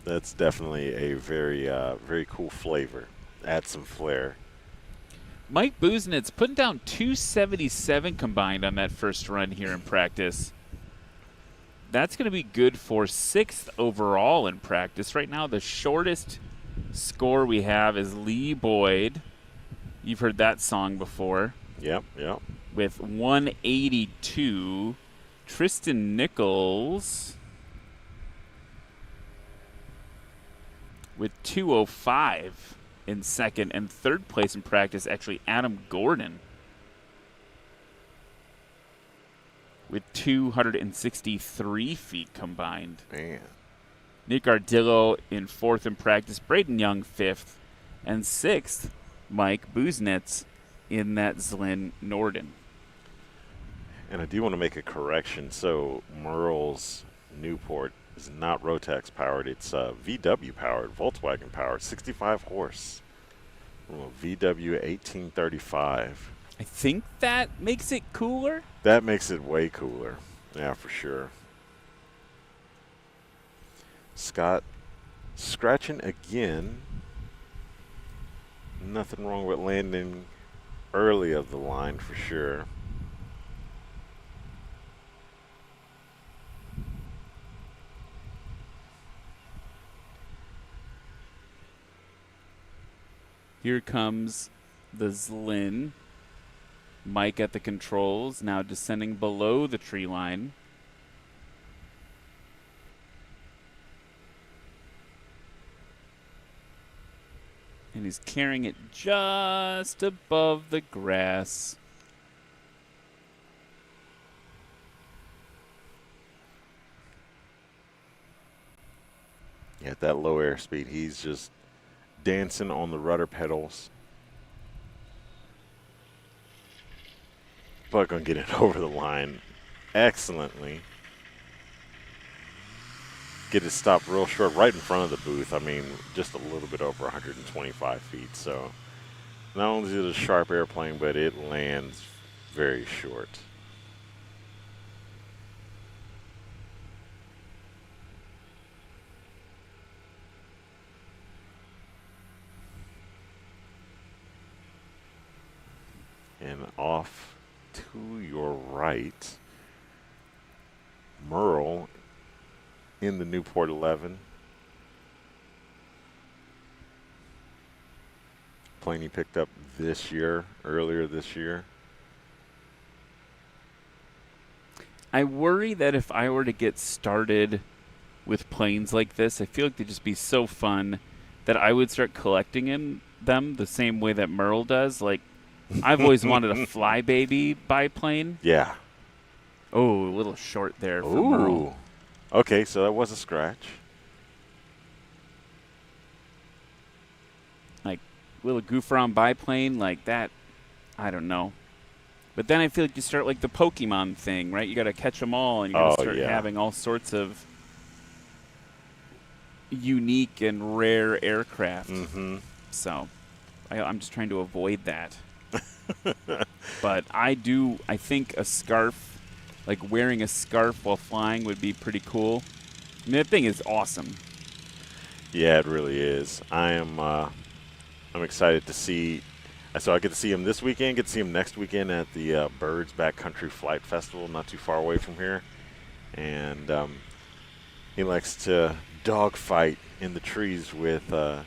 That's definitely a very, very cool flavor. Add some flair. Mike Busnitz putting down 277 combined on that first run here in practice. That's going to be good for 6th overall in practice. Right now, the shortest score we have is Lee Boyd. You've heard that song before. Yep. With 182. Tristan Nichols with 205 in second, and third place in practice, actually Adam Gordon with 263 feet combined. Man. Nick Ardillo in fourth in practice, Braden Young fifth, and sixth, Mike Busnitz in that Zlin Norden. And I do want to make a correction. So Merle's Newport is not Rotex powered. It's VW powered, Volkswagen powered, 65 horse. VW 1835. I think that makes it cooler. That makes it way cooler. Yeah, for sure. Scott scratching again. Nothing wrong with landing early of the line for sure. Here comes the Zlin. Mike at the controls, now descending below the tree line. And he's carrying it just above the grass. Yeah, at that low airspeed, he's just dancing on the rudder pedals. but going to get it over the line excellently. Get it stopped real short, right in front of the booth. I mean, just a little bit over 125 feet. So not only is it a sharp airplane, but it lands very short. And off to your right, Merle in the Newport 11. Plane he picked up earlier this year. I worry that if I were to get started with planes like this, I feel like they'd just be so fun that I would start collecting them the same way that Merle does. Like, I've always wanted a flybaby biplane. Yeah. Oh, a little short there for Merle. Okay, so that was a scratch. Like, little goof around biplane like that, I don't know. But then I feel like you start like the Pokemon thing, right? You got to catch them all, and you got to start having all sorts of unique and rare aircraft. Mm-hmm. So I'm just trying to avoid that. But I think a scarf, like wearing a scarf while flying, would be pretty cool. I mean, that thing is awesome. Yeah, it really is. I'm excited to see. So I get to see him this weekend. Get to see him next weekend at the Birds Backcountry Flight Festival, not too far away from here. And he likes to dogfight in the trees with a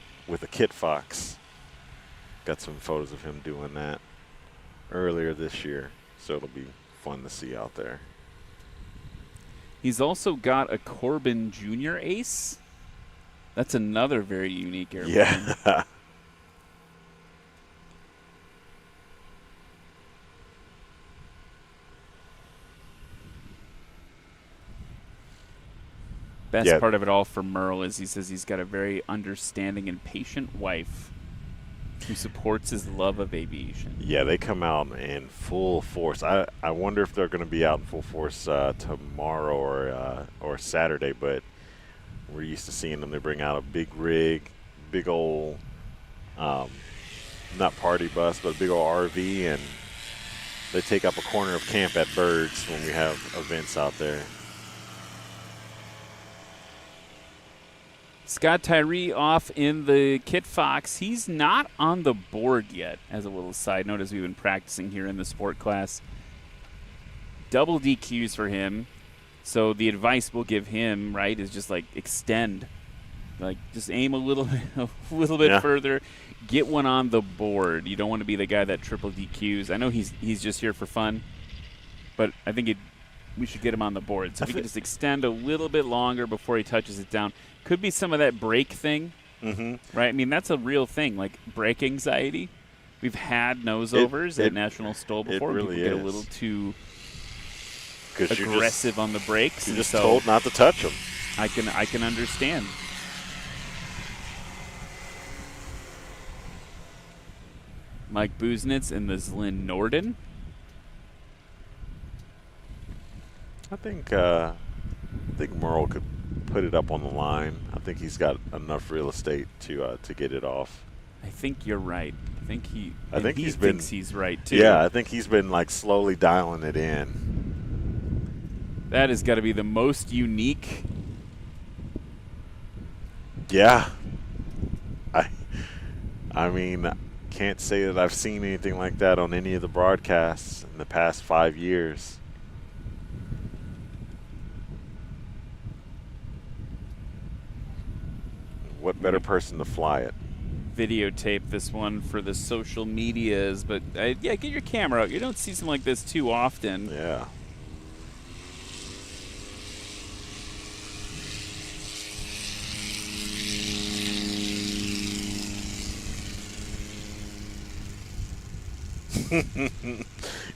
kit fox. Got some photos of him doing that earlier this year, so it'll be fun to see out there. He's also got a Corbin Jr. Ace. That's another very unique airplane. Yeah. Best part of it all for Merle is he says he's got a very understanding and patient wife who supports his love of aviation. Yeah, they come out in full force. I wonder if they're going to be out in full force tomorrow or Saturday, but we're used to seeing them. They bring out a big rig, big old, not party bus, but a big old RV, and they take up a corner of camp at Birds when we have events out there. Scott Tyree off in the Kit Fox. He's not on the board yet, as a little side note, as we've been practicing here in the sport class. Double DQs for him. So the advice we'll give him, right, is just like extend. Like just aim a little bit further. Get one on the board. You don't want to be the guy that triple DQs. I know he's just here for fun, but I think we should get him on the board. So if he can just extend a little bit longer before he touches it down. Could be some of that brake thing, right? I mean, that's a real thing, like brake anxiety. We've had nose-overs at National STOL before. It really People is. get a little too Because aggressive on the brakes. You're just told not to touch them. I can understand. Mike Busenitz and the Zlin Norden. I think Merle could put it up on the line. I think he's got enough real estate to get it off. I think you're right. I think he thinks he's right too. Yeah, I think he's been like slowly dialing it in. That has got to be the most unique. Yeah. I mean, can't say that I've seen anything like that on any of the broadcasts in the past 5 years. What better person to fly it? Videotape this one for the social medias, but yeah, get your camera out. You don't see something like this too often. Yeah.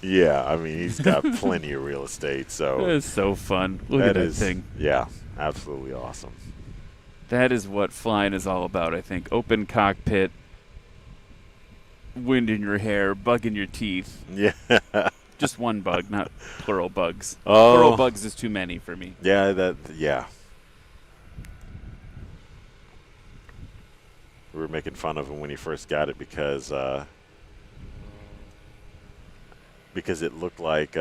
Yeah, I mean, he's got plenty of real estate, so That is so fun. Look at that thing. Yeah, absolutely awesome. That is what flying is all about, I think. Open cockpit, wind in your hair, bug in your teeth. Yeah. Just one bug, not plural bugs. Oh. Plural bugs is too many for me. Yeah, yeah. We were making fun of him when he first got it because it looked like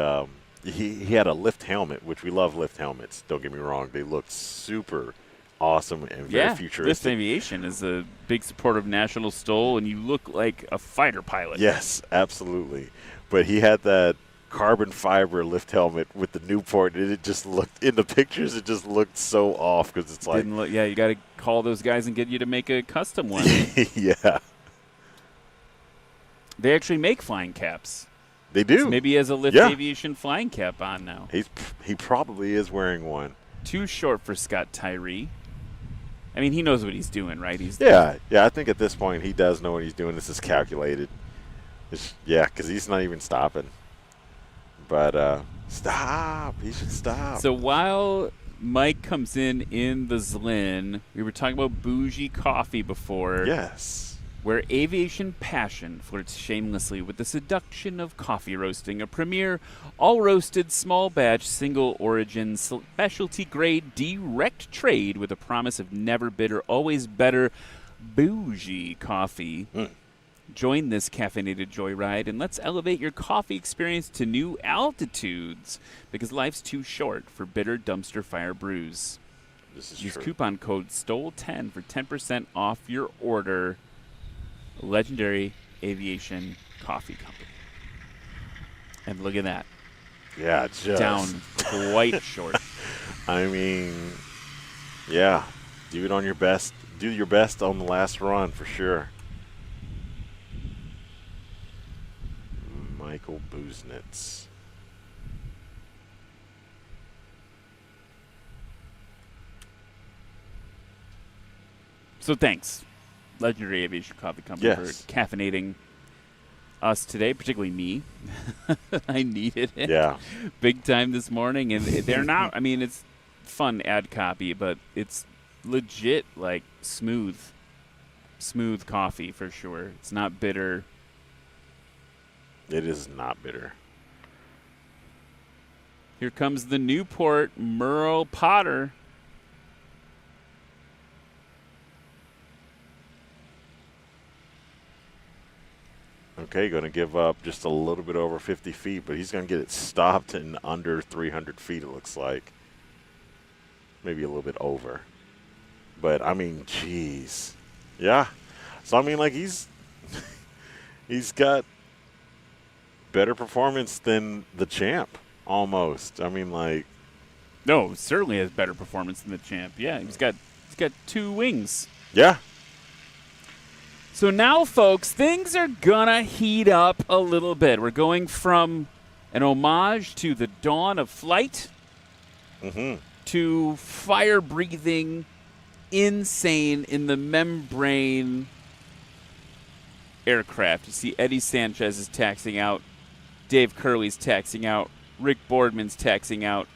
he had a lift helmet, which we love lift helmets. Don't get me wrong; they look super awesome and very futuristic. Lift Aviation is a big supporter of National STOL, and you look like a fighter pilot. Yes, absolutely. But he had that carbon fiber lift helmet with the Newport, and it just looked, in the pictures, it just looked so off because it's like. You got to call those guys and get you to make a custom one. Yeah. They actually make flying caps. They do. So maybe he has a Lift Aviation flying cap on now. He probably is wearing one. Too short for Scott Tyree. I mean, he knows what he's doing, right? Yeah. I think at this point he does know what he's doing. This is calculated. Because he's not even stopping. But stop. He should stop. So while Mike comes in the Zlin, we were talking about bougie coffee before. Yes. Where aviation passion flirts shamelessly with the seduction of coffee roasting, a premier, all-roasted, small-batch, single-origin, specialty-grade, direct trade with a promise of never bitter, always better, bougie coffee. Join this caffeinated joyride, and let's elevate your coffee experience to new altitudes, because life's too short for bitter dumpster fire brews. This is Use true. coupon code STOL10 for 10% off your order. Legendary Aviation Coffee Company. And look at that. Yeah, just down quite short. I mean, yeah, do it on your best. Do your best on the last run for sure. Michael Buznitz. So thanks, Legendary Aviation Coffee Company, for caffeinating us today, particularly me. I needed it. Yeah. Big time this morning. And they're not, I mean, it's fun ad copy, but it's legit, like, smooth coffee for sure. It's not bitter. It is not bitter. Here comes the Newport Merle Potter. Okay, going to give up just a little bit over 50 feet, but he's going to get it stopped in under 300 feet, it looks like. Maybe a little bit over. But, I mean, jeez. Yeah. So, I mean, like, he's got better performance than the champ, almost. I mean, like. No, certainly has better performance than the champ. Yeah, he's got 2 wings. Yeah. So now, folks, things are going to heat up a little bit. We're going from an homage to the dawn of flight to fire-breathing, insane in the membrane aircraft. You see Eddie Sanchez is taxing out. Dave Curley's taxing out. Rick Boardman's taxing out.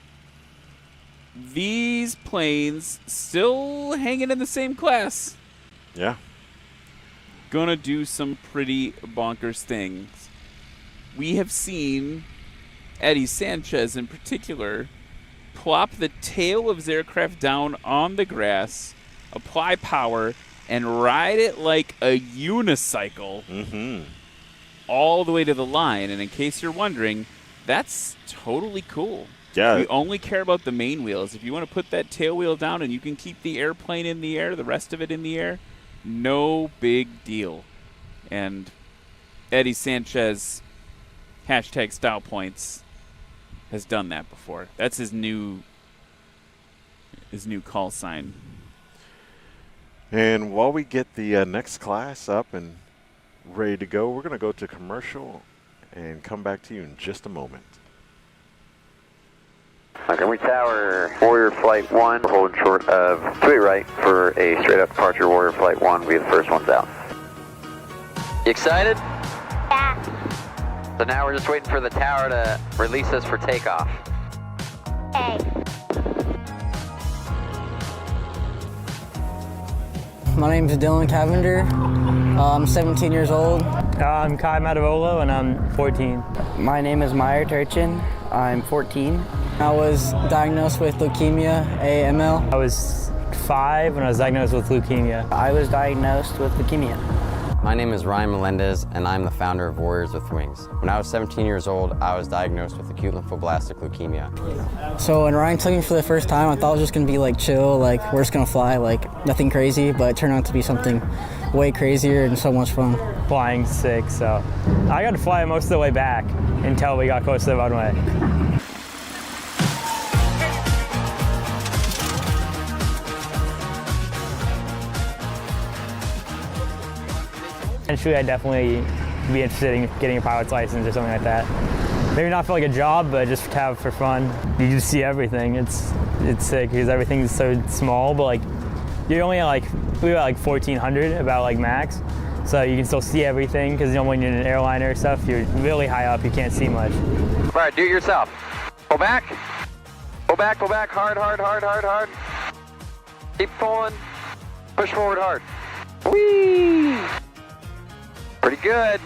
These planes still hanging in the same class. Yeah. Gonna do some pretty bonkers things. We have seen Eddie Sanchez in particular plop the tail of his aircraft down on the grass, apply power, and ride it like a unicycle all the way to the line. And in case you're wondering, that's totally cool. Yeah. We only care about the main wheels. If you want to put that tail wheel down and you can keep the airplane in the air, the rest of it in the air, no big deal. And Eddie Sanchez, hashtag style points, has done that before. That's his new call sign. And while we get the next class up and ready to go, we're going to go to commercial and come back to you in just a moment. Montgomery Tower, Warrior Flight 1, we're holding short of 2 right for a straight up departure. Warrior Flight 1 will be the first ones out. You excited? Yeah. So now we're just waiting for the tower to release us for takeoff. Okay. My name is Dylan Cavender. I'm 17 years old. I'm Kai Matavolo and I'm 14. My name is Meyer Turchin. I'm 14. I was diagnosed with leukemia, AML. I was 5 when I was diagnosed with leukemia. I was diagnosed with leukemia. My name is Ryan Melendez, and I'm the founder of Warriors with Wings. When I was 17 years old, I was diagnosed with acute lymphoblastic leukemia. So when Ryan took me for the first time, I thought it was just gonna be like chill, like we're just gonna fly, like nothing crazy, but it turned out to be something way crazier and so much fun. Flying's sick, so I got to fly most of the way back until we got close to the runway. Eventually, I'd definitely be interested in getting a pilot's license or something like that. Maybe not for like a job, but just to have for fun. You just see everything. It's sick because everything's so small, but like you're only at we were at like 1,400 about like max, so you can still see everything because when you're in an airliner or stuff, you're really high up, you can't see much. All right, do it yourself. Go back. Go back, go back. Hard, hard, hard, hard, hard. Keep pulling. Push forward hard. Whee! Pretty good.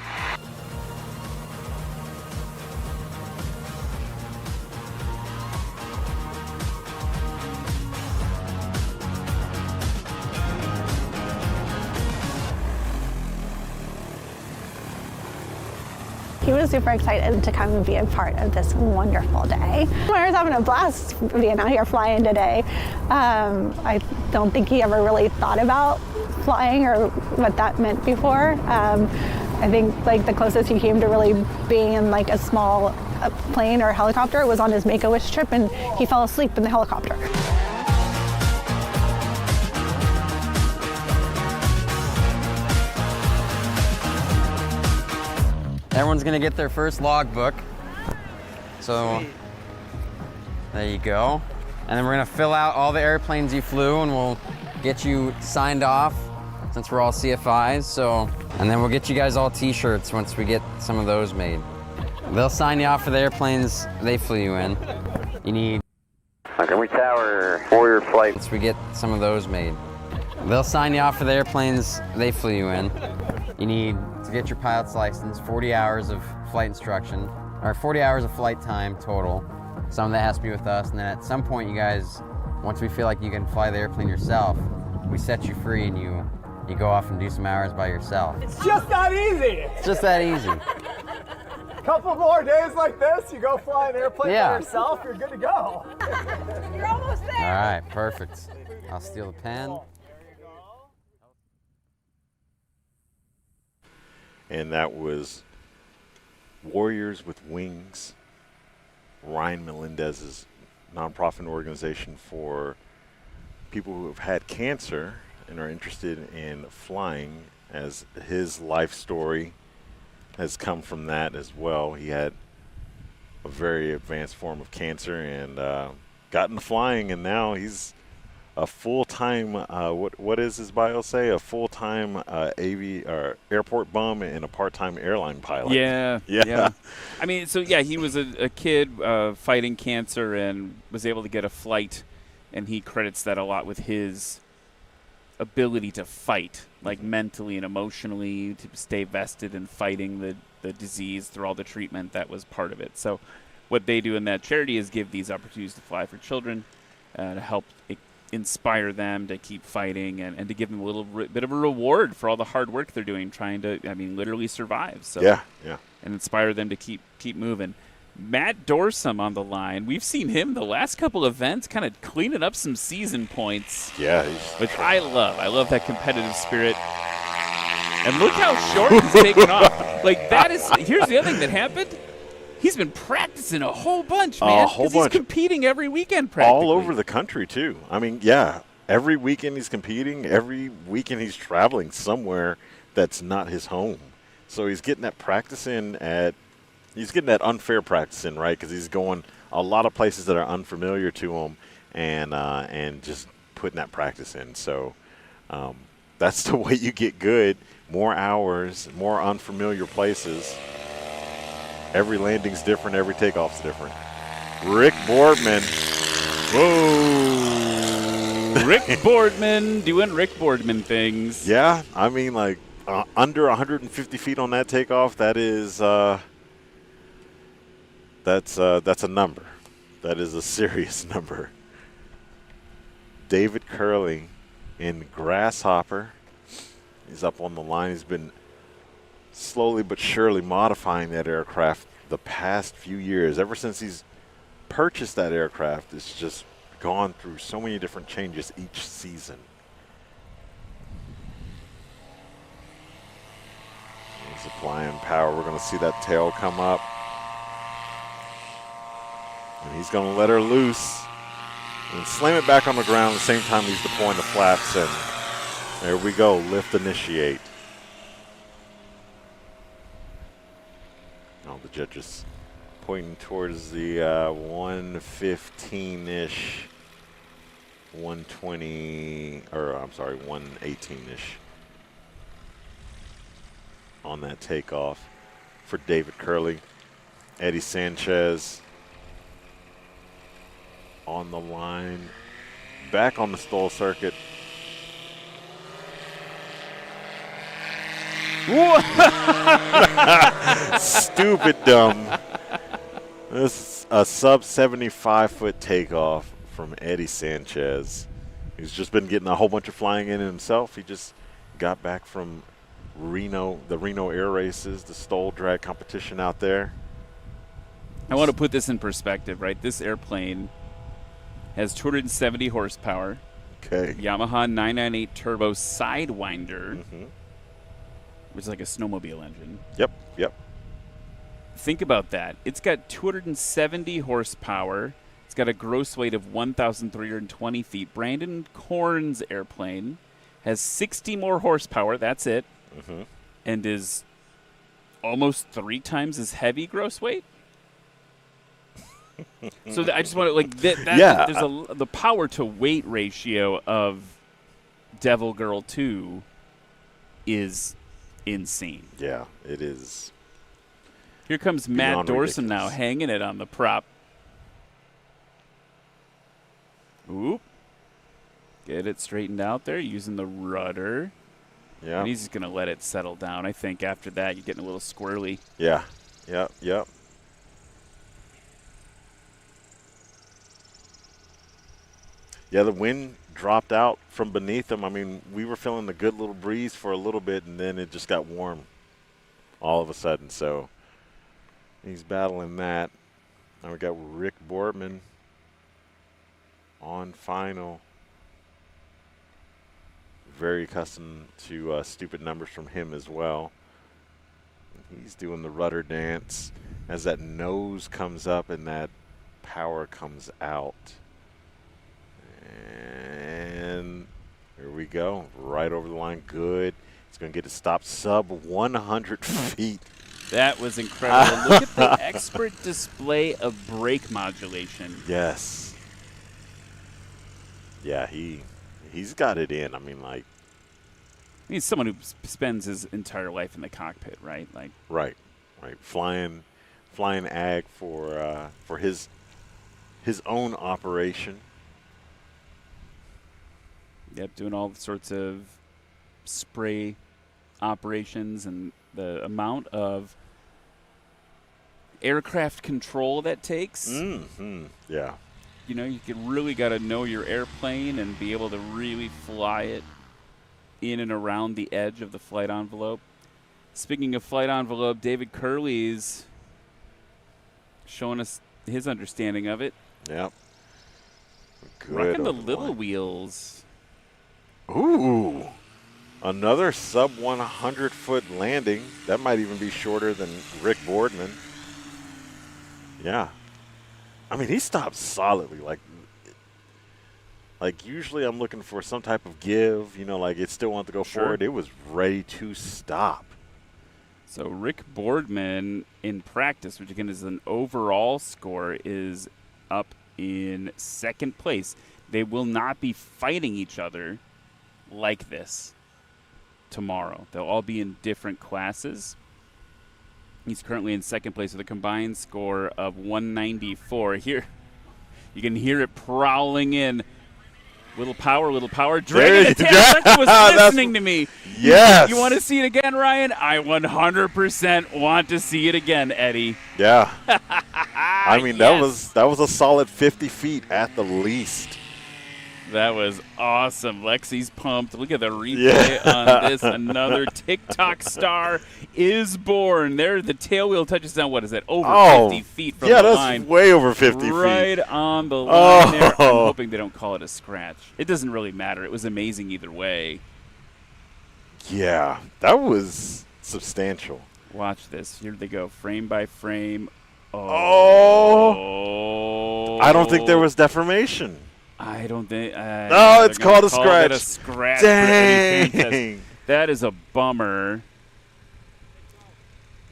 He was super excited to come and be a part of this wonderful day. I was having a blast being out here flying today. I don't think he ever really thought about flying or what that meant before. I think like the closest he came to really being in like a small plane or helicopter was on his Make-A-Wish trip, and he fell asleep in the helicopter. Everyone's gonna get their first logbook. So there you go. And then we're gonna fill out all the airplanes you flew, and we'll get you signed off since we're all CFIs. So, and then we'll get you guys all t-shirts once we get some of those made. They'll sign you off for the airplanes they flew you in. You need Montgomery Tower, Warrior Flight. Once we get some of those made. They'll sign you off for the airplanes they flew you in. You need to get your pilot's license, 40 hours of flight instruction, or 40 hours of flight time total. Some of that has to be with us, and then at some point you guys, once we feel like you can fly the airplane yourself, we set you free and you go off and do some hours by yourself. It's just that easy. It's just that easy. Couple more days like this, you go fly an airplane Yeah. by yourself, you're good to go. You're almost there. All right, perfect. I'll steal the pen. And that was Warriors with Wings, Ryan Melendez's nonprofit organization for people who have had cancer and are interested in flying, as his life story has come from that as well. He had a very advanced form of cancer and got into flying, and now he's a full-time, what does his bio say? A full-time airport bum and a part-time airline pilot. Yeah. I mean, so yeah, he was a kid fighting cancer and was able to get a flight, and he credits that a lot with his ability to fight, like mentally and emotionally, to stay vested in fighting the disease through all the treatment. That was part of it. So what they do in that charity is give these opportunities to fly for children, to help inspire them to keep fighting and to give them a little bit of a reward for all the hard work they're doing, trying to, literally survive. So yeah. And inspire them to keep moving. Matt Dorsum on the line. We've seen him the last couple events kind of cleaning up some season points. Yeah. Which I love. I love that competitive spirit. And look how short he's taken off. Like, that is, here's the other thing that happened. He's been practicing a whole bunch, man. A whole bunch. He's competing every weekend practically. All over the country, too. I mean, yeah, every weekend he's competing. Every weekend he's traveling somewhere that's not his home. So he's getting that practice in he's getting that unfair practice in, right? Because he's going a lot of places that are unfamiliar to him and just putting that practice in. So that's the way you get good. More hours, more unfamiliar places. Every landing's different. Every takeoff's different. Rick Boardman. Whoa. Rick Boardman doing Rick Boardman things. Yeah, I mean, like, under 150 feet on that takeoff. That is that's a number. That is a serious number. David Curley in Grasshopper. He's up on the line. He's been slowly but surely modifying that aircraft the past few years. Ever since he's purchased that aircraft, it's just gone through so many different changes each season. He's applying power. We're going to see that tail come up. And he's going to let her loose and slam it back on the ground at the same time he's deploying the flaps. And there we go, lift initiate. Oh, the judges pointing towards the 115-ish, 120, or I'm sorry, 118-ish on that takeoff for David Curley. Eddie Sanchez on the line, back on the STOL circuit. Stupid dumb. This is a sub 75-foot takeoff from Eddie Sanchez. He's just been getting a whole bunch of flying in himself. He just got back from Reno, the Reno Air Races, the STOL drag competition out there. I want to put this in perspective, right? This airplane has 270 horsepower. Okay. Yamaha 998 turbo Sidewinder, which is like a snowmobile engine. Yep, yep. Think about that. It's got 270 horsepower. It's got a gross weight of 1,320 feet. Brandon Korn's airplane has 60 more horsepower. That's it. And is almost 3 times as heavy gross weight. So I just want to yeah. There's the power to weight ratio of Devil Girl 2 is insane. Yeah, it is. Here comes Matt Dorson now, ridiculous. hanging it on the prop. Oop. Get it straightened out there using the rudder. Yeah. And he's just going to let it settle down. I think after that, you're getting a little squirrely. Yeah, yep, yep. Yeah, the wind dropped out from beneath them. I mean, we were feeling the good little breeze for a little bit, and then it just got warm all of a sudden. So he's battling that. Now we got Rick Boardman on final. Very accustomed to stupid numbers from him as well. He's doing the rudder dance as that nose comes up and that power comes out. And here we go, right over the line. Good. It's going to get it stopped sub 100 feet. That was incredible. Look at the expert display of brake modulation. Yes. Yeah, he's got it in. I mean, like. He's someone who spends his entire life in the cockpit, right? Like. Right. Flying ag for his own operation. Yep, doing all sorts of spray operations, and the amount of aircraft control that takes. Yeah. You know, you really got to know your airplane and be able to really fly it in and around the edge of the flight envelope. Speaking of flight envelope, David Curley's showing us his understanding of it. Yep. Good. Rocking the little wheels. Ooh. Another sub 100-foot landing. That might even be shorter than Rick Boardman. Yeah. I mean, he stopped solidly. Like usually I'm looking for some type of give, you know, like it still wanted to go forward. It was ready to stop. So Rick Boardman in practice, which again is an overall score, is up in second place. They will not be fighting each other like this tomorrow. They'll all be in different classes. He's currently in second place with a combined score of 194. Here, you can hear it prowling in. Little power. There Dragon you attack. go. Lexi was listening to me. Yes. You want to see it again, Ryan? I 100% want to see it again, Eddie. Yeah. I mean, Yes. that was a solid 50 feet at the least. That was awesome. Lexi's pumped. Look at the replay on this. Another TikTok star is born. There, the tail wheel touches down. What is that? Over 50 feet from the line. Yeah, that's way over 50 feet. Right on the line there. I'm hoping they don't call it a scratch. It doesn't really matter. It was amazing either way. Yeah, that was substantial. Watch this. Here they go. Frame by frame. Oh. I don't think there was deformation. I don't think. No, it's called a scratch. A scratch. Dang. That is a bummer.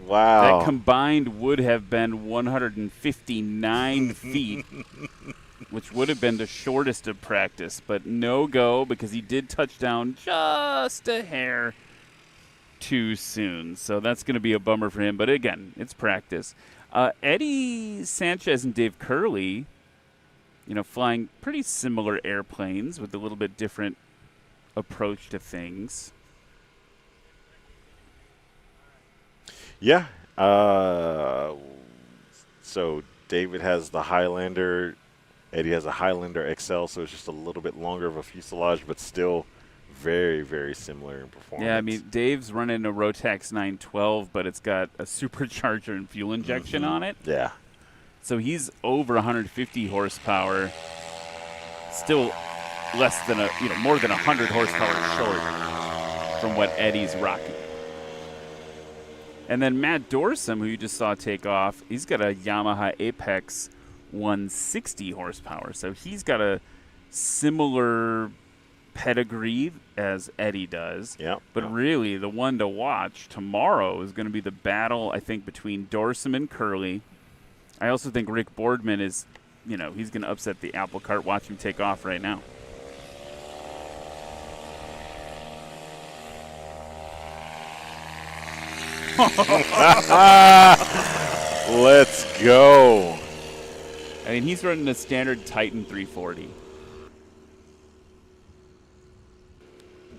Wow. That combined would have been 159 feet, which would have been the shortest of practice, but no go because he did touch down just a hair too soon. So that's going to be a bummer for him. But again, it's practice. Eddie Sanchez and Dave Curley, flying pretty similar airplanes with a little bit different approach to things. Yeah. So David has the Highlander. Eddie has a Highlander XL, so it's just a little bit longer of a fuselage, but still very, very similar in performance. Yeah, I mean, Dave's running a Rotax 912, but it's got a supercharger and fuel injection on it. Yeah. So he's over 150 horsepower, still less than more than 100 horsepower short from what Eddie's rocking. And then Matt Dorsum, who you just saw take off, he's got a Yamaha Apex 160 horsepower. So he's got a similar pedigree as Eddie does. Yeah. But really, the one to watch tomorrow is going to be the battle, I think, between Dorsum and Curley. I also think Rick Boardman is, he's going to upset the apple cart. Watch him take off right now. Let's go. I mean, he's running a standard Titan 340.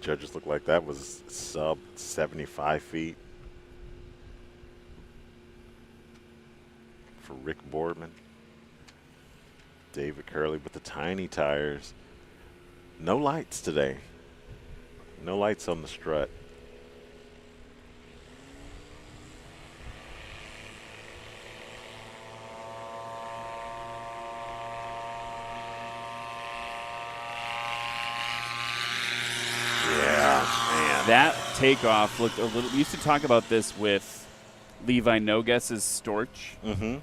Judges look like that was sub 75 feet for Rick Boardman. David Curley with the tiny tires. No lights today. No lights on the strut. That takeoff looked a little. We used to talk about this with Levi Nogues's Storch. Mm-hmm.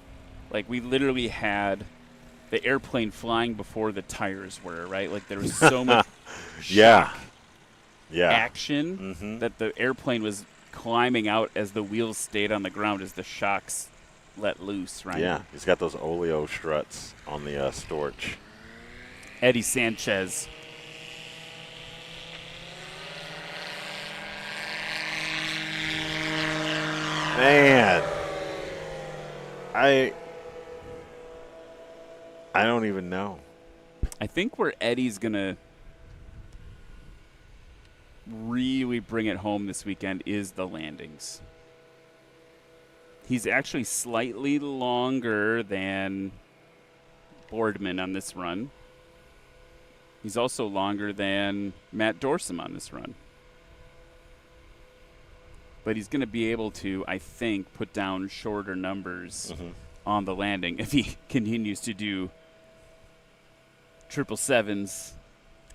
Like, we literally had the airplane flying before the tires were, right? Like, there was so much action that the airplane was climbing out as the wheels stayed on the ground as the shocks let loose, right? Yeah, he's got those oleo struts on the Storch. Eddie Sanchez. Man, I don't even know. I think where Eddie's going to really bring it home this weekend is the landings. He's actually slightly longer than Boardman on this run. He's also longer than Matt Dorsum on this run. But he's going to be able to, I think, put down shorter numbers on the landing if he continues to do 777s.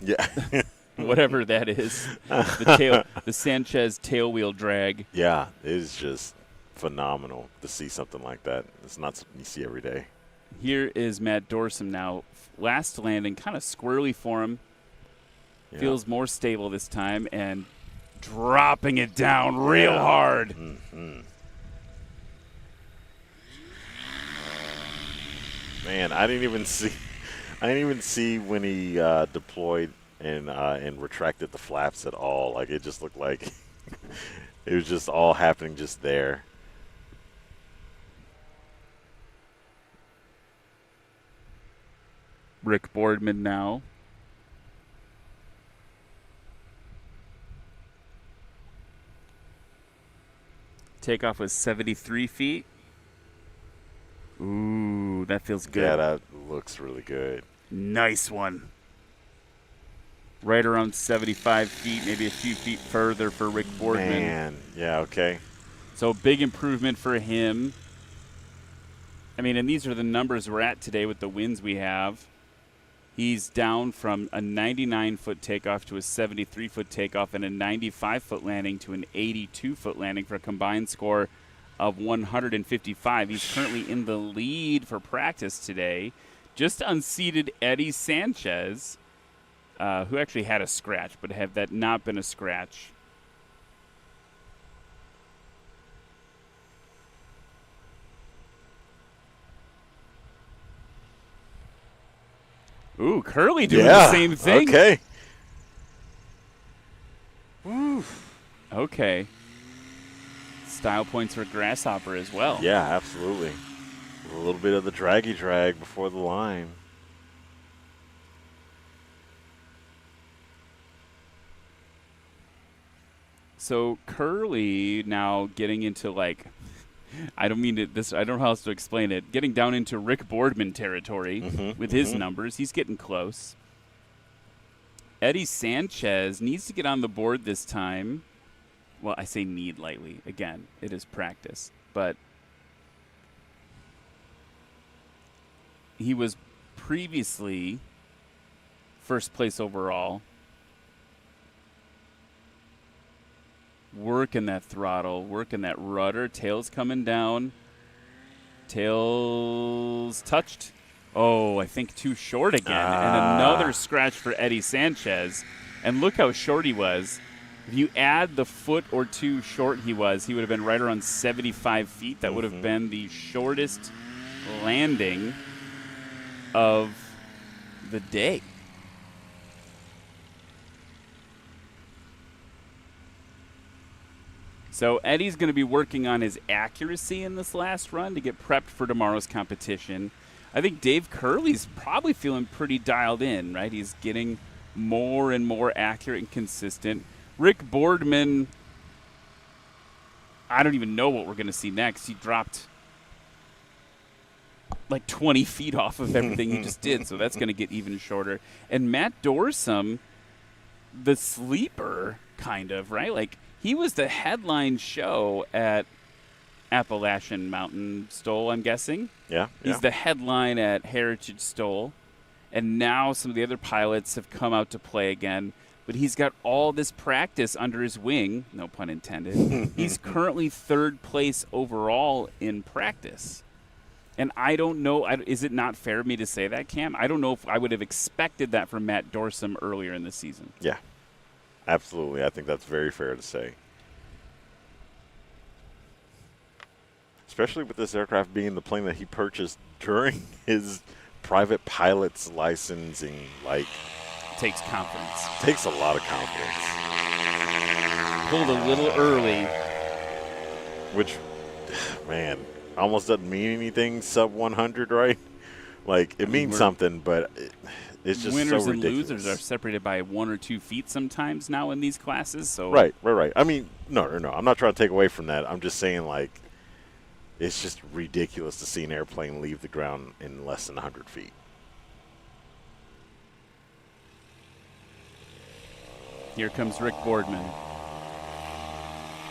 Yeah. Whatever that is. The Sanchez tail wheel drag. Yeah, it is just phenomenal to see something like that. It's not something you see every day. Here is Matt Dorsum now. Last landing, kind of squirrely for him. Yeah. Feels more stable this time, and dropping it down real hard. Mm-hmm. Man, I didn't even see when he deployed and retracted the flaps at all. Like, it just looked like it was just all happening just there. Rick Boardman now. Takeoff was 73 feet. Ooh, that feels good. Yeah, that looks really good. Nice one. Right around 75 feet, maybe a few feet further for Rick Boardman. Man, yeah, okay. So big improvement for him. I mean, and these are the numbers we're at today with the winds we have. He's down from a 99-foot takeoff to a 73-foot takeoff and a 95-foot landing to an 82-foot landing for a combined score of 155. He's currently in the lead for practice today. Just unseated Eddie Sanchez, who actually had a scratch, but had that not been a scratch, ooh, Curly doing the same thing. Okay. Woo. Okay. Style points for Grasshopper as well. Yeah, absolutely. A little bit of the draggy drag before the line. So Curly now getting into, like, I don't mean it, this. I don't know how else to explain it. Getting down into Rick Boardman territory with his numbers. He's getting close. Eddie Sanchez needs to get on the board this time. Well, I say need lightly. Again, it is practice. But he was previously first place overall. Working that throttle, working that rudder. Tail's coming down. Tail's touched. Oh, I think too short again. And another scratch for Eddie Sanchez. And look how short he was. If you add the foot or two short he was, he would have been right around 75 feet. That would have been the shortest landing of the day. So Eddie's going to be working on his accuracy in this last run to get prepped for tomorrow's competition. I think Dave Curley's probably feeling pretty dialed in, right? He's getting more and more accurate and consistent. Rick Boardman, I don't even know what we're going to see next. He dropped like 20 feet off of everything he just did, so that's going to get even shorter. And Matt Dorsum, the sleeper, kind of, right? Like, he was the headline show at Appalachian Mountain Stole, I'm guessing. Yeah. He's the headline at Heritage Stole. And now some of the other pilots have come out to play again. But he's got all this practice under his wing, no pun intended. He's currently third place overall in practice. And I don't know, is it not fair of me to say that, Cam? I don't know if I would have expected that from Matt Dorsum earlier in the season. Yeah. Absolutely. I think that's very fair to say. Especially with this aircraft being the plane that he purchased during his private pilot's licensing. Like, takes confidence. Takes a lot of confidence. Pulled a little early. Which, man, almost doesn't mean anything sub 100, right? Like, it means something, but it's just winners so and ridiculous. losers are separated by 1 or 2 feet sometimes now in these classes. So Right. I mean, no. I'm not trying to take away from that. I'm just saying, like, it's just ridiculous to see an airplane leave the ground in less than 100 feet. Here comes Rick Boardman.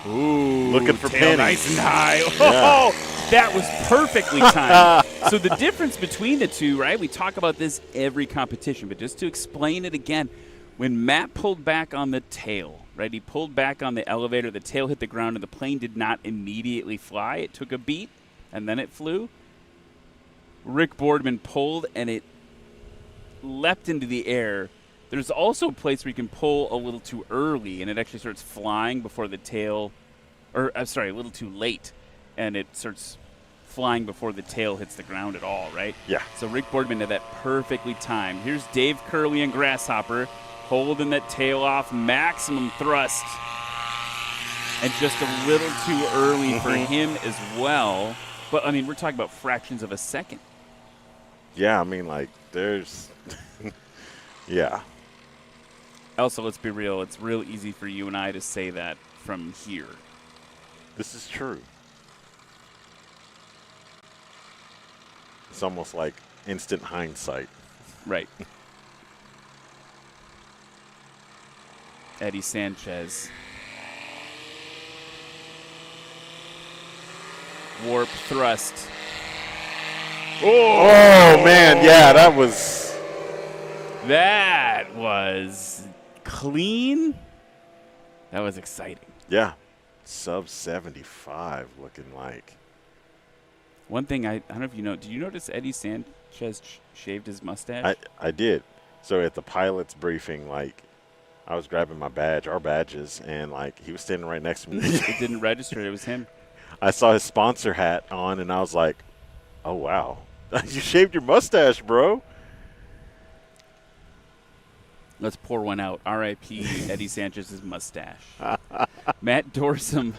Ooh, looking for tail pennies. Nice and high. Yeah. Oh, that was perfectly timed. So the difference between the two, right? We talk about this every competition, but just to explain it again, when Matt pulled back on the tail, right? He pulled back on the elevator, the tail hit the ground, and the plane did not immediately fly. It took a beat, and then it flew. Rick Boardman pulled, and it leapt into the air. There's also a place where you can pull a little too early, and it actually starts flying before the tail, or a little too late, and it starts flying before the tail hits the ground at all, right? Yeah. So Rick Boardman had that perfectly timed. Here's Dave Curley and Grasshopper holding that tail off, maximum thrust, and just a little too early for him as well. But, I mean, we're talking about fractions of a second. Yeah, I mean, like, there's – yeah. Also, let's be real. It's real easy for you and I to say that from here. This is true. It's almost like instant hindsight. Right. Eddie Sanchez. Warp thrust. Oh man, yeah, that was clean. That was exciting. Yeah. Sub 75 looking like. One thing I don't know if you know. Did you notice Eddie Sanchez shaved his mustache? I did. So at the pilot's briefing, like, I was grabbing my badge, our badges, and like he was standing right next to me. It didn't register. It was him. I saw his sponsor hat on, and I was like, "Oh wow, you shaved your mustache, bro." Let's pour one out. R.I.P. Eddie Sanchez's mustache. Matt Dorsum,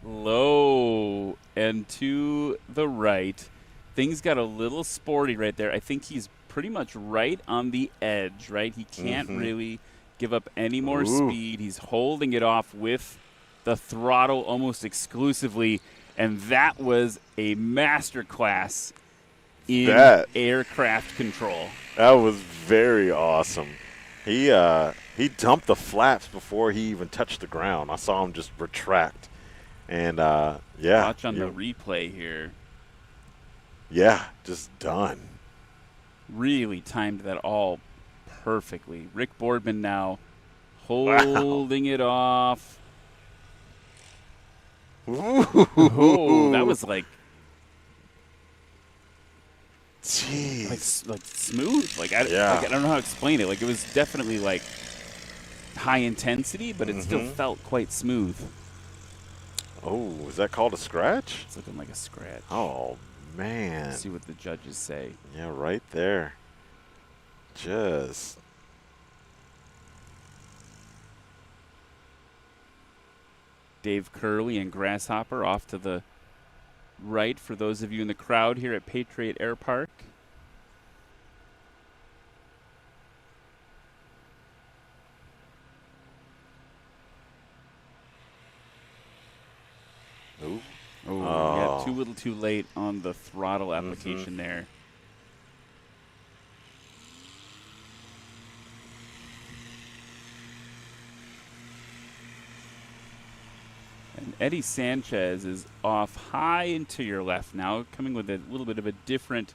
low and to the right. Things got a little sporty right there. I think he's pretty much right on the edge, right? He can't really give up any more speed. He's holding it off with the throttle almost exclusively, and that was a masterclass in aircraft control. That was very awesome. He dumped the flaps before he even touched the ground. I saw him just retract. And, yeah. Watch on the replay here. Yeah, just done. Really timed that all perfectly. Rick Boardman now holding it off. Ooh. That was like, jeez, like smooth. Like I don't know how to explain it. Like it was definitely like high intensity, but it still felt quite smooth. Oh, is that called a scratch? It's looking like a scratch. Oh man. Let's see what the judges say. Yeah, right there. Just. Dave Curley and Grasshopper off to the right for those of you in the crowd here at Patriot Airpark. Yeah, too little too late on the throttle application there. And Eddie Sanchez is off high and to your left now, coming with a little bit of a different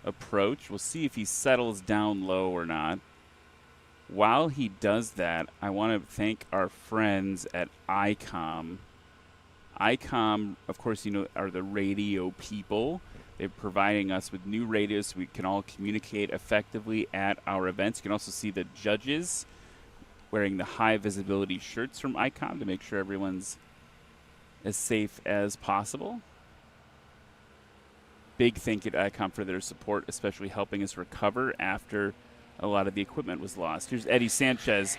approach. We'll see if he settles down low or not. While he does that, I want to thank our friends at ICOM. ICOM, of course, you know, are the radio people. They're providing us with new radios so we can all communicate effectively at our events. You can also see the judges wearing the high visibility shirts from ICOM to make sure everyone's as safe as possible. Big thank you to ICOM for their support, especially helping us recover after a lot of the equipment was lost. Here's Eddie Sanchez.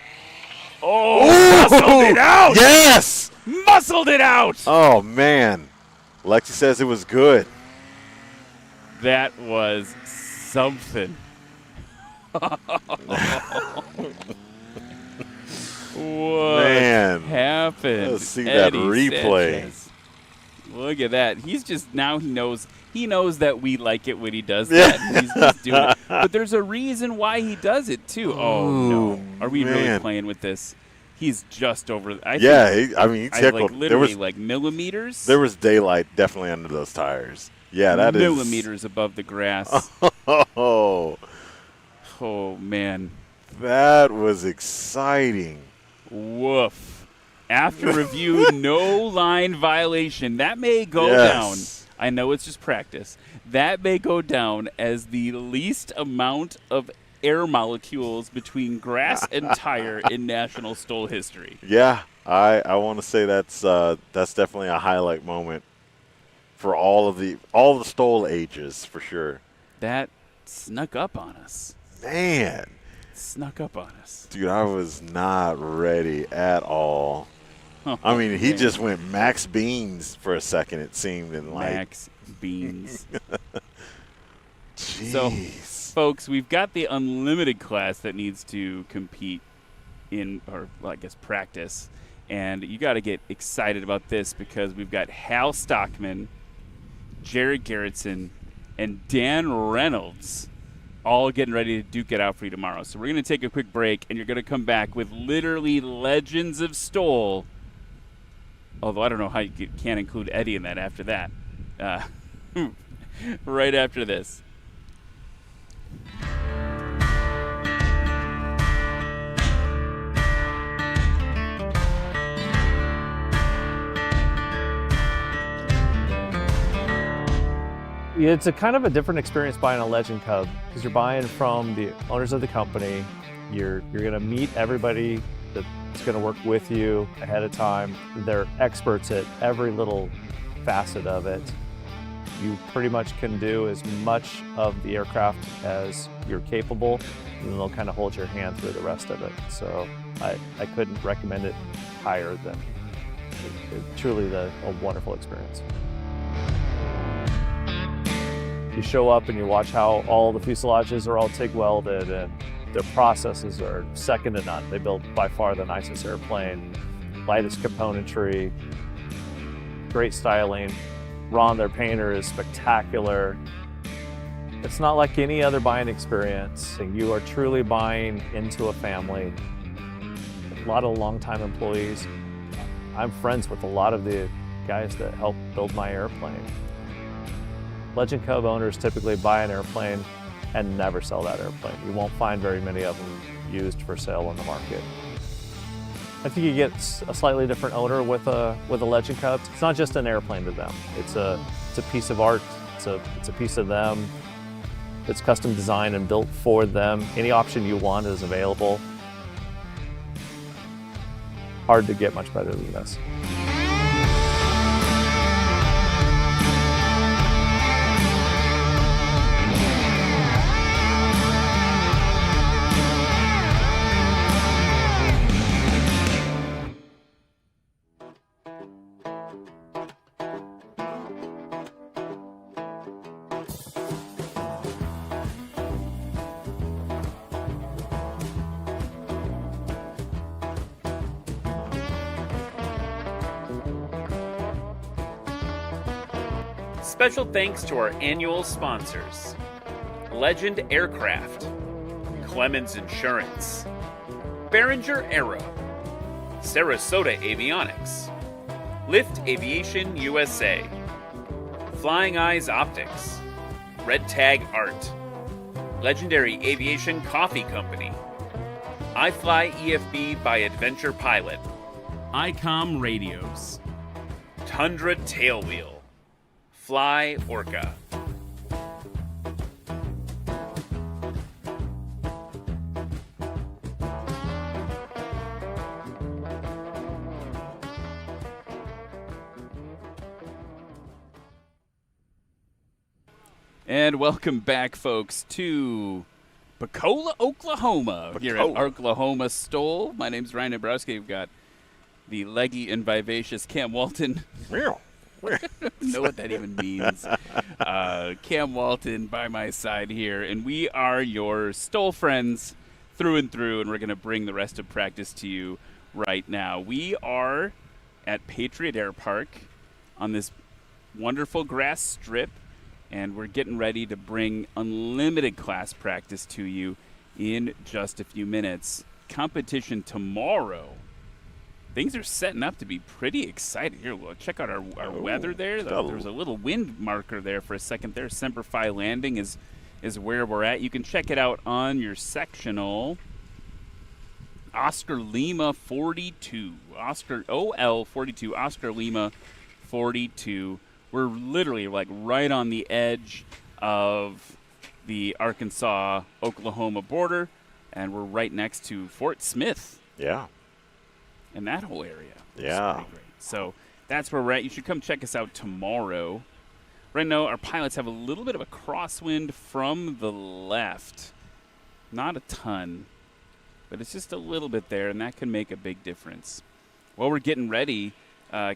Oh, muscled it out! Yes! Muscled it out! Oh, man. Lexi says it was good. That was something. What happened? Let's see Eddie that replay. Sanchez. Look at that. He's just, now he knows that we like it when he does that. And he's just doing it. But there's a reason why he does it, too. Oh, no. Are we really playing with this? He's just over. I mean, he tickled. Like literally like millimeters. There was daylight definitely under those tires. Yeah, that is millimeters above the grass. Oh, man. That was exciting. Woof. After review, no line violation. That may go down. I know it's just practice. That may go down as the least amount of air molecules between grass and tire in National STOL history. Yeah, I want to say that's definitely a highlight moment for all the STOL ages for sure. That snuck up on us. Man. Snuck up on us. Dude, I was not ready at all. I mean, he just went Max Beans for a second, it seemed. And Max Beans. Jeez. So, folks, we've got the unlimited class that needs to compete in, or well, I guess practice And you got to get excited about this because we've got Hal Stockman, Jared Garrettson, and Dan Reynolds all getting ready to duke it out for you tomorrow. So we're going to take a quick break, and you're going to come back with literally legends of STOL. Although I don't know how you can't include Eddie in that after that. Right after this. It's a kind of a different experience buying a Legend Cub because you're buying from the owners of the company. You're going to meet everybody that's going to work with you ahead of time. They're experts at every little facet of it. You pretty much can do as much of the aircraft as you're capable, and they'll kind of hold your hand through the rest of it. So I couldn't recommend it higher than truly a wonderful experience. You show up and you watch how all the fuselages are all TIG welded, and their processes are second to none. They build by far the nicest airplane, lightest componentry, great styling. Ron, their painter, is spectacular. It's not like any other buying experience. You are truly buying into a family. A lot of longtime employees. I'm friends with a lot of the guys that helped build my airplane. Legend Cub owners typically buy an airplane and never sell that airplane. You won't find very many of them used for sale on the market. I think you get a slightly different owner with a Legend Cub. It's not just an airplane to them. It's a piece of art. It's a piece of them. It's custom designed and built for them. Any option you want is available. Hard to get much better than this. Special thanks to our annual sponsors: Legend Aircraft, Clemens Insurance, Behringer Aero, Sarasota Avionics, Lift Aviation USA, Flying Eyes Optics, Red Tag Art, Legendary Aviation Coffee Company, iFly EFB by Adventure Pilot, ICOM Radios, Tundra Tailwheel, Fly Orca. And welcome back, folks, to Pocola, Oklahoma, here at Arklahoma STOL. My name's Ryan Dabrowski. We've got the leggy and vivacious Cam Walton. I don't know what that even means. Cam Walton by my side here, and we are your STOL friends through and through, and we're going to bring the rest of practice to you right now. We are at Patriot Airpark on this wonderful grass strip, and we're getting ready to bring unlimited class practice to you in just a few minutes. Competition tomorrow. Things are setting up to be pretty exciting. Here, look, check out our weather there. There's a little wind marker there for a second there. Semper Fi landing is where we're at. You can check it out on your sectional. Oscar Lima 42. Oscar OL 42. Oscar Lima 42. We're literally like right on the edge of the Arkansas-Oklahoma border, and we're right next to Fort Smith. Yeah. And that whole area. Yeah. Great. So that's where we're at. You should come check us out tomorrow. Right now, our pilots have a little bit of a crosswind from the left. Not a ton, but it's just a little bit there, and that can make a big difference. While we're getting ready,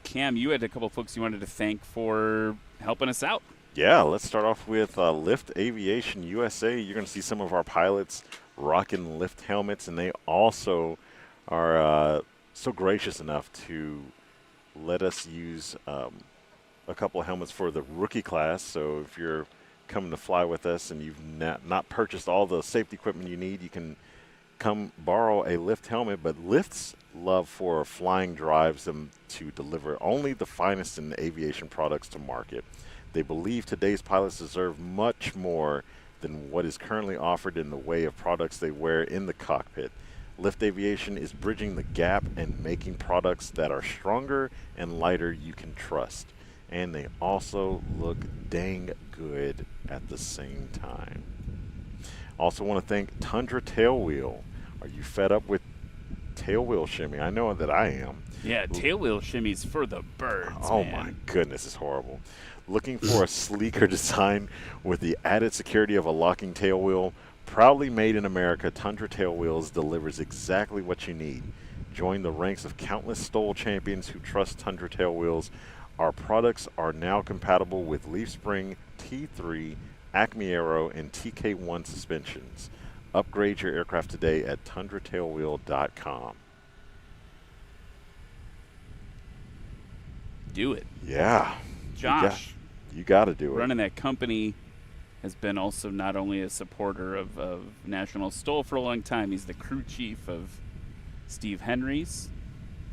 Cam, you had a couple folks you wanted to thank for helping us out. Yeah, let's start off with Lift Aviation USA. You're going to see some of our pilots rocking Lift helmets, and they also are so gracious enough to let us use a couple of helmets for the rookie class. So if you're coming to fly with us and you've not purchased all the safety equipment you need, you can come borrow a Lift helmet. But Lift's love for flying drives them to deliver only the finest in aviation products to market. They believe today's pilots deserve much more than what is currently offered in the way of products they wear in the cockpit. Lift Aviation is bridging the gap and making products that are stronger and lighter you can trust. And they also look dang good at the same time. Also want to thank Tundra Tailwheel. Are you fed up with tailwheel shimmy? I know that I am. Yeah, tailwheel shimmies for the birds. Oh man. My goodness, it's horrible. Looking for a sleeker design with the added security of a locking tailwheel? Proudly made in America, Tundra Tailwheels delivers exactly what you need. Join the ranks of countless STOL champions who trust Tundra Tailwheels. Our products are now compatible with Leaf Spring, T3, Acme Aero, and TK1 suspensions. Upgrade your aircraft today at tundratailwheel.com. Do it. Yeah. Josh. You got to do it. Running that company has been also not only a supporter of National STOL for a long time, he's the crew chief of Steve Henry's.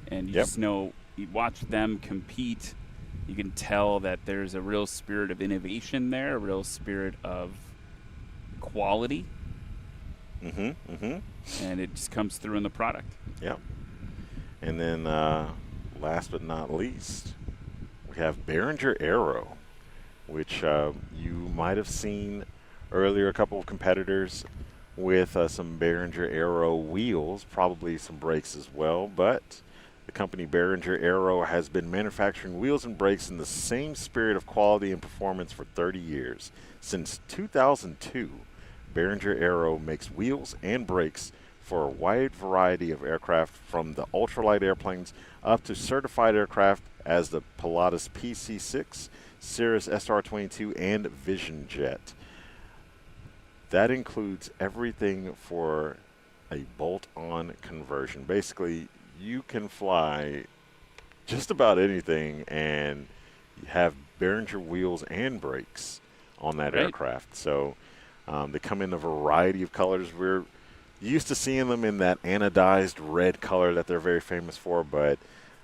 And you just know, you watch them compete, you can tell that there's a real spirit of innovation there, a real spirit of quality. And it just comes through in the product. Yeah. And then last but not least, we have Behringer Aero, which you might have seen earlier, a couple of competitors with some Behringer Aero wheels, probably some brakes as well. But the company Behringer Aero has been manufacturing wheels and brakes in the same spirit of quality and performance for 30 years. Since 2002, Behringer Aero makes wheels and brakes for a wide variety of aircraft, from the ultralight airplanes up to certified aircraft as the Pilatus PC-6, Cirrus SR-22, and Vision Jet. That includes everything for a bolt-on conversion. Basically, you can fly just about anything and have Behringer wheels and brakes on that aircraft. So they come in a variety of colors. We're used to seeing them in that anodized red color that they're very famous for, but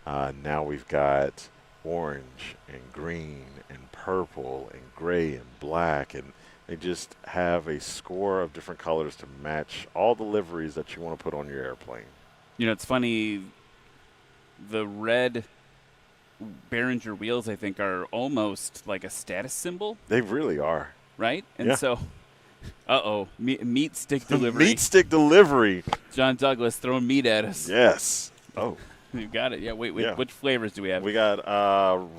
now we've got orange and green and purple and gray and black, and they just have a score of different colors to match all the liveries that you want to put on your airplane. You know, it's funny, the red Behringer wheels, I think, are almost like a status symbol. They really are. Right? And so, meat stick delivery. Meat stick delivery. John Douglas throwing meat at us. Yes. Oh. You got it. Yeah, wait, which flavors do we have? We got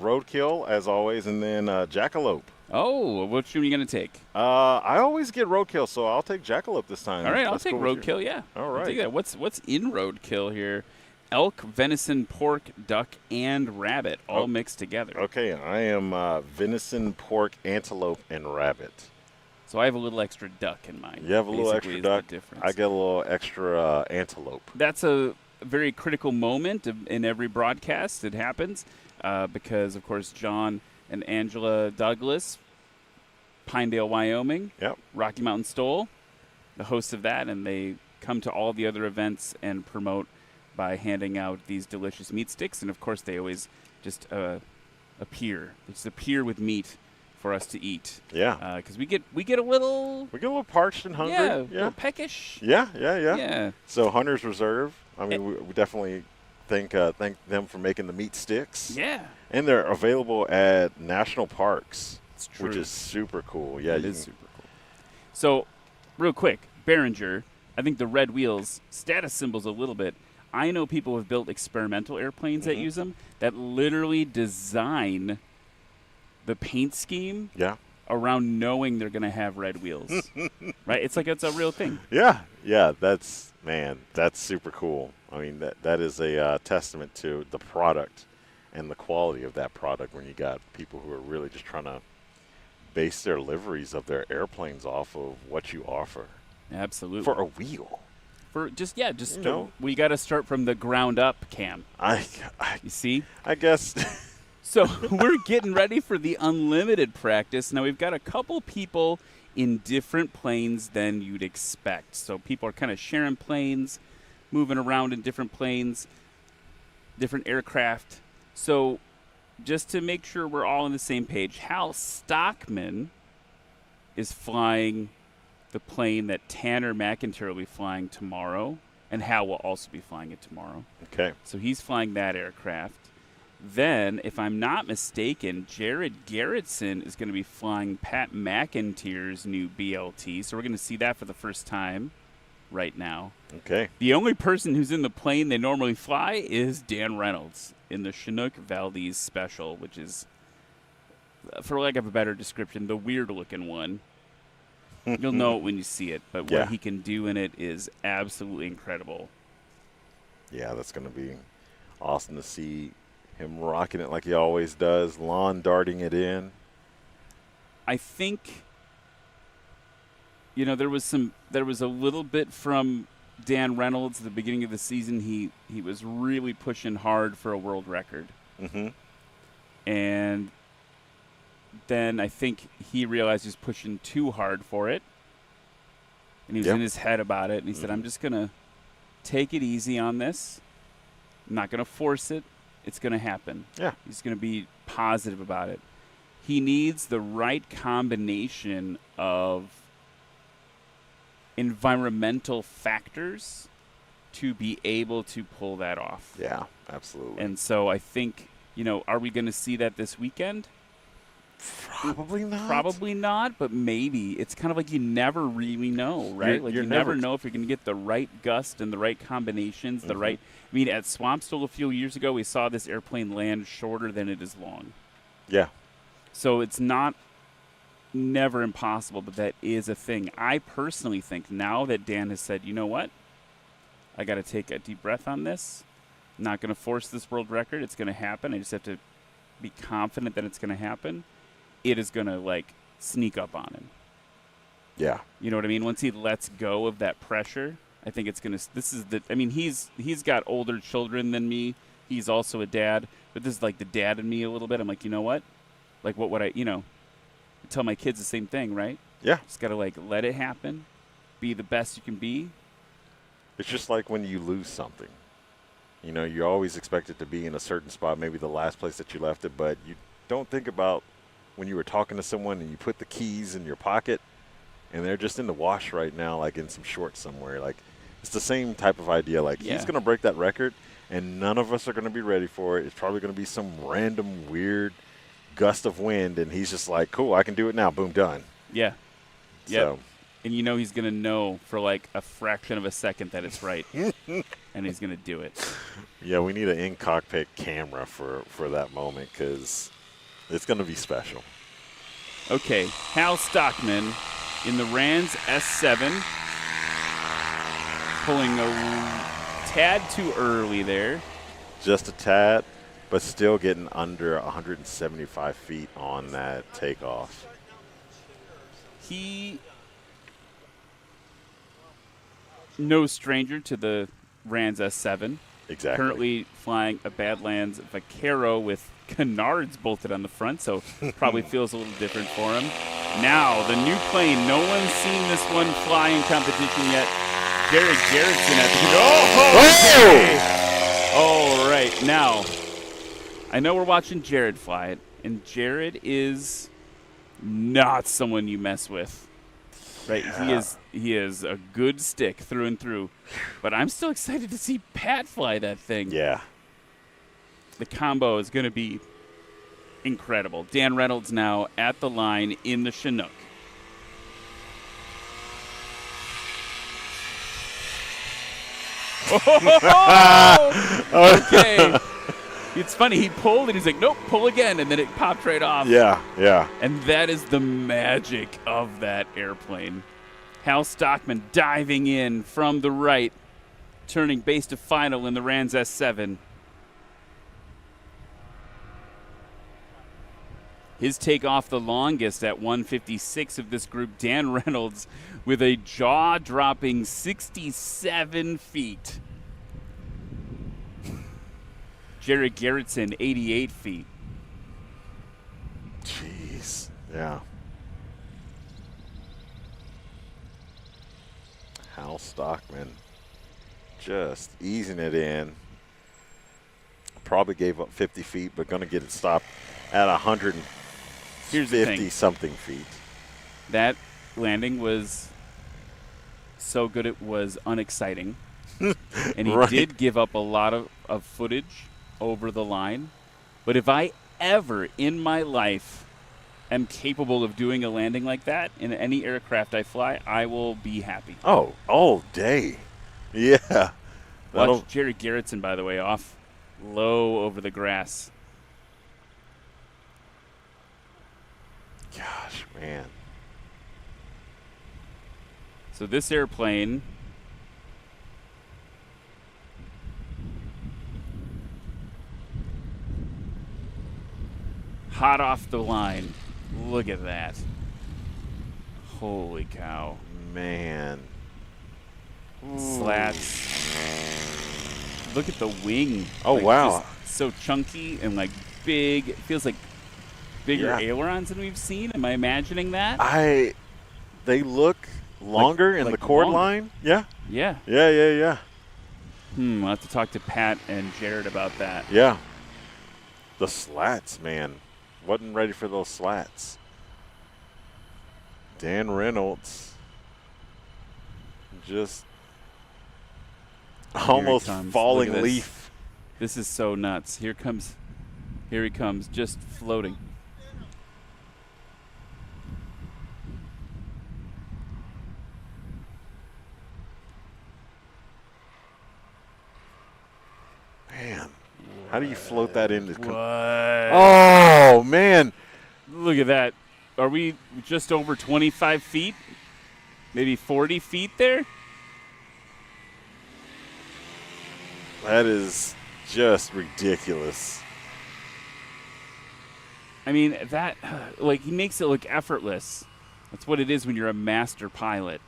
roadkill, as always, and then jackalope. Oh, which one are you going to take? I always get roadkill, so I'll take jackalope this time. All right, I'll take roadkill, yeah. All right. I'll take that. What's in roadkill here? Elk, venison, pork, duck, and rabbit, all mixed together. Okay, I am venison, pork, antelope, and rabbit. So I have a little extra duck in mine. You have a little extra duck. I get a little extra antelope. That's a very critical moment in every broadcast. It happens because, of course, John and Angela Douglas, Pinedale, Wyoming, Rocky Mountain STOL, the hosts of that, and they come to all the other events and promote by handing out these delicious meat sticks. And, of course, they always just appear. They just appear with meat for us to eat. Yeah. Because we get a little parched and hungry. Yeah, a little peckish. Yeah. So Hunter's Reserve. I mean, we definitely thank them for making the meat sticks. Yeah. And they're available at national parks, which is super cool. Yeah, it is super cool. So, real quick, Behringer, I think the red wheels, status symbols a little bit. I know people have built experimental airplanes that use them, that literally design the paint scheme around knowing they're going to have red wheels. Right? It's like it's a real thing. Yeah, that's super cool. I mean, that is a testament to the product and the quality of that product when you got people who are really just trying to base their liveries of their airplanes off of what you offer. Absolutely. For a wheel. For we got to start from the ground up, Cam. You see? I guess. So we're getting ready for the unlimited practice. Now we've got a couple people in different planes than you'd expect. So people are kind of sharing planes, moving around in different planes, different aircraft. So just to make sure we're all on the same page, Hal Stockman is flying the plane that Tanner McIntyre will be flying tomorrow, and Hal will also be flying it tomorrow. Okay. So he's flying that aircraft. Then, if I'm not mistaken, Jared Garrettson is going to be flying Pat McIntyre's new BLT. So we're going to see that for the first time right now. Okay. The only person who's in the plane they normally fly is Dan Reynolds in the Chinook Valdez Special, which is, for lack of a better description, the weird-looking one. You'll know it when you see it, but what he can do in it is absolutely incredible. Yeah, that's going to be awesome to see him rocking it like he always does, lawn darting it in. I think, there was a little bit from Dan Reynolds at the beginning of the season. He was really pushing hard for a world record. Mm-hmm. And then I think he realized he was pushing too hard for it. And he was in his head about it. And he said, I'm just going to take it easy on this. I'm not going to force it. It's going to happen. Yeah. He's going to be positive about it. He needs the right combination of environmental factors to be able to pull that off. Yeah, absolutely. And so I think, are we going to see that this weekend? Probably not. Probably not, but maybe. It's kind of like you never really know, right? You're you never know if you're going to get the right gust and the right combinations, the right. I mean, at Swampstoll a few years ago, we saw this airplane land shorter than it is long. Yeah. So it's never impossible, but that is a thing. I personally think now that Dan has said, you know what? I got to take a deep breath on this. I'm not going to force this world record. It's going to happen. I just have to be confident that it's going to happen. It is going to, sneak up on him. Yeah. You know what I mean? Once he lets go of that pressure, I think it's going to – he's got older children than me. He's also a dad. But this is like the dad in me a little bit. I'm like, you know what? Like, what would I tell my kids the same thing, right? Yeah. Just got to, let it happen. Be the best you can be. It's just like when you lose something. You always expect it to be in a certain spot, maybe the last place that you left it, but you don't think about when you were talking to someone and you put the keys in your pocket and they're just in the wash right now, in some shorts somewhere. It's the same type of idea. He's going to break that record and none of us are going to be ready for it. It's probably going to be some random weird gust of wind and he's just like, cool, I can do it now. Boom, done. Yeah. So. And he's going to know for a fraction of a second that it's right. And he's going to do it. Yeah, we need an in-cockpit camera for that moment because it's going to be special. Okay, Hal Stockman in the Rands S7. Pulling a tad too early there. Just a tad, but still getting under 175 feet on that takeoff. He... no stranger to the Rands S7. Exactly. Currently flying a Badlands Vaquero with canards bolted on the front, so probably feels a little different for him. Now, the new plane. No one's seen this one fly in competition yet. Jared Garrettson at the All right. Now, I know we're watching Jared fly it, and Jared is not someone you mess with. Right, yeah. He is a good stick through and through, but I'm still excited to see Pat fly that thing. Yeah, the combo is going to be incredible. Dan Reynolds now at the line in the Chinook. Okay. It's funny, he pulled and he's like, nope, pull again, and then it popped right off. Yeah, yeah. And that is the magic of that airplane. Hal Stockman diving in from the right, turning base to final in the Rands S7. His takeoff the longest at 156 of this group, Dan Reynolds, with a jaw-dropping 67 feet. Jared Garrettson, 88 feet. Jeez. Yeah. Hal Stockman just easing it in. Probably gave up 50 feet, but going to get it stopped at 150 something feet. That landing was so good it was unexciting. And he did give up a lot of footage over the line. But if I ever in my life am capable of doing a landing like that in any aircraft I fly, I will be happy. Oh, all day. Yeah. Watch Jerry Garrettson, by the way, off low over the grass. Gosh, man. So this airplane hot off the line. Look at that. Holy cow. Man. Slats. Look at the wing. Oh, like, wow. Just so chunky and like big. It feels like bigger ailerons than we've seen. Am I imagining that? They look longer in the chord line. Yeah. Yeah. Yeah. I'll have to talk to Pat and Jared about that. Yeah. The slats, man. Wasn't ready for those slats. Dan Reynolds just almost falling leaf. This is so nuts. Here he comes, just floating. Man, how do you float that into? What? Oh, man. Look at that. Are we just over 25 feet? Maybe 40 feet there? That is just ridiculous. I mean, that, like, he makes it look effortless. That's what it is when you're a master pilot.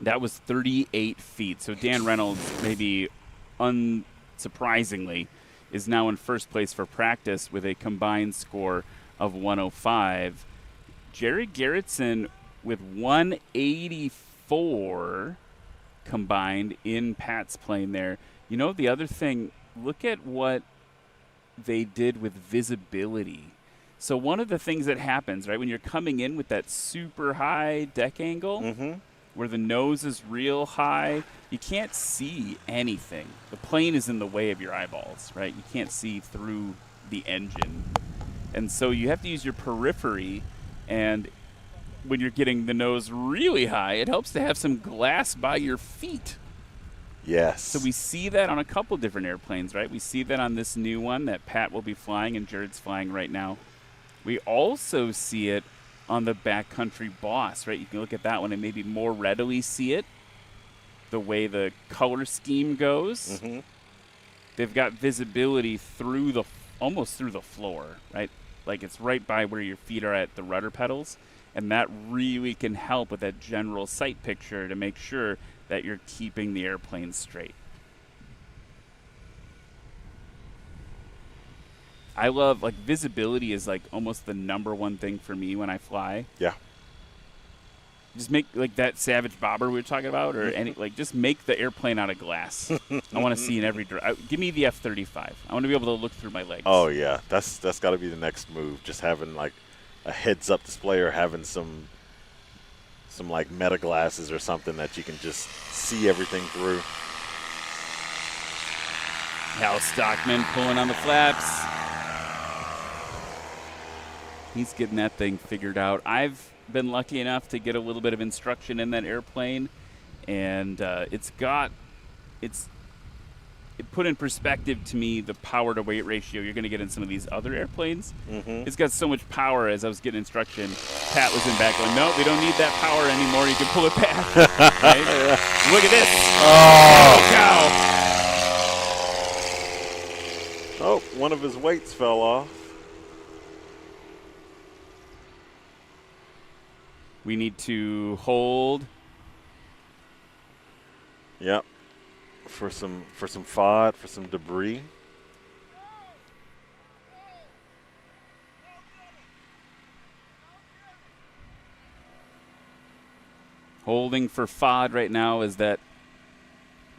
That was 38 feet. So Dan Reynolds, maybe unsurprisingly, is now in first place for practice with a combined score of 105. Jerry Garrettson with 184 combined in Pat's plane there. You know, the other thing, look at what they did with visibility. So one of the things that happens, right, when you're coming in with that super high deck angle, where the nose is real high, you can't see anything. The plane is in the way of your eyeballs, right? You can't see through the engine. And so you have to use your periphery, and when you're getting the nose really high, it helps to have some glass by your feet. Yes. So we see that on a couple different airplanes, right? We see that on this new one that Pat will be flying and Jared's flying right now. We also see it on the Backcountry Boss, right? You can look at that one and maybe more readily see it, the way the color scheme goes. They've got visibility through almost through the floor, right? Like it's right by where your feet are at the rudder pedals, and that really can help with that general sight picture to make sure that you're keeping the airplane straight. I love, like, visibility is like almost the number one thing for me when I fly. Yeah. Just make, like, that Savage Bobber we were talking about, or any, like, just make the airplane out of glass. I want to see in every direction. Give me the F-35. I want to be able to look through my legs. Oh, yeah. That's got to be the next move. Just having, like, a heads-up display or having some like, meta glasses or something that you can just see everything through. Hal Stockman pulling on the flaps. He's getting that thing figured out. I've been lucky enough to get a little bit of instruction in that airplane, and it put in perspective to me the power to weight ratio you're going to get in some of these other airplanes. It's got so much power. As I was getting instruction, Pat was in back going, no, we don't need that power anymore. You can pull it back. Right? Look at this. Oh, cow. one of his weights fell off. We need to hold. Yep. For some FOD, for some debris. Holding for FOD right now. Is that,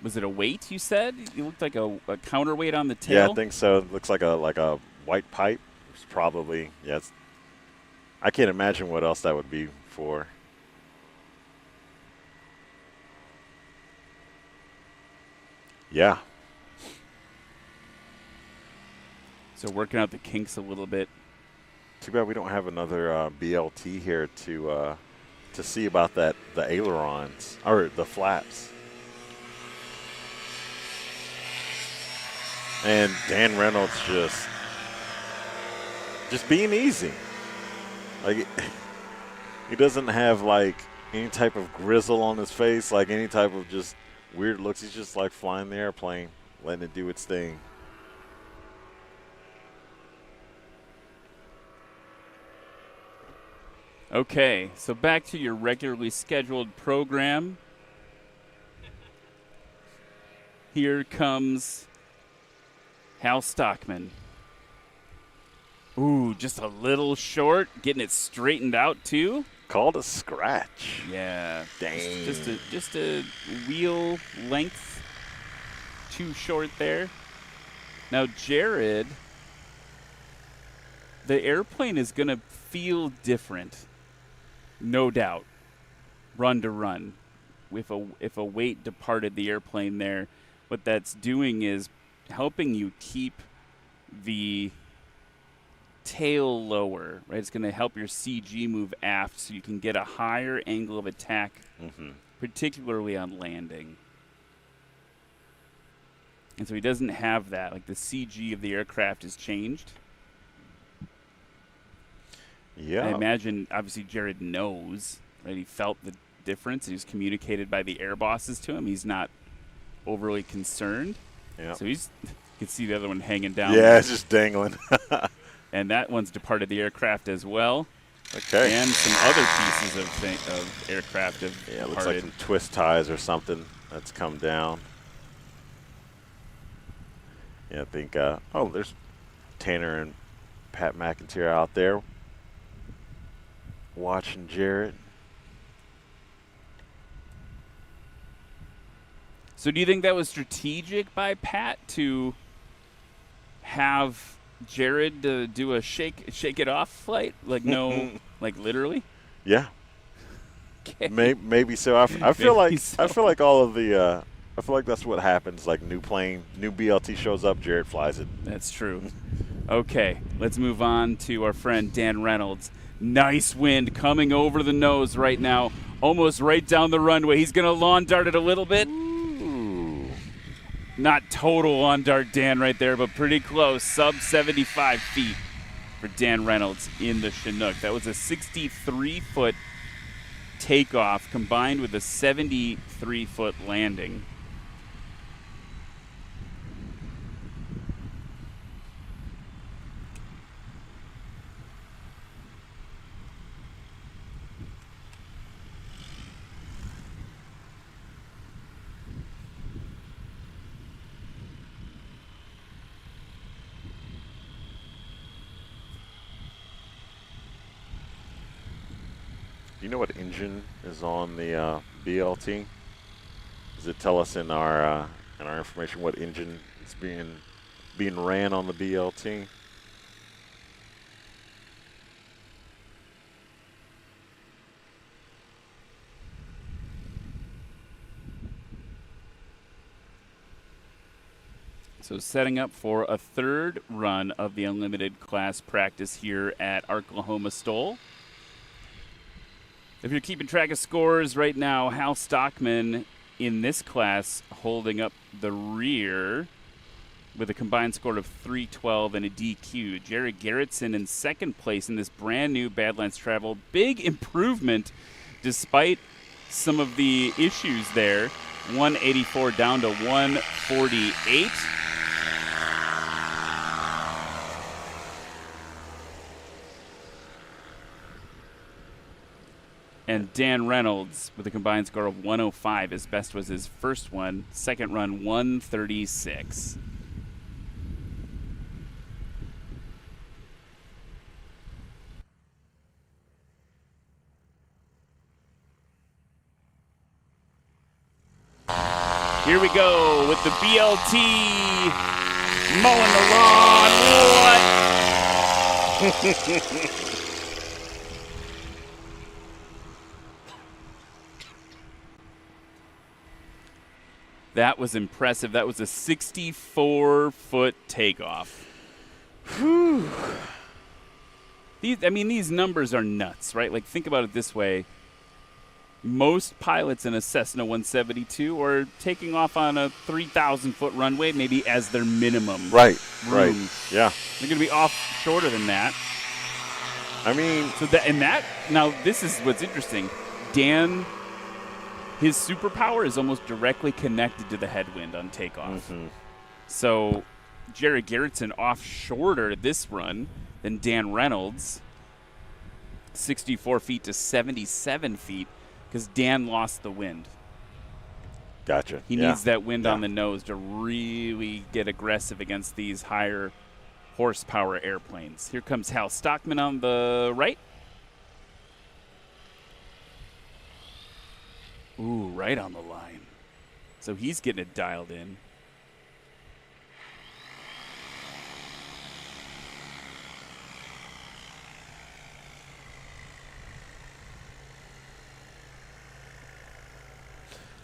was it a weight you said? It looked like a counterweight on the tail. Yeah, I think so. It looks like a white pipe. It's probably, yeah. I can't imagine what else that would be for. Yeah. So working out the kinks a little bit. Too bad we don't have another BLT here to see about the ailerons or the flaps. And Dan Reynolds just being easy. Like he doesn't have like any type of grizzle on his face, like any type of just weird looks. He's just like flying the airplane, letting it do its thing. Okay, so back to your regularly scheduled program. Here comes Hal Stockman. Ooh, just a little short, getting it straightened out too. Called a scratch. Yeah, dang. Just a wheel length too short there. Now, Jared, the airplane is going to feel different, no doubt, run to run. If a weight departed the airplane there, what that's doing is helping you keep the tail lower, right? It's going to help your CG move aft so you can get a higher angle of attack, particularly on landing. And so he doesn't have that. Like the CG of the aircraft has changed. Yeah. I imagine, obviously, Jared knows, right? He felt the difference. He was communicated by the air bosses to him. He's not overly concerned. Yeah. So you can see the other one hanging down. Yeah, it's just dangling. And that one's departed the aircraft as well. Okay. And some other pieces of aircraft have Yeah, it looks departed. like some twist ties or something that's come down. Yeah, I think, there's Tanner and Pat McIntyre out there watching Jared. So do you think that was strategic by Pat to have Jared do a shake it off flight? Like like literally? Yeah. Okay. Maybe so. I feel like I feel like all of the I feel like that's what happens. Like new BLT shows up, Jared flies it. That's true. Okay, let's move on to our friend Dan Reynolds. Nice wind coming over the nose right now, almost right down the runway. He's going to lawn dart it a little bit. Ooh. Not total lawn dart Dan right there, but pretty close. Sub 75 feet for Dan Reynolds in the Chinook. That was a 63-foot takeoff combined with a 73-foot landing. Do you know what engine is on the BLT? Does it tell us in our information what engine is being ran on the BLT? So setting up for a third run of the Unlimited class practice here at Arklahoma STOL. If you're keeping track of scores right now, Hal Stockman in this class holding up the rear with a combined score of 312 and a DQ. Jared Garrettson in second place in this brand new Badlands Travel. Big improvement despite some of the issues there. 184 down to 148. And Dan Reynolds with a combined score of 105. His best was his first one. Second run, 136. Here we go with the BLT mowing the lawn. What? That was impressive. That was a 64-foot takeoff. Whew. These numbers are nuts, right? Like, think about it this way. Most pilots in a Cessna 172 are taking off on a 3,000-foot runway, maybe as their minimum. Right, room. right, yeah. They're going to be off shorter than that. I mean... Now, this is what's interesting. Dan, his superpower is almost directly connected to the headwind on takeoff. Mm-hmm. So, Jared Garrettson off shorter this run than Dan Reynolds, 64 feet to 77 feet. Because Dan lost the wind. Gotcha. He needs that wind on the nose to really get aggressive against these higher horsepower airplanes. Here comes Hal Stockman on the right. Ooh, right on the line. So he's getting it dialed in.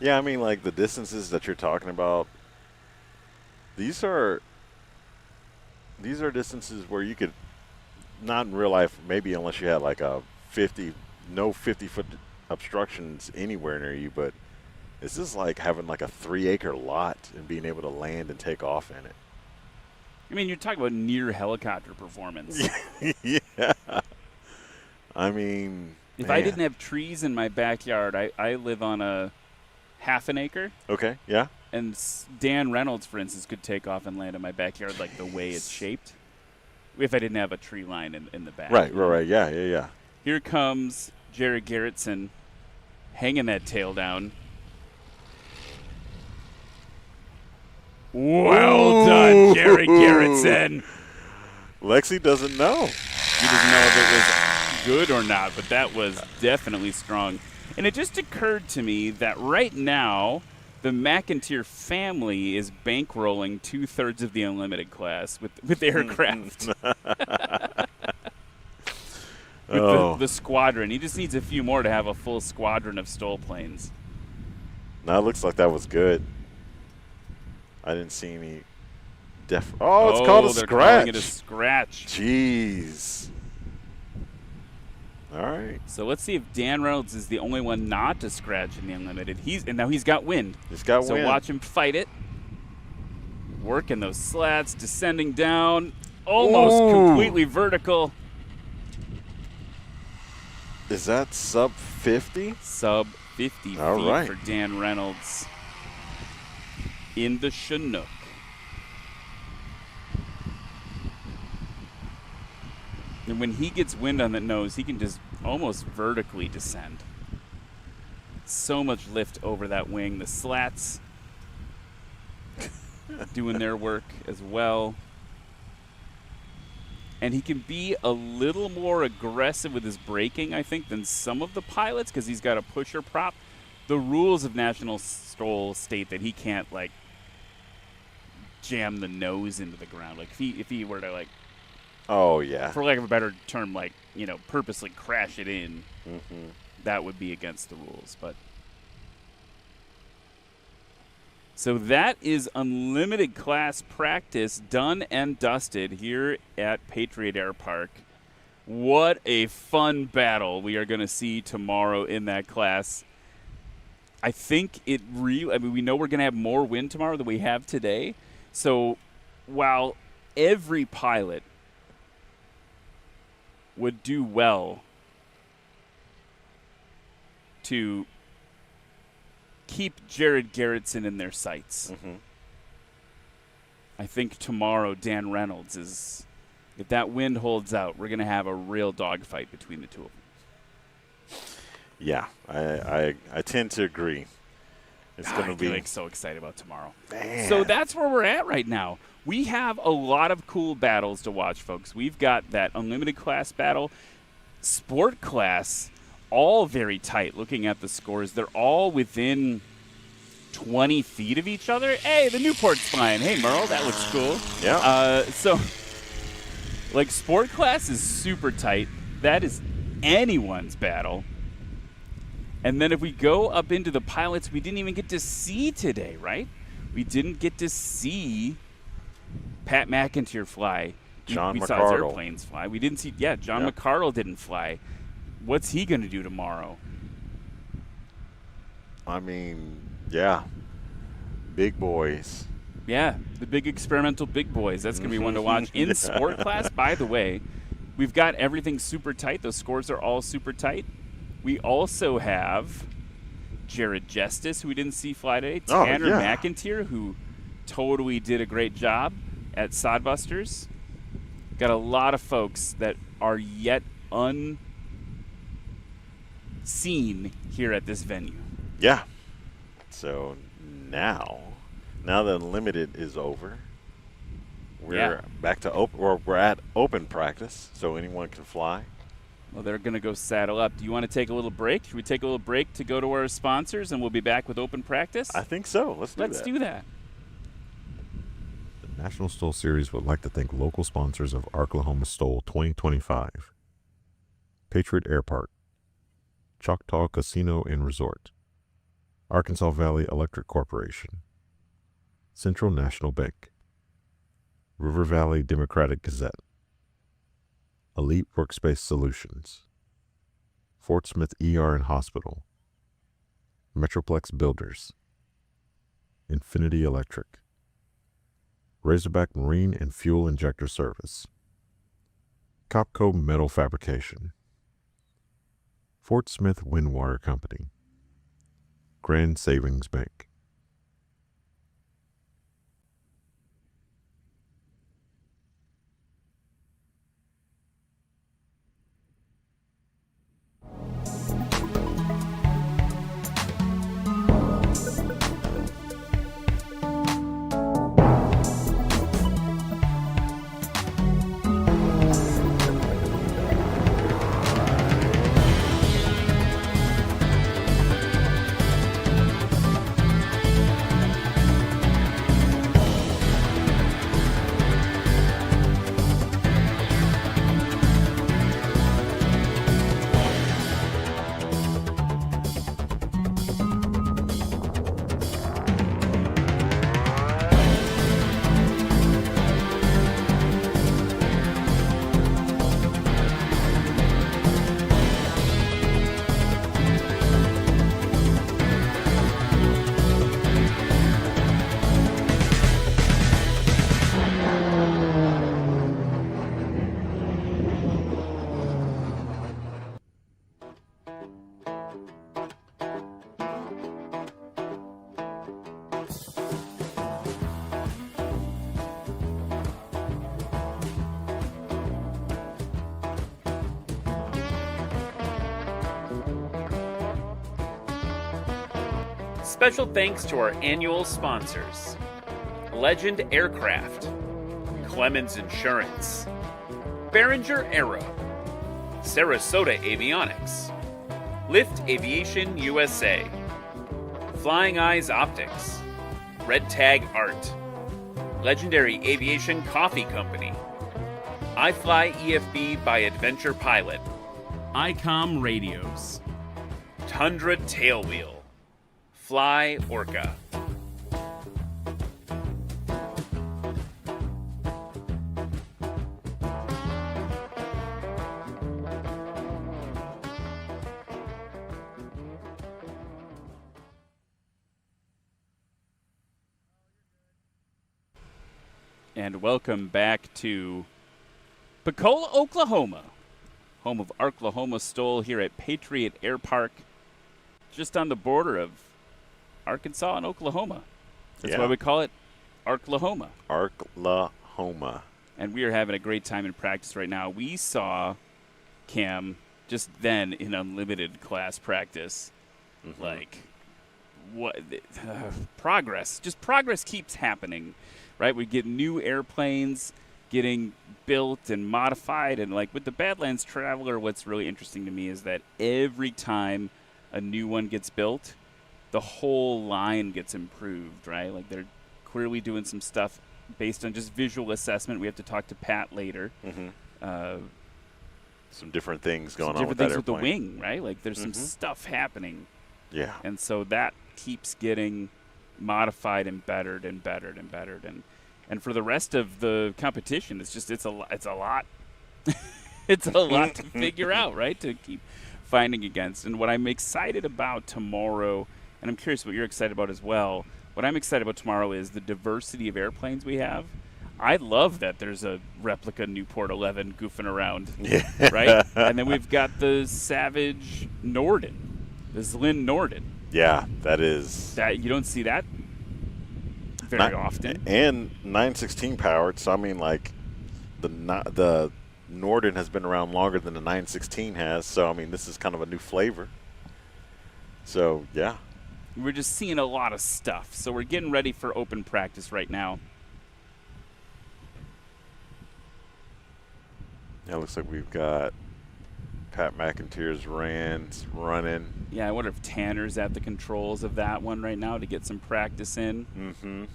Yeah, I mean, like the distances that you're talking about, these are distances where you could, not in real life, maybe unless you had like a 50-foot obstructions anywhere near you, but this is like having like a 3-acre lot and being able to land and take off in it. I mean, you're talking about near helicopter performance. Yeah. I mean, if I didn't have trees in my backyard, I live on a half an acre. Okay, yeah. And Dan Reynolds, for instance, could take off and land in my backyard like the way it's shaped if I didn't have a tree line in the back. Right. Yeah. Here comes Jared Garrettson hanging that tail down. Well done, Jared Garrettson. Lexi doesn't know. He doesn't know if it was good or not, but that was definitely strong. And it just occurred to me that right now, the McIntyre family is bankrolling 2/3 of the unlimited class with aircraft. With the squadron. He just needs a few more to have a full squadron of STOL planes. Now it looks like that was good. I didn't see any it's called a they're scratch. calling it a scratch. Jeez. All right. So let's see if Dan Reynolds is the only one not to scratch in the unlimited. And now he's got wind. He's got wind. So watch him fight it. Working those slats, descending down, almost completely vertical. Is that sub 50? Sub 50 feet for Dan Reynolds in the Chinook. And when he gets wind on the nose, he can just almost vertically descend. So much lift over that wing. The slats doing their work as well. And he can be a little more aggressive with his braking, I think, than some of the pilots because he's got a pusher prop. The rules of National STOL state that he can't, like, jam the nose into the ground. Like, if he were to, like, oh, yeah. for lack of a better term, like, purposely crash it in, mm-hmm. that would be against the rules. But so that is unlimited class practice done and dusted here at Patriot Airpark. What a fun battle we are going to see tomorrow in that class. I think we know we're going to have more wind tomorrow than we have today. So while every pilot would do well to keep Jared Garrettson in their sights, mm-hmm. I think tomorrow Dan Reynolds is, if that wind holds out, we're going to have a real dogfight between the two of them. Yeah, I tend to agree. It's going to be like so excited about tomorrow. Man. So that's where we're at right now. We have a lot of cool battles to watch, folks. We've got that unlimited class battle, sport class, all very tight. Looking at the scores, they're all within 20 feet of each other. Hey, the Newport's flying. Hey, Merle, that looks cool. Yeah. So, like, sport class is super tight. That is anyone's battle. And then if we go up into the pilots, we didn't even get to see today, right? We didn't get to see Pat McIntyre fly. John we saw his McArdle. airplanes fly. We didn't see, John McArdle didn't fly. What's he going to do tomorrow? I mean, yeah, big boys. Yeah, the big experimental big boys. That's going to be one to watch. In sport class, by the way, we've got everything super tight. Those scores are all super tight. We also have Jared Justice, who we didn't see fly today. Tanner McIntyre, who totally did a great job at Sodbusters. Got a lot of folks that are yet unseen here at this venue. Yeah. So now that Unlimited is over, we're back to we're at open practice, so anyone can fly. Well, they're going to go saddle up. Do you want to take a little break? Should we take a little break to go to our sponsors, and we'll be back with open practice? I think so. Let's do that. The National STOL Series would like to thank local sponsors of Arklahoma STOL 2025. Patriot Airpark, Choctaw Casino and Resort, Arkansas Valley Electric Corporation, Central National Bank, River Valley Democratic Gazette, Elite Workspace Solutions, Fort Smith ER and Hospital, Metroplex Builders, Infinity Electric, Razorback Marine and Fuel Injector Service, Copco Metal Fabrication, Fort Smith Windwater Company, Grand Savings Bank. Special thanks to our annual sponsors: Legend Aircraft, Clemens Insurance, Behringer Aero, Sarasota Avionics, Lift Aviation USA, Flying Eyes Optics, Red Tag Art, Legendary Aviation Coffee Company, iFly EFB by Adventure Pilot, ICOM Radios, Tundra Tailwheel, Fly Orca. And welcome back to Pocola, Oklahoma, home of Arklahoma STOL here at Patriot Airpark, just on the border of Arkansas and Oklahoma. That's why we call it Arklahoma. Arklahoma. And we are having a great time in practice right now. We saw, Cam, just then in unlimited class practice, like what progress keeps happening, right? We get new airplanes getting built and modified, and like with the Badlands Traveler, what's really interesting to me is that every time a new one gets built, the whole line gets improved, right? Like they're clearly doing some stuff based on just visual assessment. We have to talk to Pat later. Some different things going on different with that things with the airplane. wing, right? Like there's some stuff happening. Yeah. And so that keeps getting modified and bettered and bettered and bettered. And for the rest of the competition, it's a lot. It's a lot to figure out, right? To keep finding against. And what I'm excited about tomorrow, and I'm curious what you're excited about as well, what I'm excited about tomorrow is the diversity of airplanes we have. I love that there's a replica Newport 11 goofing around, right? And then we've got the Savage Norden, the Zlin Norden. Yeah, that is. That you don't see that very often. And 916 powered, so I mean, like, the Norden has been around longer than the 916 has, so I mean, this is kind of a new flavor. So, yeah. We're just seeing a lot of stuff. So we're getting ready for open practice right now. Yeah, it looks like we've got Pat McIntyre's running. Yeah, I wonder if Tanner's at the controls of that one right now to get some practice in.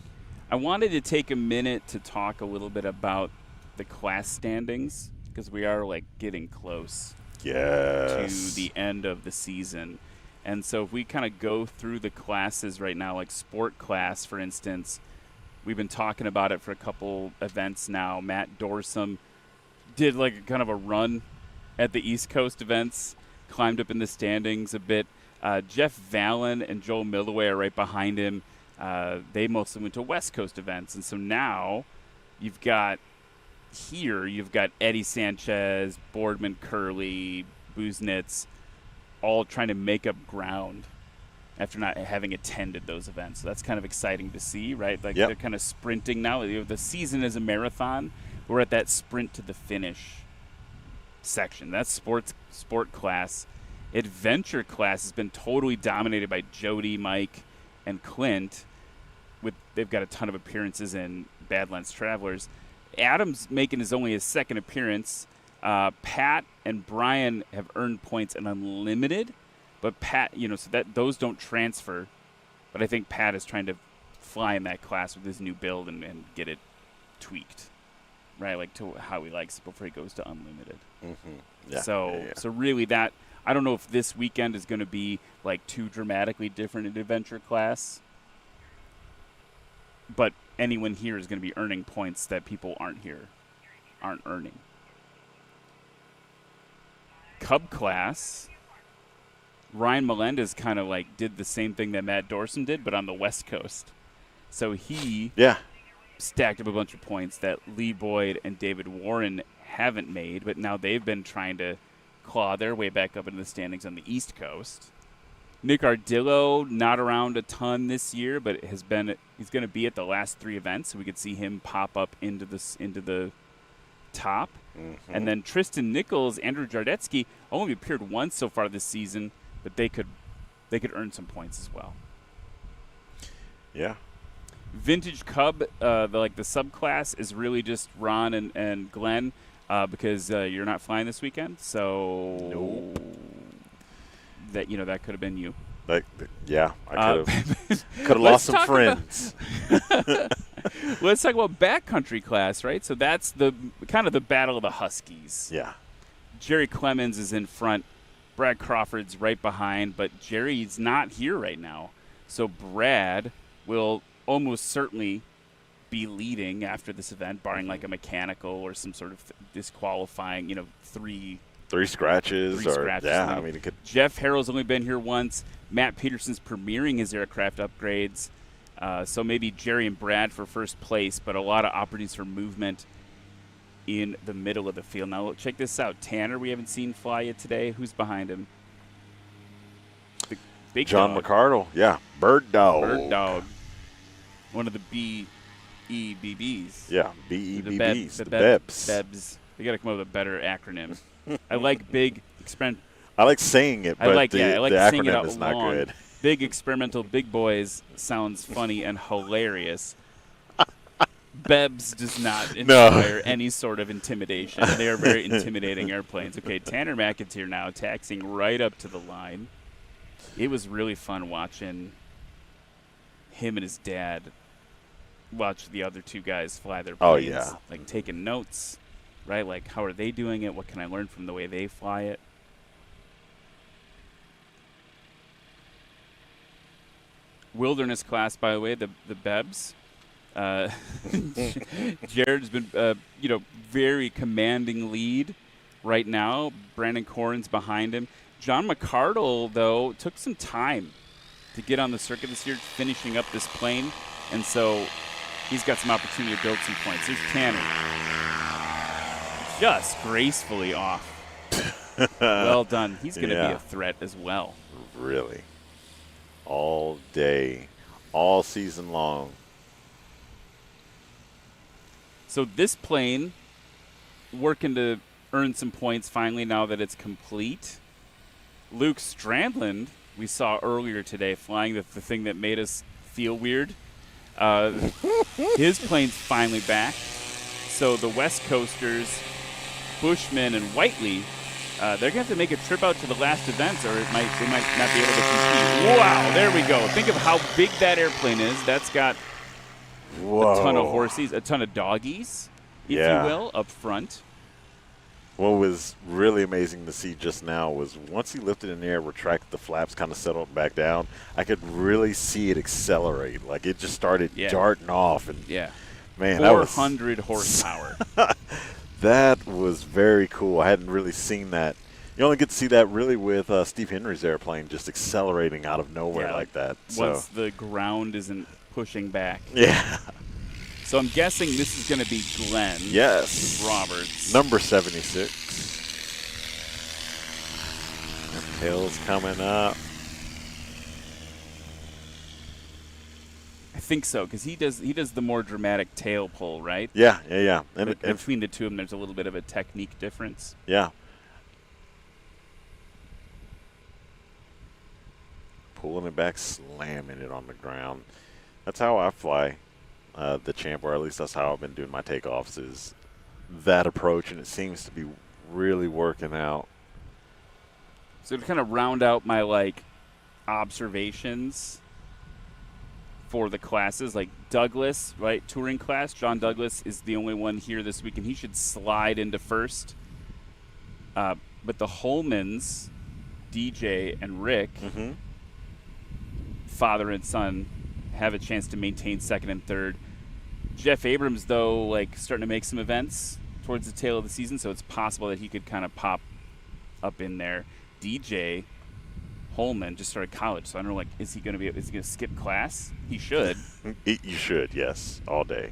I wanted to take a minute to talk a little bit about the class standings because we are like getting close to the end of the season. And so if we kind of go through the classes right now, like sport class, for instance, we've been talking about it for a couple events now. Matt Dorsum did like a kind of a run at the East Coast events, climbed up in the standings a bit. Jeff Vallon and Joel Milloway are right behind him. They mostly went to West Coast events. And so now you've got Eddie Sanchez, Boardman, Curley, Buznitz, all trying to make up ground after not having attended those events. So that's kind of exciting to see, right? Like they're kind of sprinting now. The season is a marathon. We're at that sprint to the finish section. That's sport class. Adventure class has been totally dominated by Jody, Mike, and Clint. They've got a ton of appearances in Badlands Travelers. Adam's making only his second appearance. Pat and Brian have earned points in Unlimited, but Pat, so that those don't transfer. But I think Pat is trying to fly in that class with his new build and get it tweaked, right? Like to how he likes it before he goes to Unlimited. Yeah. So really that, I don't know if this weekend is going to be like too dramatically different in Adventure class, but anyone here is going to be earning points that people aren't earning. Cub class, Ryan Melendez kind of like did the same thing that Matt Dorsum did, but on the West Coast. So he stacked up a bunch of points that Lee Boyd and David Warren haven't made, but now they've been trying to claw their way back up into the standings on the East Coast. Nick Ardillo, not around a ton this year, but he's going to be at the last 3 events, so we could see him pop up into the top. And then Tristan Nichols, Andrew Jardetsky only appeared once so far this season, but they could earn some points as well. Yeah. Vintage Cub, the subclass is really just Ron and Glenn because you're not flying this weekend, so that could have been you. I could have lost some friends. Let's talk about backcountry class, right? So that's the kind of the battle of the Huskies. Yeah. Jerry Clemens is in front. Brad Crawford's right behind, but Jerry's not here right now. So Brad will almost certainly be leading after this event, barring like a mechanical or some sort of disqualifying, three scratches. I mean, it could. Jeff Harrell's only been here once. Matt Peterson's premiering his aircraft upgrades. So maybe Jerry and Brad for first place, but a lot of opportunities for movement in the middle of the field. Now, check this out. Tanner, we haven't seen fly yet today. Who's behind him? The big John dog. McCardle. Yeah, Bird Dog. Bird Dog. One of the BEBBs. Yeah, BEBBs. The Bebs. Bebs. They got to come up with a better acronym. I like big I like saying it, but I like the saying it acronym out is not long. good. Big Experimental Big Boys sounds funny and hilarious. BEBS does not inspire any sort of intimidation. They are very intimidating airplanes. Okay, Tanner McIntyre now taxiing right up to the line. It was really fun watching him and his dad watch the other two guys fly their planes. Oh, yeah. Like taking notes, right? Like, how are they doing it? What can I learn from the way they fly it? Wilderness class, by the way, the BEBS. Jared's been, very commanding lead right now. Brandon Corrin's behind him. John McCardle, though, took some time to get on the circuit this year, finishing up this plane, and so he's got some opportunity to build some points. Here's Tanner, just gracefully off. Well done. He's going to be a threat as well. Really. All day, all season long. So this plane working to earn some points finally now that it's complete. Luke Strandland, we saw earlier today, flying the thing that made us feel weird. His plane's finally back. So the West Coasters, Bushman and Whiteley, they're going to have to make a trip out to the last events, or they might not be able to compete. Wow, there we go. Think of how big that airplane is. That's got a ton of horsies, a ton of doggies, if you will, up front. What was really amazing to see just now was once he lifted in the air, retracted the flaps, kind of settled back down, I could really see it accelerate. Like it just started darting off. And man, 400 horsepower. That was very cool. I hadn't really seen that. You only get to see that really with Steve Henry's airplane just accelerating out of nowhere like that. Once the ground isn't pushing back. Yeah. So I'm guessing this is going to be Glenn. Yes. Roberts. Number 76. The tail's coming up. I think so, because he does the more dramatic tail pull, right? Yeah. And between the two of them, there's a little bit of a technique difference. Yeah. Pulling it back, slamming it on the ground. That's how I fly the Champ, or at least that's how I've been doing my takeoffs, is that approach, and it seems to be really working out. So to kind of round out my, observations for the classes, like Douglas, right, touring class, John Douglas is the only one here this week, and he should slide into first. But the Holmans, DJ and Rick, father and son, have a chance to maintain second and third. Jeff Abrams, though, starting to make some events towards the tail of the season, so it's possible that he could kind of pop up in there. DJ Holman just started college, so I don't know, is he going to skip class? He should. You should, yes, all day.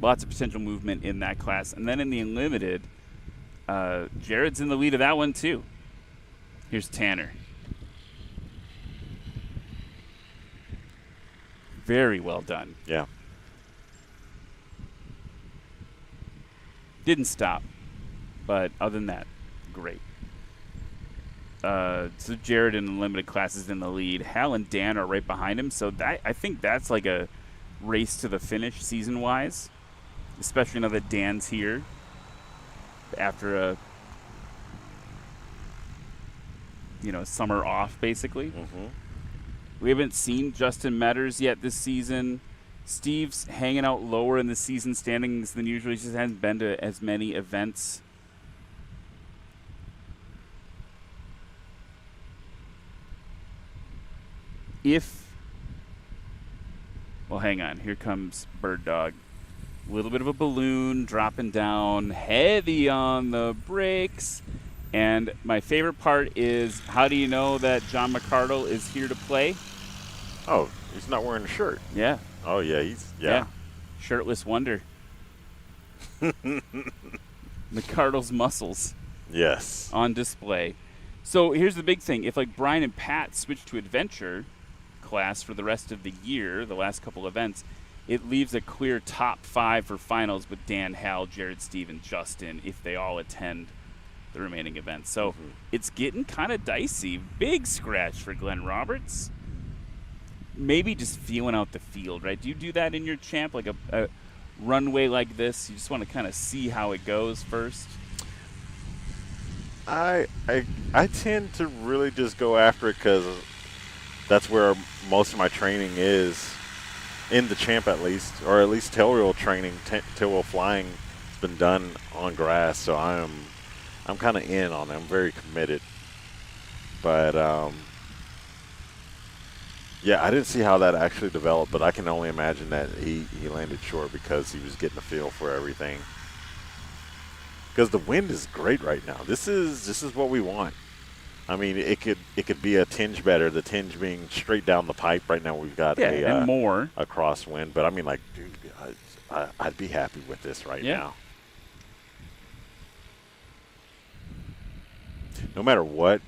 Lots of potential movement in that class. And then in the Unlimited, Jared's in the lead of that one, too. Here's Tanner. Very well done. Yeah. Didn't stop, but other than that, great. So Jared in the limited class is in the lead. Hal and Dan are right behind him, so I think that's like a race to the finish season-wise, especially now that Dan's here after a summer off, basically. We haven't seen Justin Metters yet this season. Steve's hanging out lower in the season standings than usual. He just hasn't been to as many events. Well, hang on. Here comes Bird Dog. A little bit of a balloon dropping down, heavy on the brakes. And my favorite part is, how do you know that John McCardle is here to play? Oh, he's not wearing a shirt. Yeah. Oh, yeah, yeah. Shirtless wonder. McCardle's muscles. Yes. On display. So here's the big thing. If Brian and Pat switch to adventure class for the rest of the year, the last couple events, it leaves a clear top 5 for finals with Dan, Hal, Jared, Steve, and Justin if they all attend the remaining events. So it's getting kind of dicey. Big scratch for Glenn Roberts. Maybe just feeling out the field, right? Do you do that in your champ, like a runway like this? You just want to kind of see how it goes first? I tend to really just go after it because that's where most of my training is, in the champ at least, or at least tail wheel training, tail wheel flying has been done on grass, so I'm kind of in on it. I'm very committed. But yeah, I didn't see how that actually developed, but I can only imagine that he landed short because he was getting a feel for everything. Because the wind is great right now. This is what we want. I mean, it could be a tinge better. The tinge being straight down the pipe. Right now we've got and more a crosswind. But I mean, like, dude, I'd be happy with this right now. No matter what,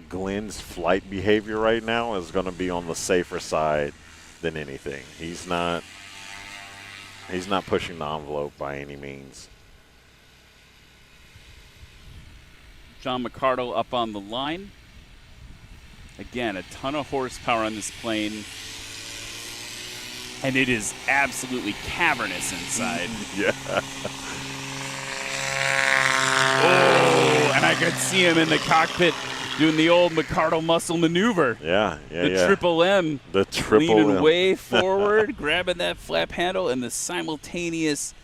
Glenn's flight behavior right now is going to be on the safer side than anything. He's not pushing the envelope by any means. John McCardle up on the line. Again, a ton of horsepower on this plane. And it is absolutely cavernous inside. Yeah. Oh, and I could see him in the cockpit doing the old McCardle muscle maneuver. Yeah. The triple M. The triple leaning M. way forward, grabbing that flap handle, and the simultaneous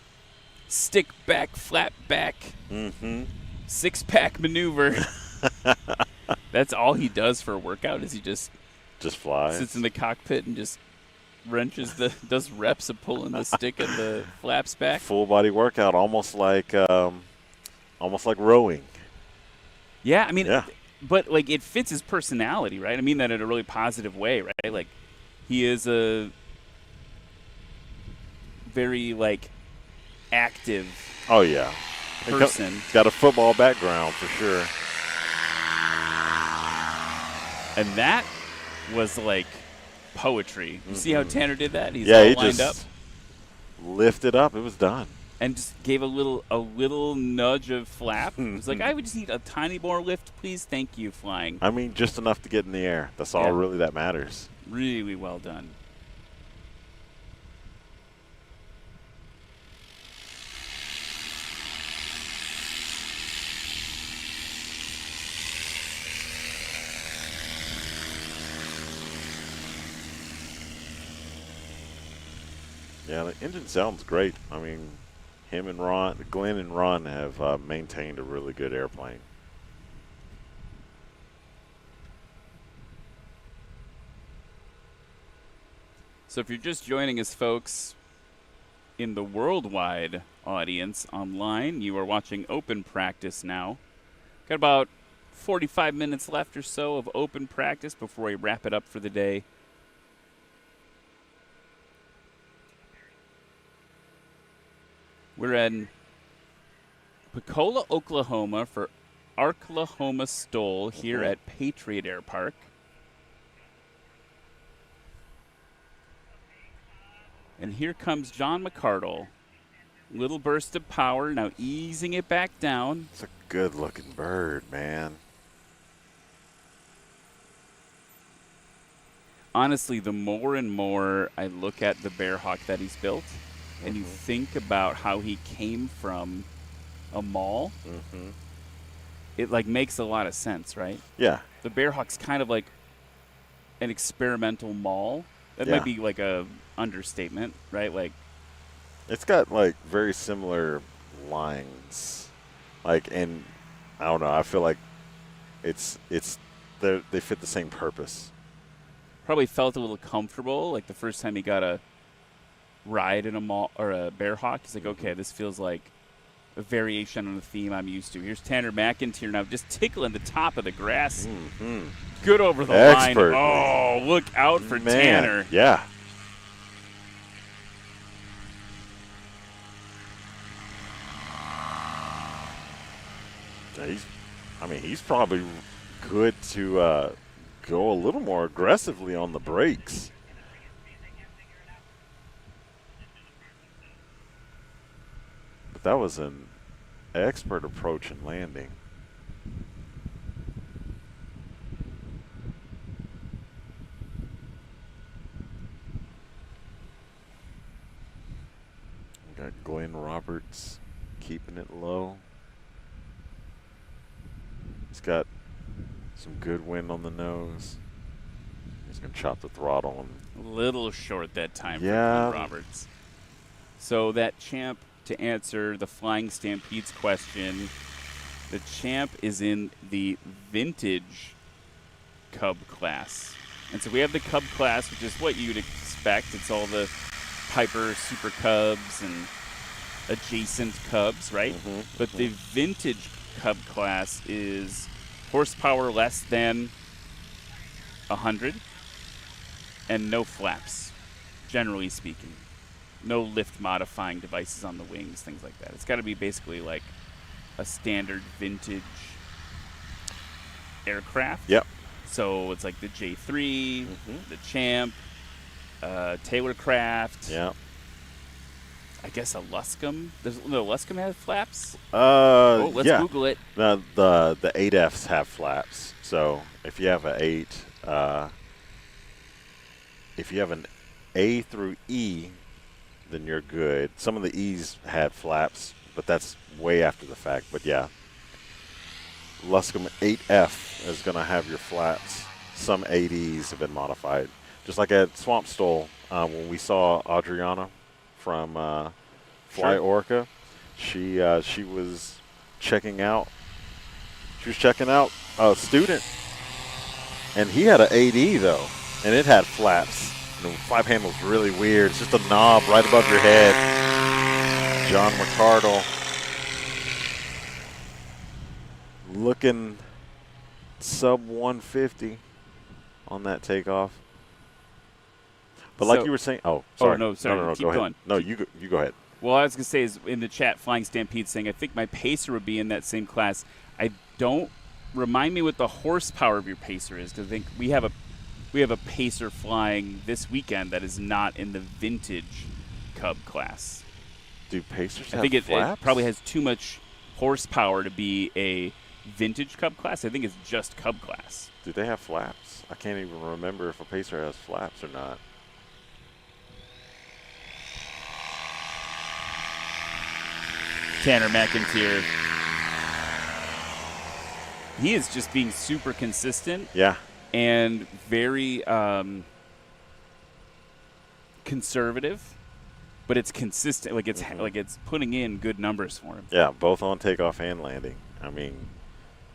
stick back, flap back, six-pack maneuver. That's all he does for a workout. Is he just flies, sits in the cockpit and just wrenches does reps of pulling the stick and the flaps back. Full body workout, almost like rowing. Yeah, I mean, but like it fits his personality, right? I mean that in a really positive way, right? Like he is a very like active. Oh yeah, person. He's got a football background for sure. And that was like poetry. You see how Tanner did that? He's he all lined just up. Lifted up. It was done. And just gave a little nudge of flap. It was like, I would just need a tiny more lift, please. Thank you, flying. I mean, just enough to get in the air. That's all really that matters. Really well done. Yeah, the engine sounds great. I mean, Glenn and Ron have maintained a really good airplane. So if you're just joining us, folks, in the worldwide audience online, you are watching open practice now. Got about 45 minutes left or so of open practice before we wrap it up for the day. We're in Pocola, Oklahoma for Arklahoma STOL here at Patriot Airpark. And here comes John McCardle. Little burst of power, now easing it back down. It's a good-looking bird, man. Honestly, the more and more I look at the Bearhawk that he's built, and you think about how he came from a mall, it like makes a lot of sense, right? Yeah. The Bearhawk's kind of like an experimental mall. That might be like a understatement, right? Like it's got like very similar lines, like, and I don't know. I feel like they fit the same purpose. Probably felt a little comfortable, like the first time he got a ride in a mall or a Bearhawk. He's like, okay, this feels like a variation on the theme I'm used to. Here's Tanner McIntyre now, just tickling the top of the grass. Good over the line. Oh, look out for Tanner. Yeah. He's probably good to go a little more aggressively on the brakes. But that was an expert approach and landing. We got Glenn Roberts keeping it low. He's got some good wind on the nose. He's going to chop the throttle. A little short that time for Yeah. Glenn Roberts. So that Champ, to answer the Flying Stampede's question, the Champ is in the vintage Cub class. And so we have the Cub class, which is what you'd expect. It's all the Piper Super Cubs and adjacent Cubs, right? But the vintage Cub class is horsepower less than 100 and no flaps, generally speaking. No lift modifying devices on the wings, things like that. It's got to be basically like a standard vintage aircraft. Yep. So it's like the J3, the Champ, Taylorcraft. Yeah. I guess a Luscombe. No, Luscombe has flaps. Let's yeah. Google it. The 8Fs have flaps. So if you have an 8, if you have an A through E, then you're good. Some of the E's had flaps, but that's way after the fact. But yeah, Luscombe 8F is going to have your flaps. Some 8Es have been modified. Just like at Swamp Stole, when we saw Adriana from Fly Orca, she was checking out. She was checking out a student, and he had an 8E though, and it had flaps. And the flap handle's really weird. It's just a knob right above your head. John McCardle looking sub 150 on that takeoff. But like you were saying, sorry. Oh, no, sorry. No, Keep go ahead. going. No, you go ahead. Well, I was going to say is in the chat, Flying Stampede saying, I think my Pacer would be in that same class. I don't remind me what the horsepower of your Pacer is, because I think we have a Pacer flying this weekend that is not in the vintage Cub class. Do Pacers I think have flaps? it probably has too much horsepower to be a vintage Cub class. I think it's just Cub class. Do they have flaps? I can't even remember if a Pacer has flaps or not. Tanner McIntyre. He is just being super consistent. Yeah. And very conservative, but it's consistent. Like it's putting in good numbers for him. Yeah, both on takeoff and landing. I mean,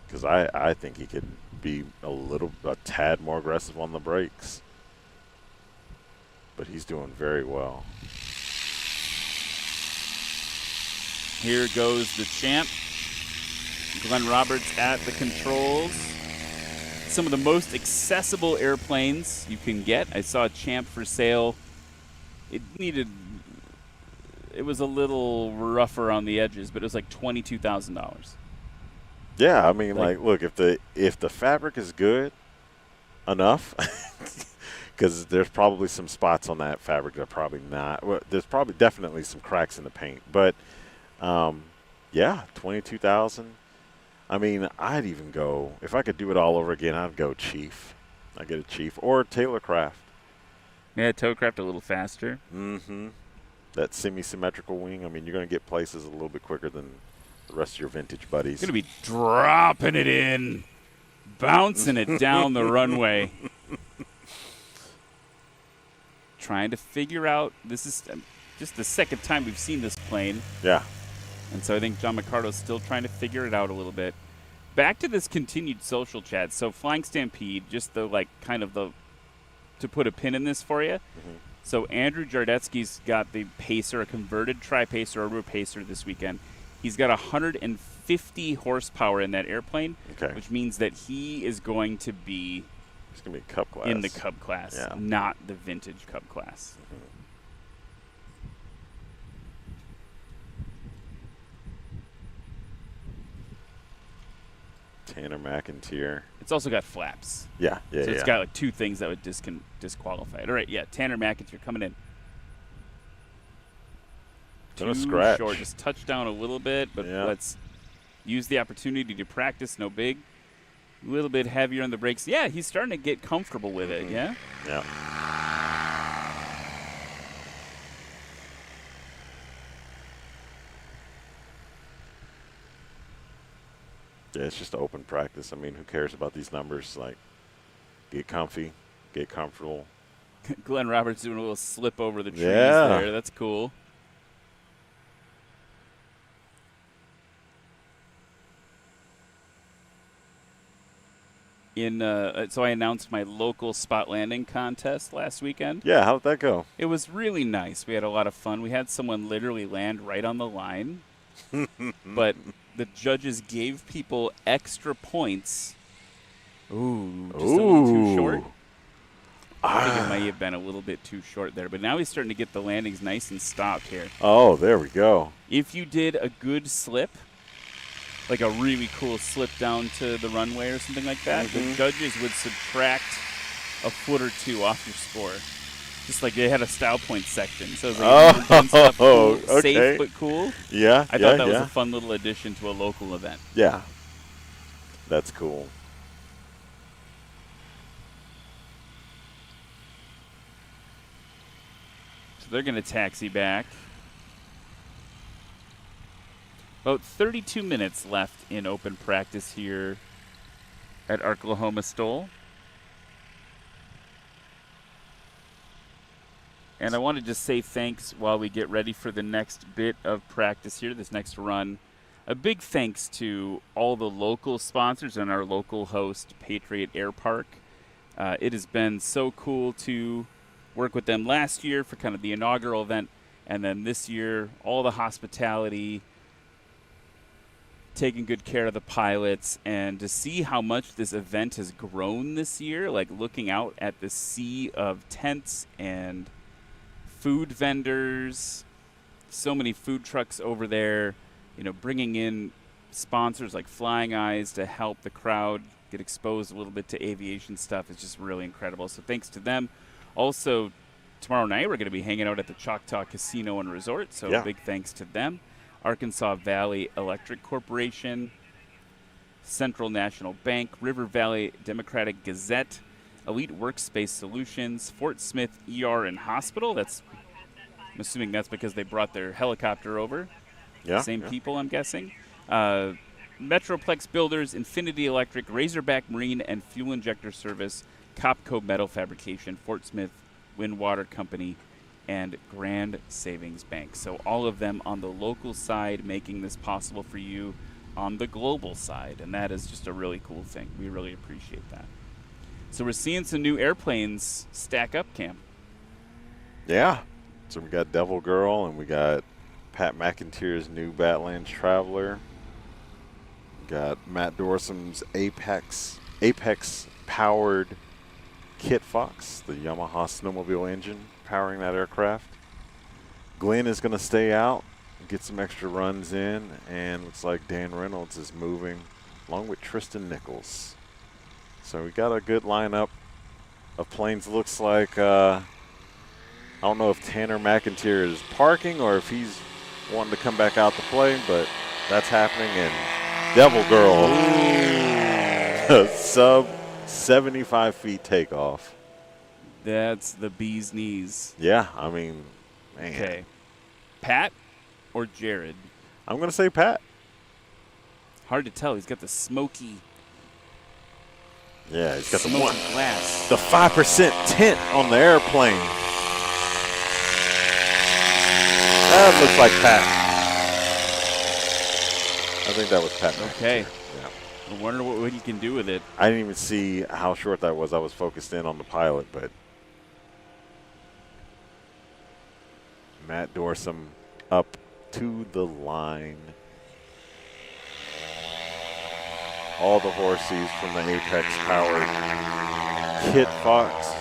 because I think he could be a tad more aggressive on the brakes, but he's doing very well. Here goes the Champ. Glenn Roberts at the controls. Some of the most accessible airplanes you can get. I saw a Champ for sale. It was a little rougher on the edges, but it was like $22,000. Yeah, I mean, look, if the fabric is good enough, because there's probably some spots on that fabric that are probably not. Well, there's probably definitely some cracks in the paint, but yeah, $22,000. I mean, I'd even go, if I could do it all over again, I'd go Chief. I'd get a Chief or Taylorcraft. Yeah, Taylorcraft a little faster. Mm-hmm. That semi-symmetrical wing, I mean, you're going to get places a little bit quicker than the rest of your vintage buddies. Going to be dropping it in, bouncing it down the runway. Trying to figure out, this is just the second time we've seen this plane. Yeah. And so I think John McCardle's still trying to figure it out a little bit. Back to this continued social chat. So Flying Stampede, just to put a pin in this for you. Mm-hmm. So Andrew Jardetsky's got the Pacer, a converted Tri-Pacer over Pacer this weekend. He's got 150 horsepower in that airplane, which means that he is going to be He's going to be Cub class. In the Cub class, yeah. Not the vintage Cub class. Mm-hmm. Tanner McIntyre. It's also got flaps. Yeah. So it's got like two things that would disqualify it. All right, yeah, Tanner McIntyre coming in. Gonna scratch. Short, just touch down a little bit, but let's use the opportunity to practice. No big. A little bit heavier on the brakes. Yeah, he's starting to get comfortable with it, yeah? Yeah. Yeah, it's just open practice. I mean, who cares about these numbers? Like, get comfy, get comfortable. Glenn Roberts doing a little slip over the trees Yeah. there. That's cool. So I announced my local spot landing contest last weekend. Yeah, how'd that go? It was really nice. We had a lot of fun. We had someone literally land right on the line, but the judges gave people extra points. Ooh, just a little too short. I think it might have been a little bit too short there, but now he's starting to get the landings nice and stopped here. Oh, there we go. If you did a good slip, like a really cool slip down to the runway or something like that, the judges would subtract a foot or two off your score. Just like they had a style point section. So it was like done stuff cool, okay. safe but cool. Yeah, I thought that was a fun little addition to a local event. Yeah, that's cool. So they're going to taxi back. About 32 minutes left in open practice here at Arklahoma STOL. And I want to just say thanks while we get ready for the next bit of practice here, this next run. A big thanks to all the local sponsors and our local host, Patriot Airpark. It has been so cool to work with them last year for kind of the inaugural event, and then this year, all the hospitality, taking good care of the pilots, and to see how much this event has grown this year, like looking out at the sea of tents and food vendors, so many food trucks over there, you know, bringing in sponsors like Flying Eyes to help the crowd get exposed a little bit to aviation stuff is just really incredible. So thanks to them. Also, tomorrow night we're going to be hanging out at the Choctaw Casino and Resort, so big thanks to them. Arkansas Valley Electric Corporation, Central National Bank, River Valley Democratic Gazette, Elite Workspace Solutions, Fort Smith ER and Hospital. I'm assuming that's because they brought their helicopter over. Yeah. Same people, I'm guessing. Metroplex Builders, Infinity Electric, Razorback Marine and Fuel Injector Service, Copco Metal Fabrication, Fort Smith Wind Water Company, and Grand Savings Bank. So all of them on the local side making this possible for you on the global side, and that is just a really cool thing. We really appreciate that. So we're seeing some new airplanes stack up, Cam. Yeah. So we got Devil Girl, and we got Pat McIntyre's new Badlands Traveler. We got Matt Dorsam's Apex powered Kit Fox, the Yamaha snowmobile engine powering that aircraft. Glenn is going to stay out, get some extra runs in, and looks like Dan Reynolds is moving along with Tristan Nichols. So we got a good lineup of planes. Looks like I don't know if Tanner McIntyre is parking or if he's wanting to come back out to play, but that's happening. And Devil Girl, sub 75 feet takeoff. That's the bee's knees. Yeah, I mean, man. Okay. Pat or Jared? I'm going to say Pat. Hard to tell. He's got the smoky. Yeah, he's got the smoky glass. The 5% tint on the airplane. That looks like Pat. I think that was Pat. Okay. Yeah. I wonder what he can do with it. I didn't even see how short that was. I was focused in on the pilot, but Matt Dorsum up to the line. All the horses from the Apex powered Kit Fox.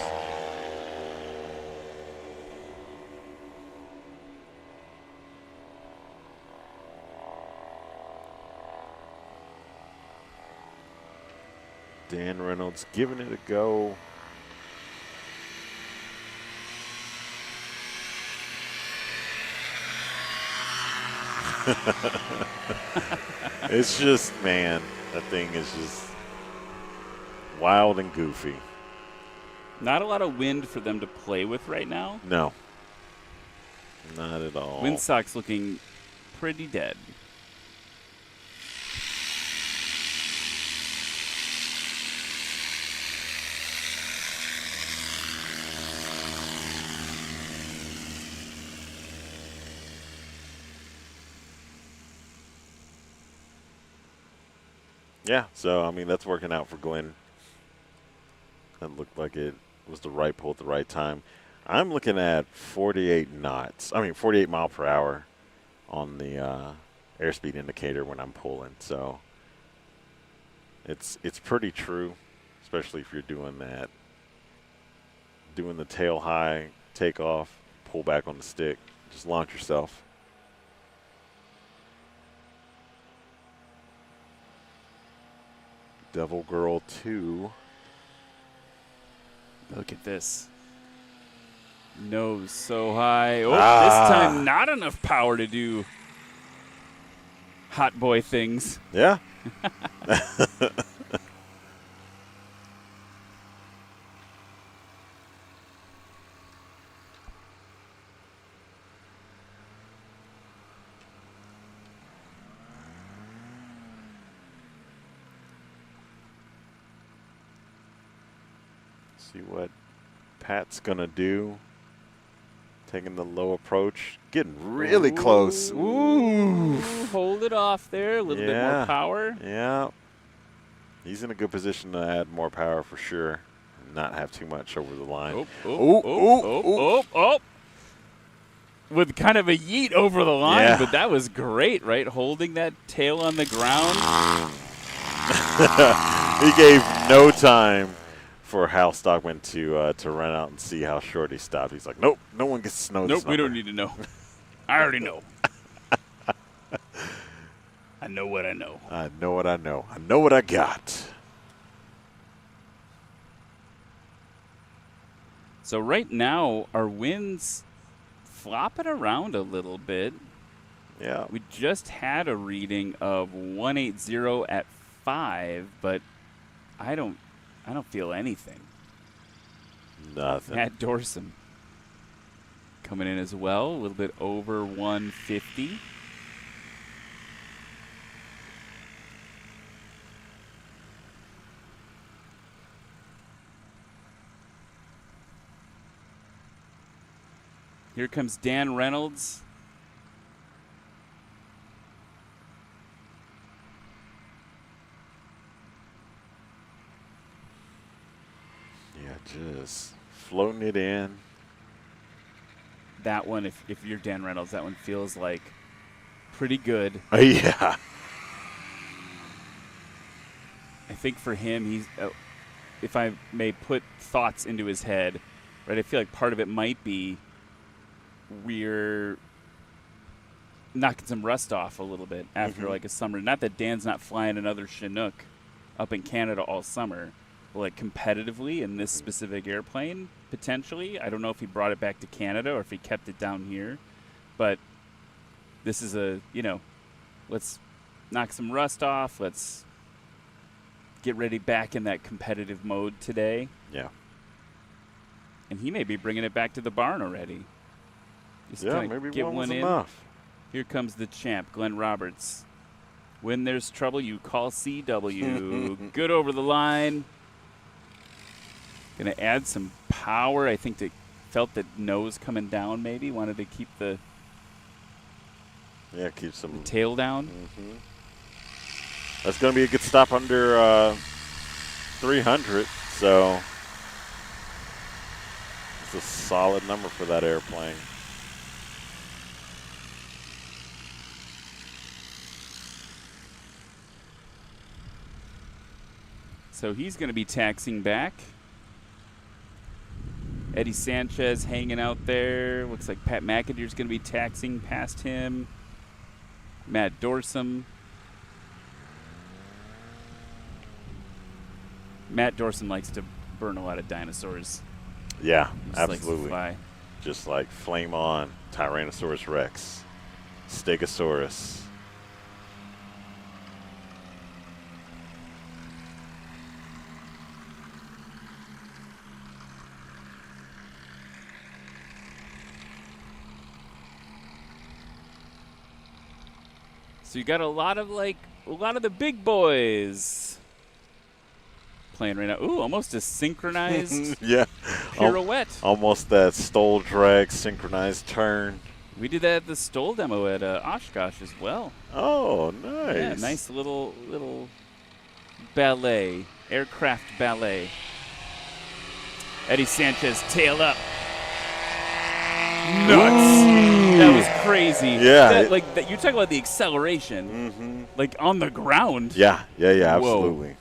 Dan Reynolds giving it a go. It's just, man, that thing is just wild and goofy. Not a lot of wind for them to play with right now. No. Not at all. Windsock's looking pretty dead. Yeah, so, I mean, that's working out for Glenn. That looked like it was the right pull at the right time. I'm looking at 48 knots. I mean, 48 mile per hour on the airspeed indicator when I'm pulling. So it's pretty true, especially if you're doing that. Doing the tail high, take off, pull back on the stick, just launch yourself. Devil Girl 2. Look at this. Nose so high. Oh, this time not enough power to do hot boy things. Yeah. See what Pat's gonna do. Taking the low approach, getting really close. Ooh. Hold it off there, a little bit more power. Yeah. He's in a good position to add more power for sure. And not have too much over the line. Oh. With kind of a yeet over the line, but that was great, right? Holding that tail on the ground. He gave no time for Hal Stockman to run out and see how short he stopped. He's like, nope, no one gets to know this Nope, we don't need to know. I already know. I know what I know. I know what I know. I know what I got. So right now, our winds flopping around a little bit. Yeah. We just had a reading of 180 at 5, but I don't feel anything. Nothing. Matt Dorson coming in as well, a little bit over 150. Here comes Dan Reynolds. Just floating it in. That one, if you're Dan Reynolds, that one feels like pretty good. Yeah. I think for him, he's, if I may put thoughts into his head, right, I feel like part of it might be we're knocking some rust off a little bit after like a summer. Not that Dan's not flying another Chinook up in Canada all summer. Like competitively in this specific airplane, potentially. I don't know if he brought it back to Canada or if he kept it down here. But this is let's knock some rust off. Let's get ready back in that competitive mode today. Yeah. And he may be bringing it back to the barn already. Just maybe get one was in. enough. Here comes the champ, Glenn Roberts. When there's trouble, you call CW. Good over the line. Going to add some power. I think they felt the nose coming down maybe. Wanted to keep the keep some tail down. That's going to be a good stop under 300. So it's a solid number for that airplane. So he's going to be taxiing back. Eddie Sanchez hanging out there. Looks like Pat McAteer's going to be taxiing past him. Matt Dorson. Matt Dorson likes to burn a lot of dinosaurs. Yeah, Just absolutely. likes to fly. Just like flame on Tyrannosaurus Rex. Stegosaurus. So you got a lot of the big boys playing right now. Ooh, almost a synchronized yeah. pirouette. Almost that stole drag synchronized turn. We did that at the STOL demo at Oshkosh as well. Oh, nice. Yeah, nice little ballet, aircraft ballet. Eddie Sanchez tail up. Nuts. That was crazy. Yeah. That you talk about the acceleration, like on the ground. Yeah, absolutely.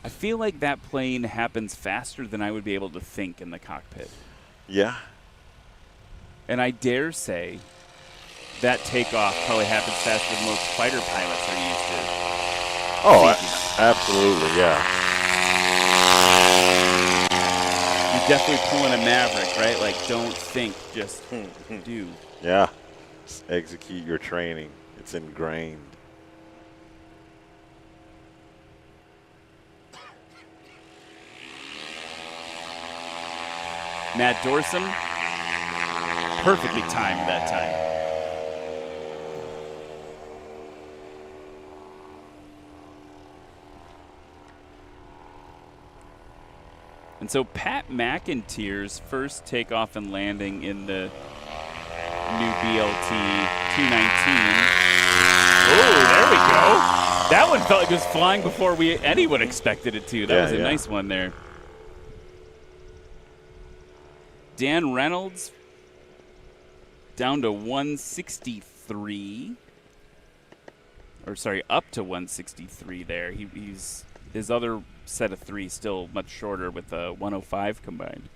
I feel like that plane happens faster than I would be able to think in the cockpit. Yeah. And I dare say that takeoff probably happens faster than most fighter pilots are used to. Oh, absolutely, yeah. You're definitely pulling a Maverick, right? Like, don't think, just do. Yeah. Just execute your training. It's ingrained. Matt Dorsum, perfectly timed that time. And so Pat McIntyre's first takeoff and landing in the new BLT 219. Oh, there we go. That one felt like it was flying before anyone expected it to. That was a nice one there. Dan Reynolds down to 163. Or sorry, up to 163 there. He's his other set of 3 still much shorter with a 105 combined.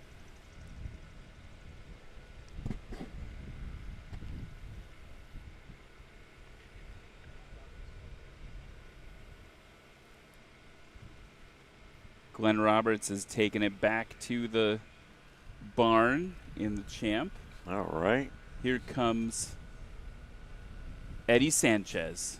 Glenn Roberts is taking it back to the barn in the Champ. All right. Here comes Eddie Sanchez.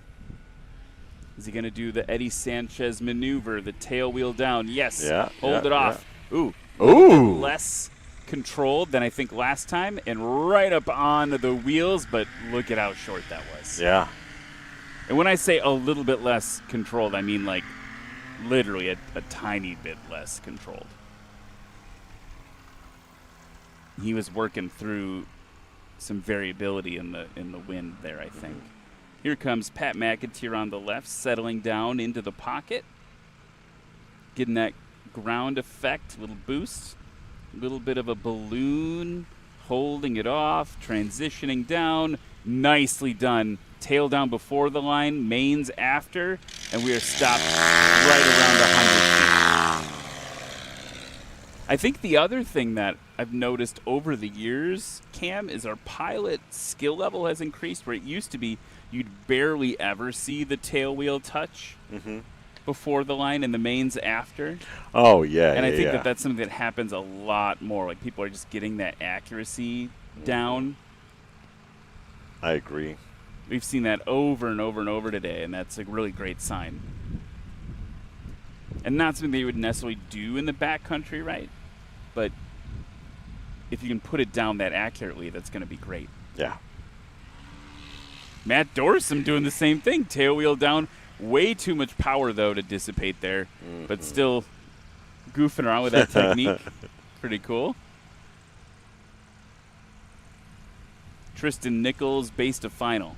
Is he going to do the Eddie Sanchez maneuver, the tail wheel down? Yes. Yeah. Hold it off. Yeah. Ooh. Less controlled than I think last time, and right up on the wheels, but look at how short that was. Yeah. And when I say a little bit less controlled, I mean like literally a tiny bit less controlled. He was working through some variability in the wind there, I think. Here comes Pat McIntyre on the left, settling down into the pocket. Getting that ground effect, little boost. A little bit of a balloon, holding it off, transitioning down. Nicely done. Tail down before the line, mains after, and we are stopped right around 100 feet. I think the other thing that I've noticed over the years, Cam, is our pilot skill level has increased, where it used to be you'd barely ever see the tail wheel touch before the line and the mains after. Oh, yeah. And I think that's something that happens a lot more. Like, people are just getting that accuracy down. I agree. We've seen that over and over and over today, and that's a really great sign. And not something that you would necessarily do in the backcountry, right? But if you can put it down that accurately, that's going to be great. Yeah. Matt Dorsum doing the same thing. Tail wheel down. Way too much power, though, to dissipate there. But still goofing around with that technique. Pretty cool. Tristan Nichols, base to final.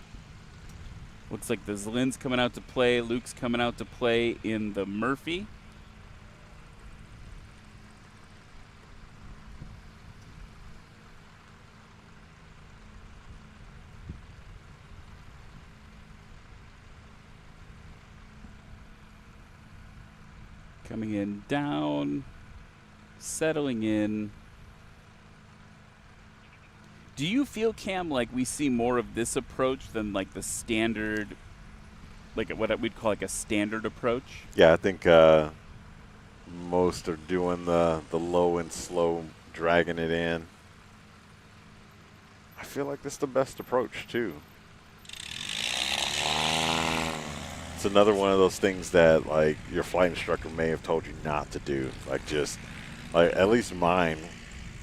Looks like the Zlin's coming out to play. Luke's coming out to play in the Murphy. Coming in down, settling in. Do you feel, Cam, like we see more of this approach than like the standard, like what we'd call like a standard approach? Yeah, I think most are doing the low and slow, dragging it in. I feel like this is the best approach too. It's another one of those things that like your flight instructor may have told you not to do. Like just like at least mine,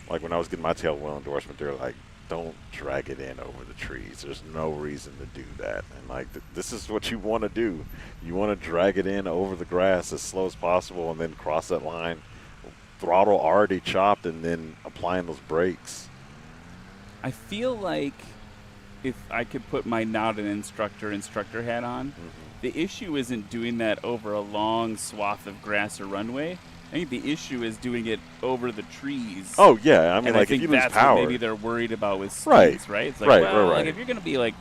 like when I was getting my tail wheel endorsement, they're like, don't drag it in over the trees. There's no reason to do that. And like this is what you want to do. You want to drag it in over the grass as slow as possible and then cross that line, throttle already chopped, and then applying those brakes. I feel like if I could put my not an instructor hat on, the issue isn't doing that over a long swath of grass or runway. I think the issue is doing it over the trees. Oh yeah, I mean, and like I think if you lose that's power, what maybe they're worried about with speeds, right? It's like, well, like if you're going to be like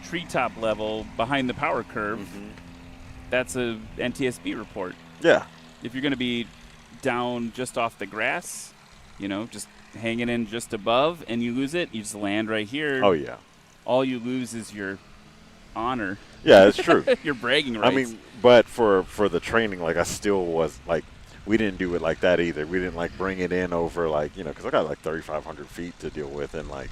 treetop level behind the power curve, that's a NTSB report. Yeah. If you're going to be down just off the grass, you know, just hanging in just above, and you lose it, you just land right here. Oh yeah. All you lose is your honor. Yeah, it's true. Your bragging rights. I mean, but for the training, like I still was like, we didn't do it like that either. We didn't like bring it in over like, you know, because I got like 3,500 feet to deal with, and like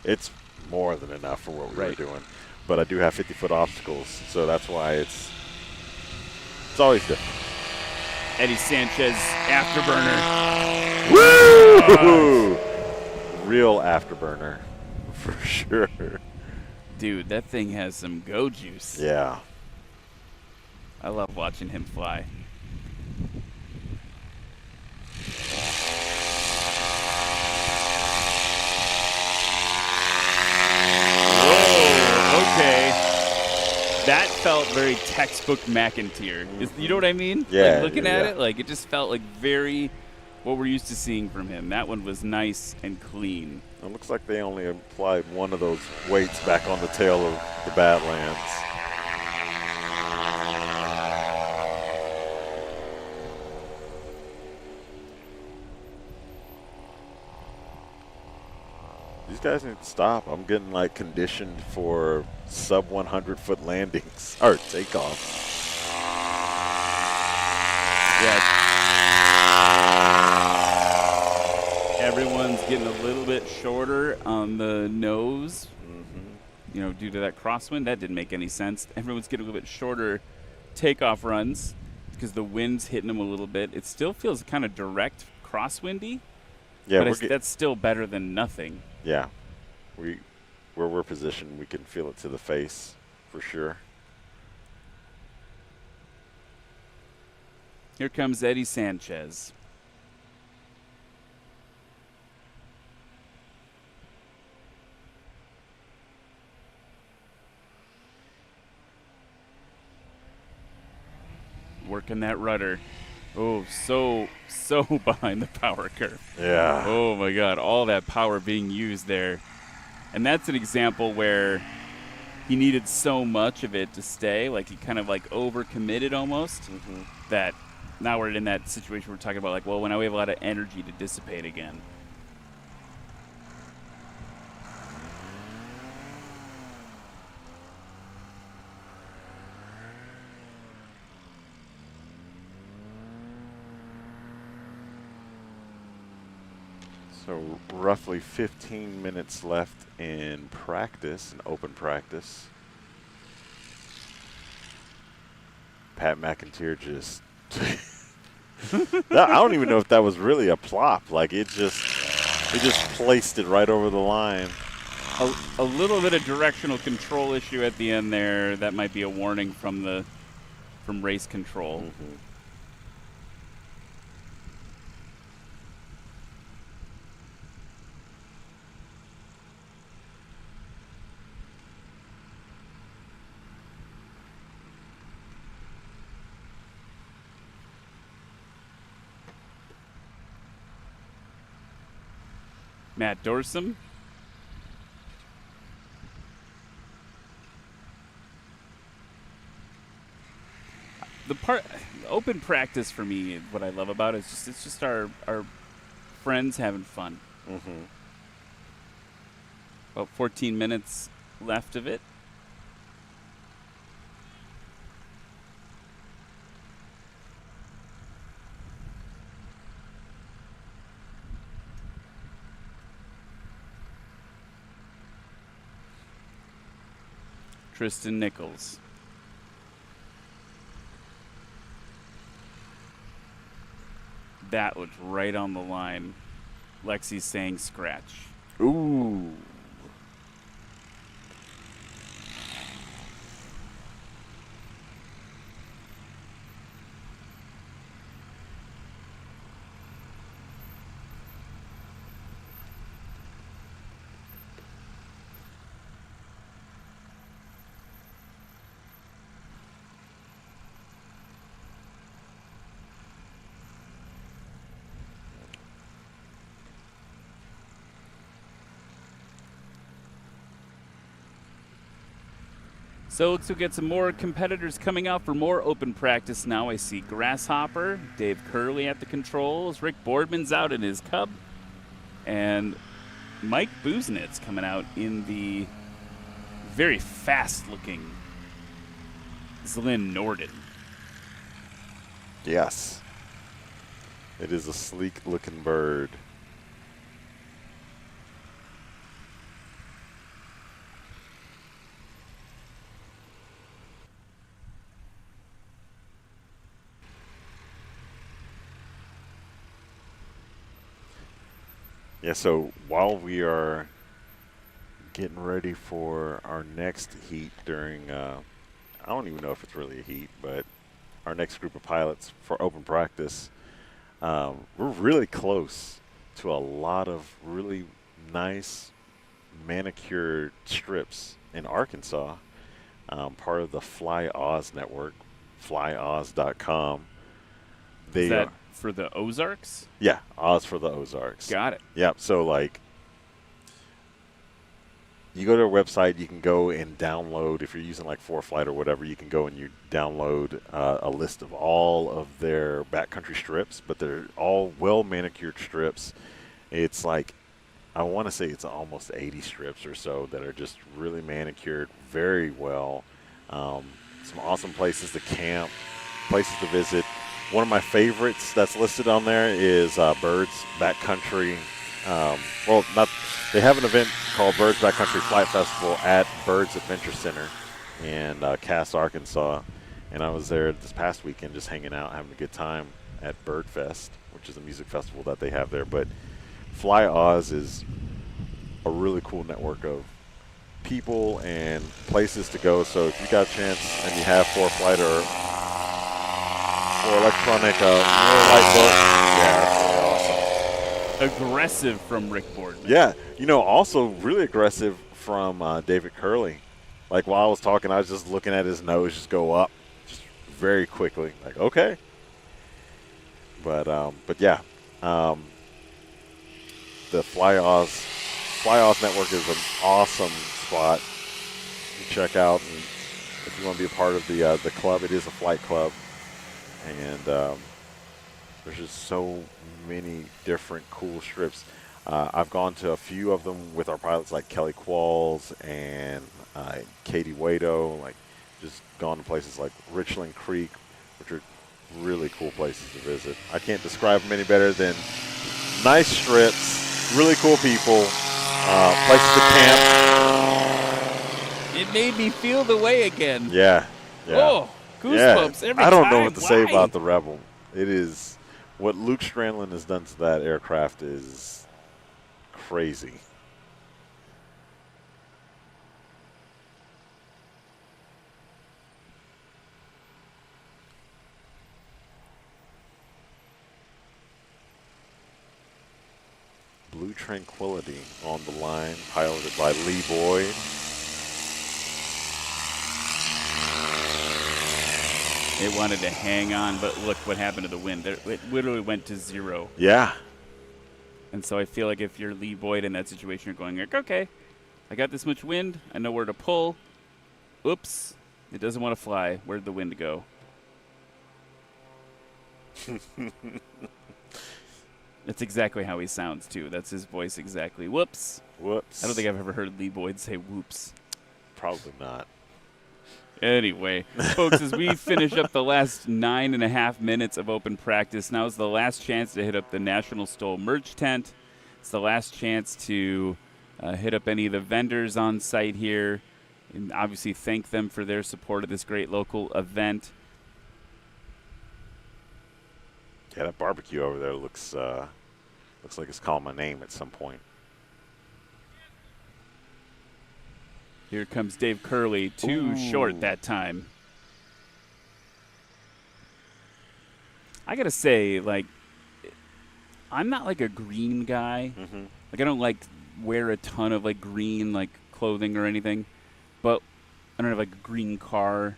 it's more than enough for what we were doing. But I do have 50-foot obstacles, so that's why it's always different. Eddie Sanchez afterburner. Woo! Real afterburner, for sure. Dude, that thing has some go juice. Yeah. I love watching him fly. Whoa, okay. That felt very textbook McIntyre. You know what I mean? Yeah. Like looking at it, like it just felt like very what we're used to seeing from him. That one was nice and clean. It looks like they only applied one of those weights back on the tail of the Badlands. These guys need to stop. I'm getting like conditioned for sub 100-foot landings or takeoffs. Yeah. Everyone's getting a little bit shorter on the nose, you know, due to that crosswind. That didn't make any sense. Everyone's getting a little bit shorter takeoff runs because the wind's hitting them a little bit. It still feels kind of direct crosswindy, Yeah, but that's still better than nothing. Yeah, where we're positioned, we can feel it to the face for sure. Here comes Eddie Sanchez. Working that rudder. Oh, so behind the power curve. Yeah. Oh, my God. All that power being used there. And that's an example where he needed so much of it to stay. Like, he kind of, like, overcommitted almost. That now we're in that situation we're talking about, like, well, now we have a lot of energy to dissipate again. So roughly 15 minutes left in practice, in open practice. Pat McIntyre just I don't even know if that was really a plop. Like it just placed it right over the line. A little bit of directional control issue at the end there. That might be a warning from race control. Matt Dorsum. Open practice for me, what I love about it is it's just our friends having fun. About 14 minutes left of it. Tristan Nichols. That was right on the line. Lexi's saying scratch. Ooh. So looks like we get some more competitors coming out for more open practice now. I see Grasshopper, Dave Curley at the controls, Rick Boardman's out in his Cub, and Mike Busenitz coming out in the very fast-looking Zlin Norden. Yes. It is a sleek-looking bird. Yeah, so while we are getting ready for our next heat during, I don't even know if it's really a heat, but our next group of pilots for open practice, we're really close to a lot of really nice manicured strips in Arkansas, part of the Fly Oz network, flyoz.com. Is that for the Ozarks? Yeah, Oz for the Ozarks. Got it. Yep. So, like, you go to their website, you can go and download, if you're using, like, ForeFlight or whatever, you can go and you download a list of all of their backcountry strips, but they're all well-manicured strips. It's like, I want to say it's almost 80 strips or so that are just really manicured very well. Some awesome places to camp, places to visit. One of my favorites that's listed on there is Birds Backcountry. They have an event called Birds Backcountry Flight Festival at Birds Adventure Center in Cass, Arkansas. And I was there this past weekend just hanging out, having a good time at Bird Fest, which is a music festival that they have there. But Fly Oz is a really cool network of people and places to go. So if you got a chance and you have ForeFlight or electronic light book, yeah, that's really awesome. Aggressive from Rick Boardman. Yeah, also really aggressive from David Curley. Like, while I was talking, I was just looking at his nose just go up just very quickly. Like, okay. But yeah, the Fly Oz network is an awesome spot to check out. And if you want to be a part of the club, it is a flight club. And there's just so many different cool strips. I've gone to a few of them with our pilots like Kelly Qualls and Katie Wado, like just gone to places like Richland Creek, which are really cool places to visit. I can't describe them any better than nice strips, really cool people, places to camp. It made me feel the way again. Yeah. Oh, goosebumps every time. I don't know what to say Why? about the Rebel. It is, what Luke Strandland has done to that aircraft is crazy. Blue Tranquility on the line, piloted by Lee Boyd. It wanted to hang on, but look what happened to the wind. It literally went to zero. Yeah. And so I feel like if you're Lee Boyd in that situation, you're going like, okay, I got this much wind. I know where to pull. Oops, it doesn't want to fly. Where'd the wind go? That's exactly how he sounds, too. That's his voice exactly. Whoops. Whoops. I don't think I've ever heard Lee Boyd say whoops. Probably not. Anyway, folks, as we finish up the last 9.5 minutes of open practice, now is the last chance to hit up the National STOL merch tent. It's the last chance to hit up any of the vendors on site here. And obviously thank them for their support of this great local event. Yeah, that barbecue over there looks like it's calling my name at some point. Here comes Dave Curley, too short that time. I gotta say, like, I'm not like a green guy. Like, I don't like wear a ton of like green like clothing or anything, but I don't have like a green car.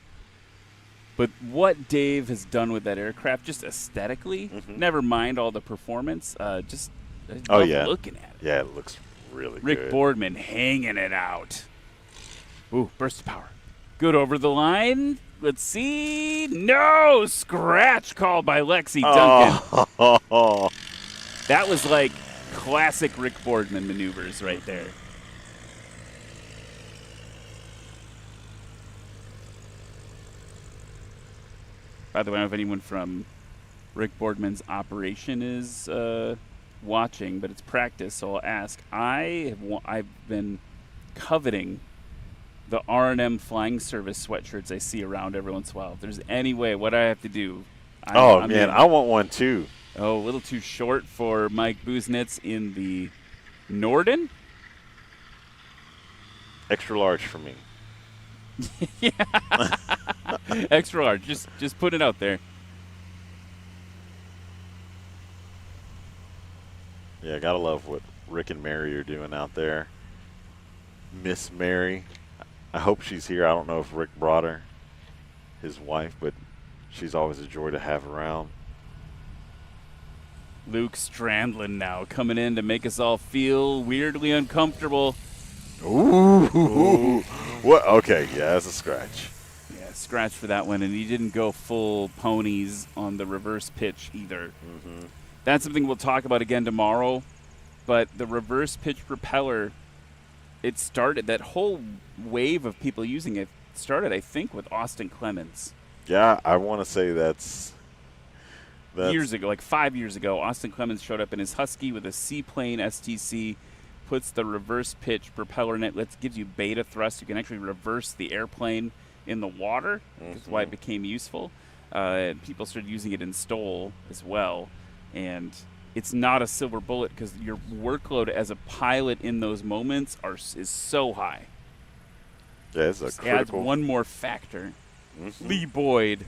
But what Dave has done with that aircraft, just aesthetically, never mind all the performance, just I love looking at it. Yeah, it looks really Rick good. Boardman hanging it out. Ooh, burst of power. Good over the line. Let's see. No! Scratch called by Lexi Duncan. Oh. That was like classic Rick Boardman maneuvers right there. By the way, I don't know if anyone from Rick Boardman's operation is watching, but it's practice, so I'll ask. I've been coveting the R&M Flying Service sweatshirts I see around every once in a while. If there's any way, what I have to do. I'm man, I want one too. Oh, a little too short for Mike Buznitz in the Norden. Extra large for me. Yeah. Extra large. Just put it out there. Yeah, gotta love what Rick and Mary are doing out there. Miss Mary. I hope she's here. I don't know if Rick brought her, his wife, but she's always a joy to have around. Luke Strandland now coming in to make us all feel weirdly uncomfortable. Ooh. What? Okay, yeah, that's a scratch. Yeah, scratch for that one, and he didn't go full ponies on the reverse pitch either. That's something we'll talk about again tomorrow, but the reverse pitch propeller, it started, that whole wave of people using it started, I think, with Austin Clemens. Yeah, I want to say that's years ago, like 5 years ago. Austin Clemens showed up in his Husky with a seaplane STC, puts the reverse pitch propeller in it, gives you beta thrust. You can actually reverse the airplane in the water. That's why it became useful. People started using it in STOL as well, and it's not a silver bullet because your workload as a pilot in those moments is so high. Yeah, it's a Just critical. adds one more factor. Lee Boyd.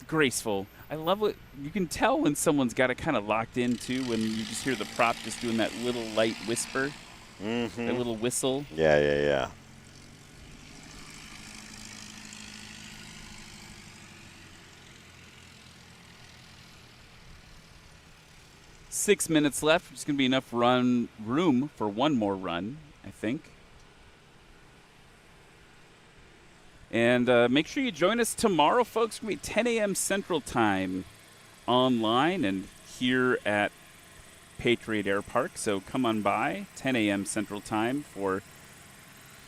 Graceful. I love what you can tell when someone's got it kind of locked in too, when you just hear the prop just doing that little light whisper, that little whistle. Yeah. 6 minutes left. There's going to be enough room for one more run, I think. And make sure you join us tomorrow, folks. It's going to be 10 a.m. Central Time online and here at Patriot Airpark. So come on by, 10 a.m. Central Time for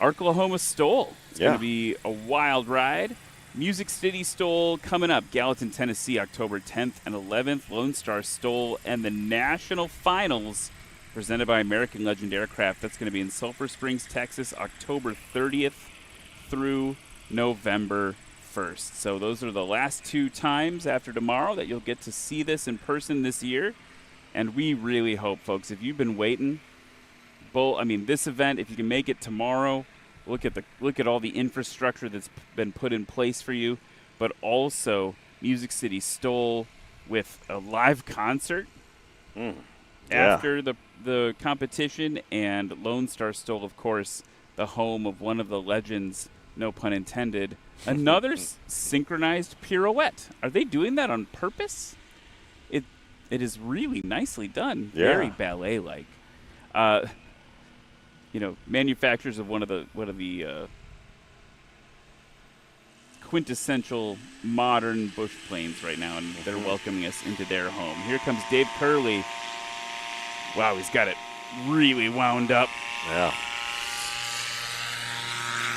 Arklahoma STOL. It's going to be a wild ride. Music City STOL coming up. Gallatin, Tennessee, October 10th and 11th. Lone Star STOL and the National Finals presented by American Legend Aircraft. That's going to be in Sulphur Springs, Texas, October 30th through November 1st. So those are the last two times after tomorrow that you'll get to see this in person this year. And we really hope, folks, if you've been waiting, this event, if you can make it tomorrow, look at all the infrastructure that's been put in place for you, but also Music City STOL with a live concert after the competition, and Lone Star STOL, of course, the home of one of the legends, no pun intended, another synchronized pirouette. Are they doing that on purpose? It is really nicely done, very ballet-like. Manufacturers of one of the quintessential modern bush planes right now, and they're welcoming us into their home. Here comes Dave Curley. Wow, he's got it really wound up. Yeah.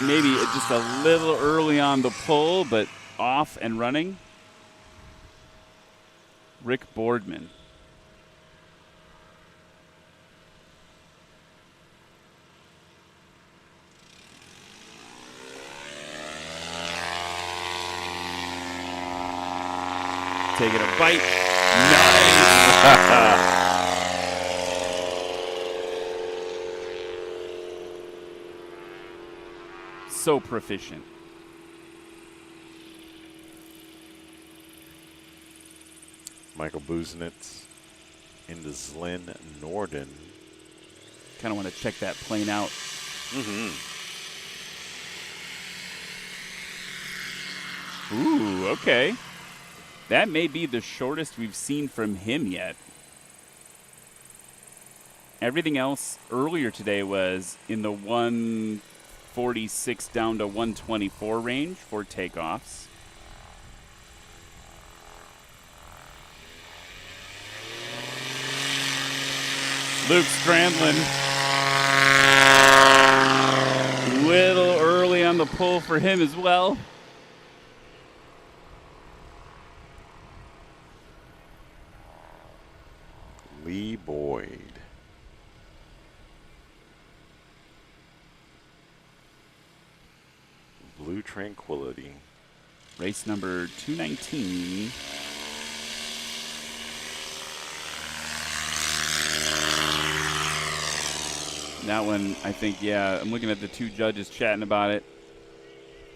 Maybe just a little early on the pull, but off and running. Rick Boardman. taking a bite. Nice. So proficient. Michael Busenitz into Zlyn Norden. Kind of want to check that plane out. Ooh, okay. That may be the shortest we've seen from him yet. Everything else earlier today was in the 146 down to 124 range for takeoffs. Luke Strandlin. Little early on the pull for him as well. Lee Boyd. Blue Tranquility. Race number 219. That one, I think, yeah, I'm looking at the two judges chatting about it.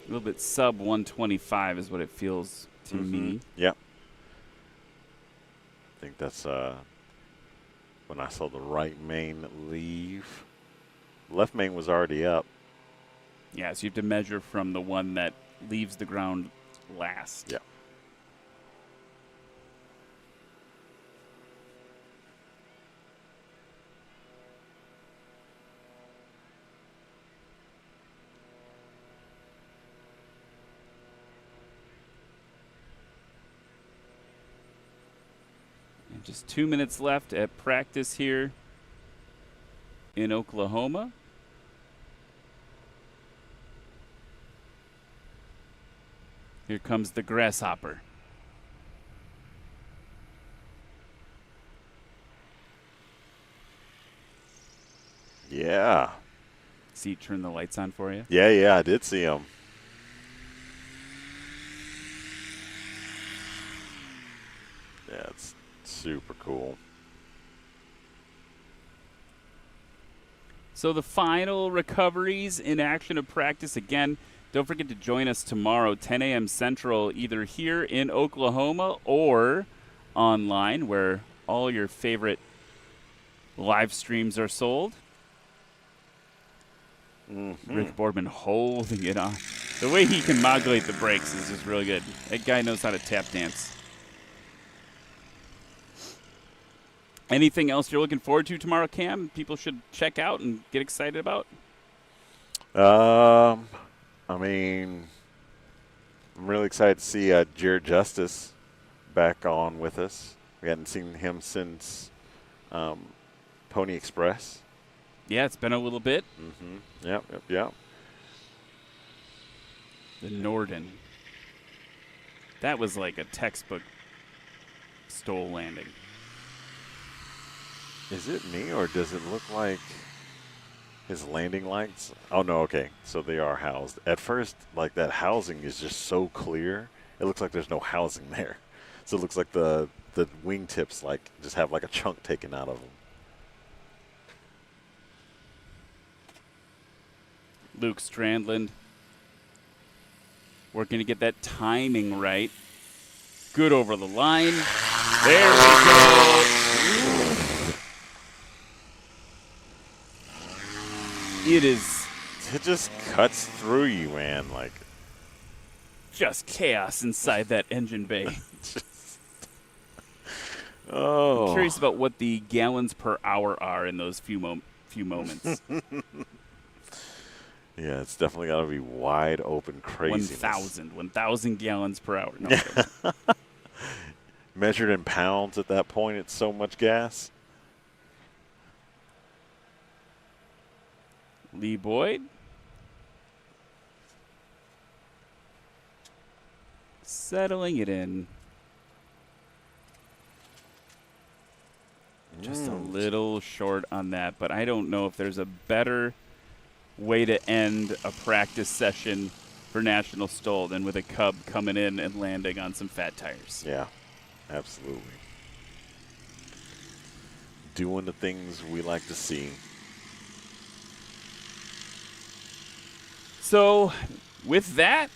A little bit sub 125 is what it feels to me. Yep. I think that's when I saw the right main leave. Left main was already up. Yeah, so you have to measure from the one that leaves the ground last. Yeah. And just 2 minutes left at practice here in Oklahoma. Here comes the Grasshopper. Yeah. See, turn the lights on for you. Yeah, I did see him. Yeah, it's super cool. So the final recoveries in action of practice. Again, don't forget to join us tomorrow, 10 a.m. Central, either here in Oklahoma or online, where all your favorite live streams are sold. Rick Boardman holding it on. The way he can modulate the brakes is just really good. That guy knows how to tap dance. Anything else you're looking forward to tomorrow, Cam? People should check out and get excited about? I mean, I'm really excited to see Jared Justice back on with us. We hadn't seen him since Pony Express. Yeah, it's been a little bit. Yep. The Norden. That was like a textbook STOL landing. Is it me, or does it look like his landing lights? Oh, no, okay. So they are housed. At first, like, that housing is just so clear, it looks like there's no housing there. So it looks like the wingtips, like, just have, like, a chunk taken out of them. Luke Strandland working to get that timing right. Good over the line. There we go. It just cuts through you, man. Like, just chaos inside that engine bay. Oh. I'm curious about what the gallons per hour are in those few moments. Yeah, it's definitely got to be wide open craziness. 1,000 gallons per hour. No, Measured in pounds at that point, it's so much gas. Lee Boyd. Settling it in. Just a little short on that, but I don't know if there's a better way to end a practice session for National STOL than with a Cub coming in and landing on some fat tires. Yeah. Absolutely. Doing the things we like to see. So, with that,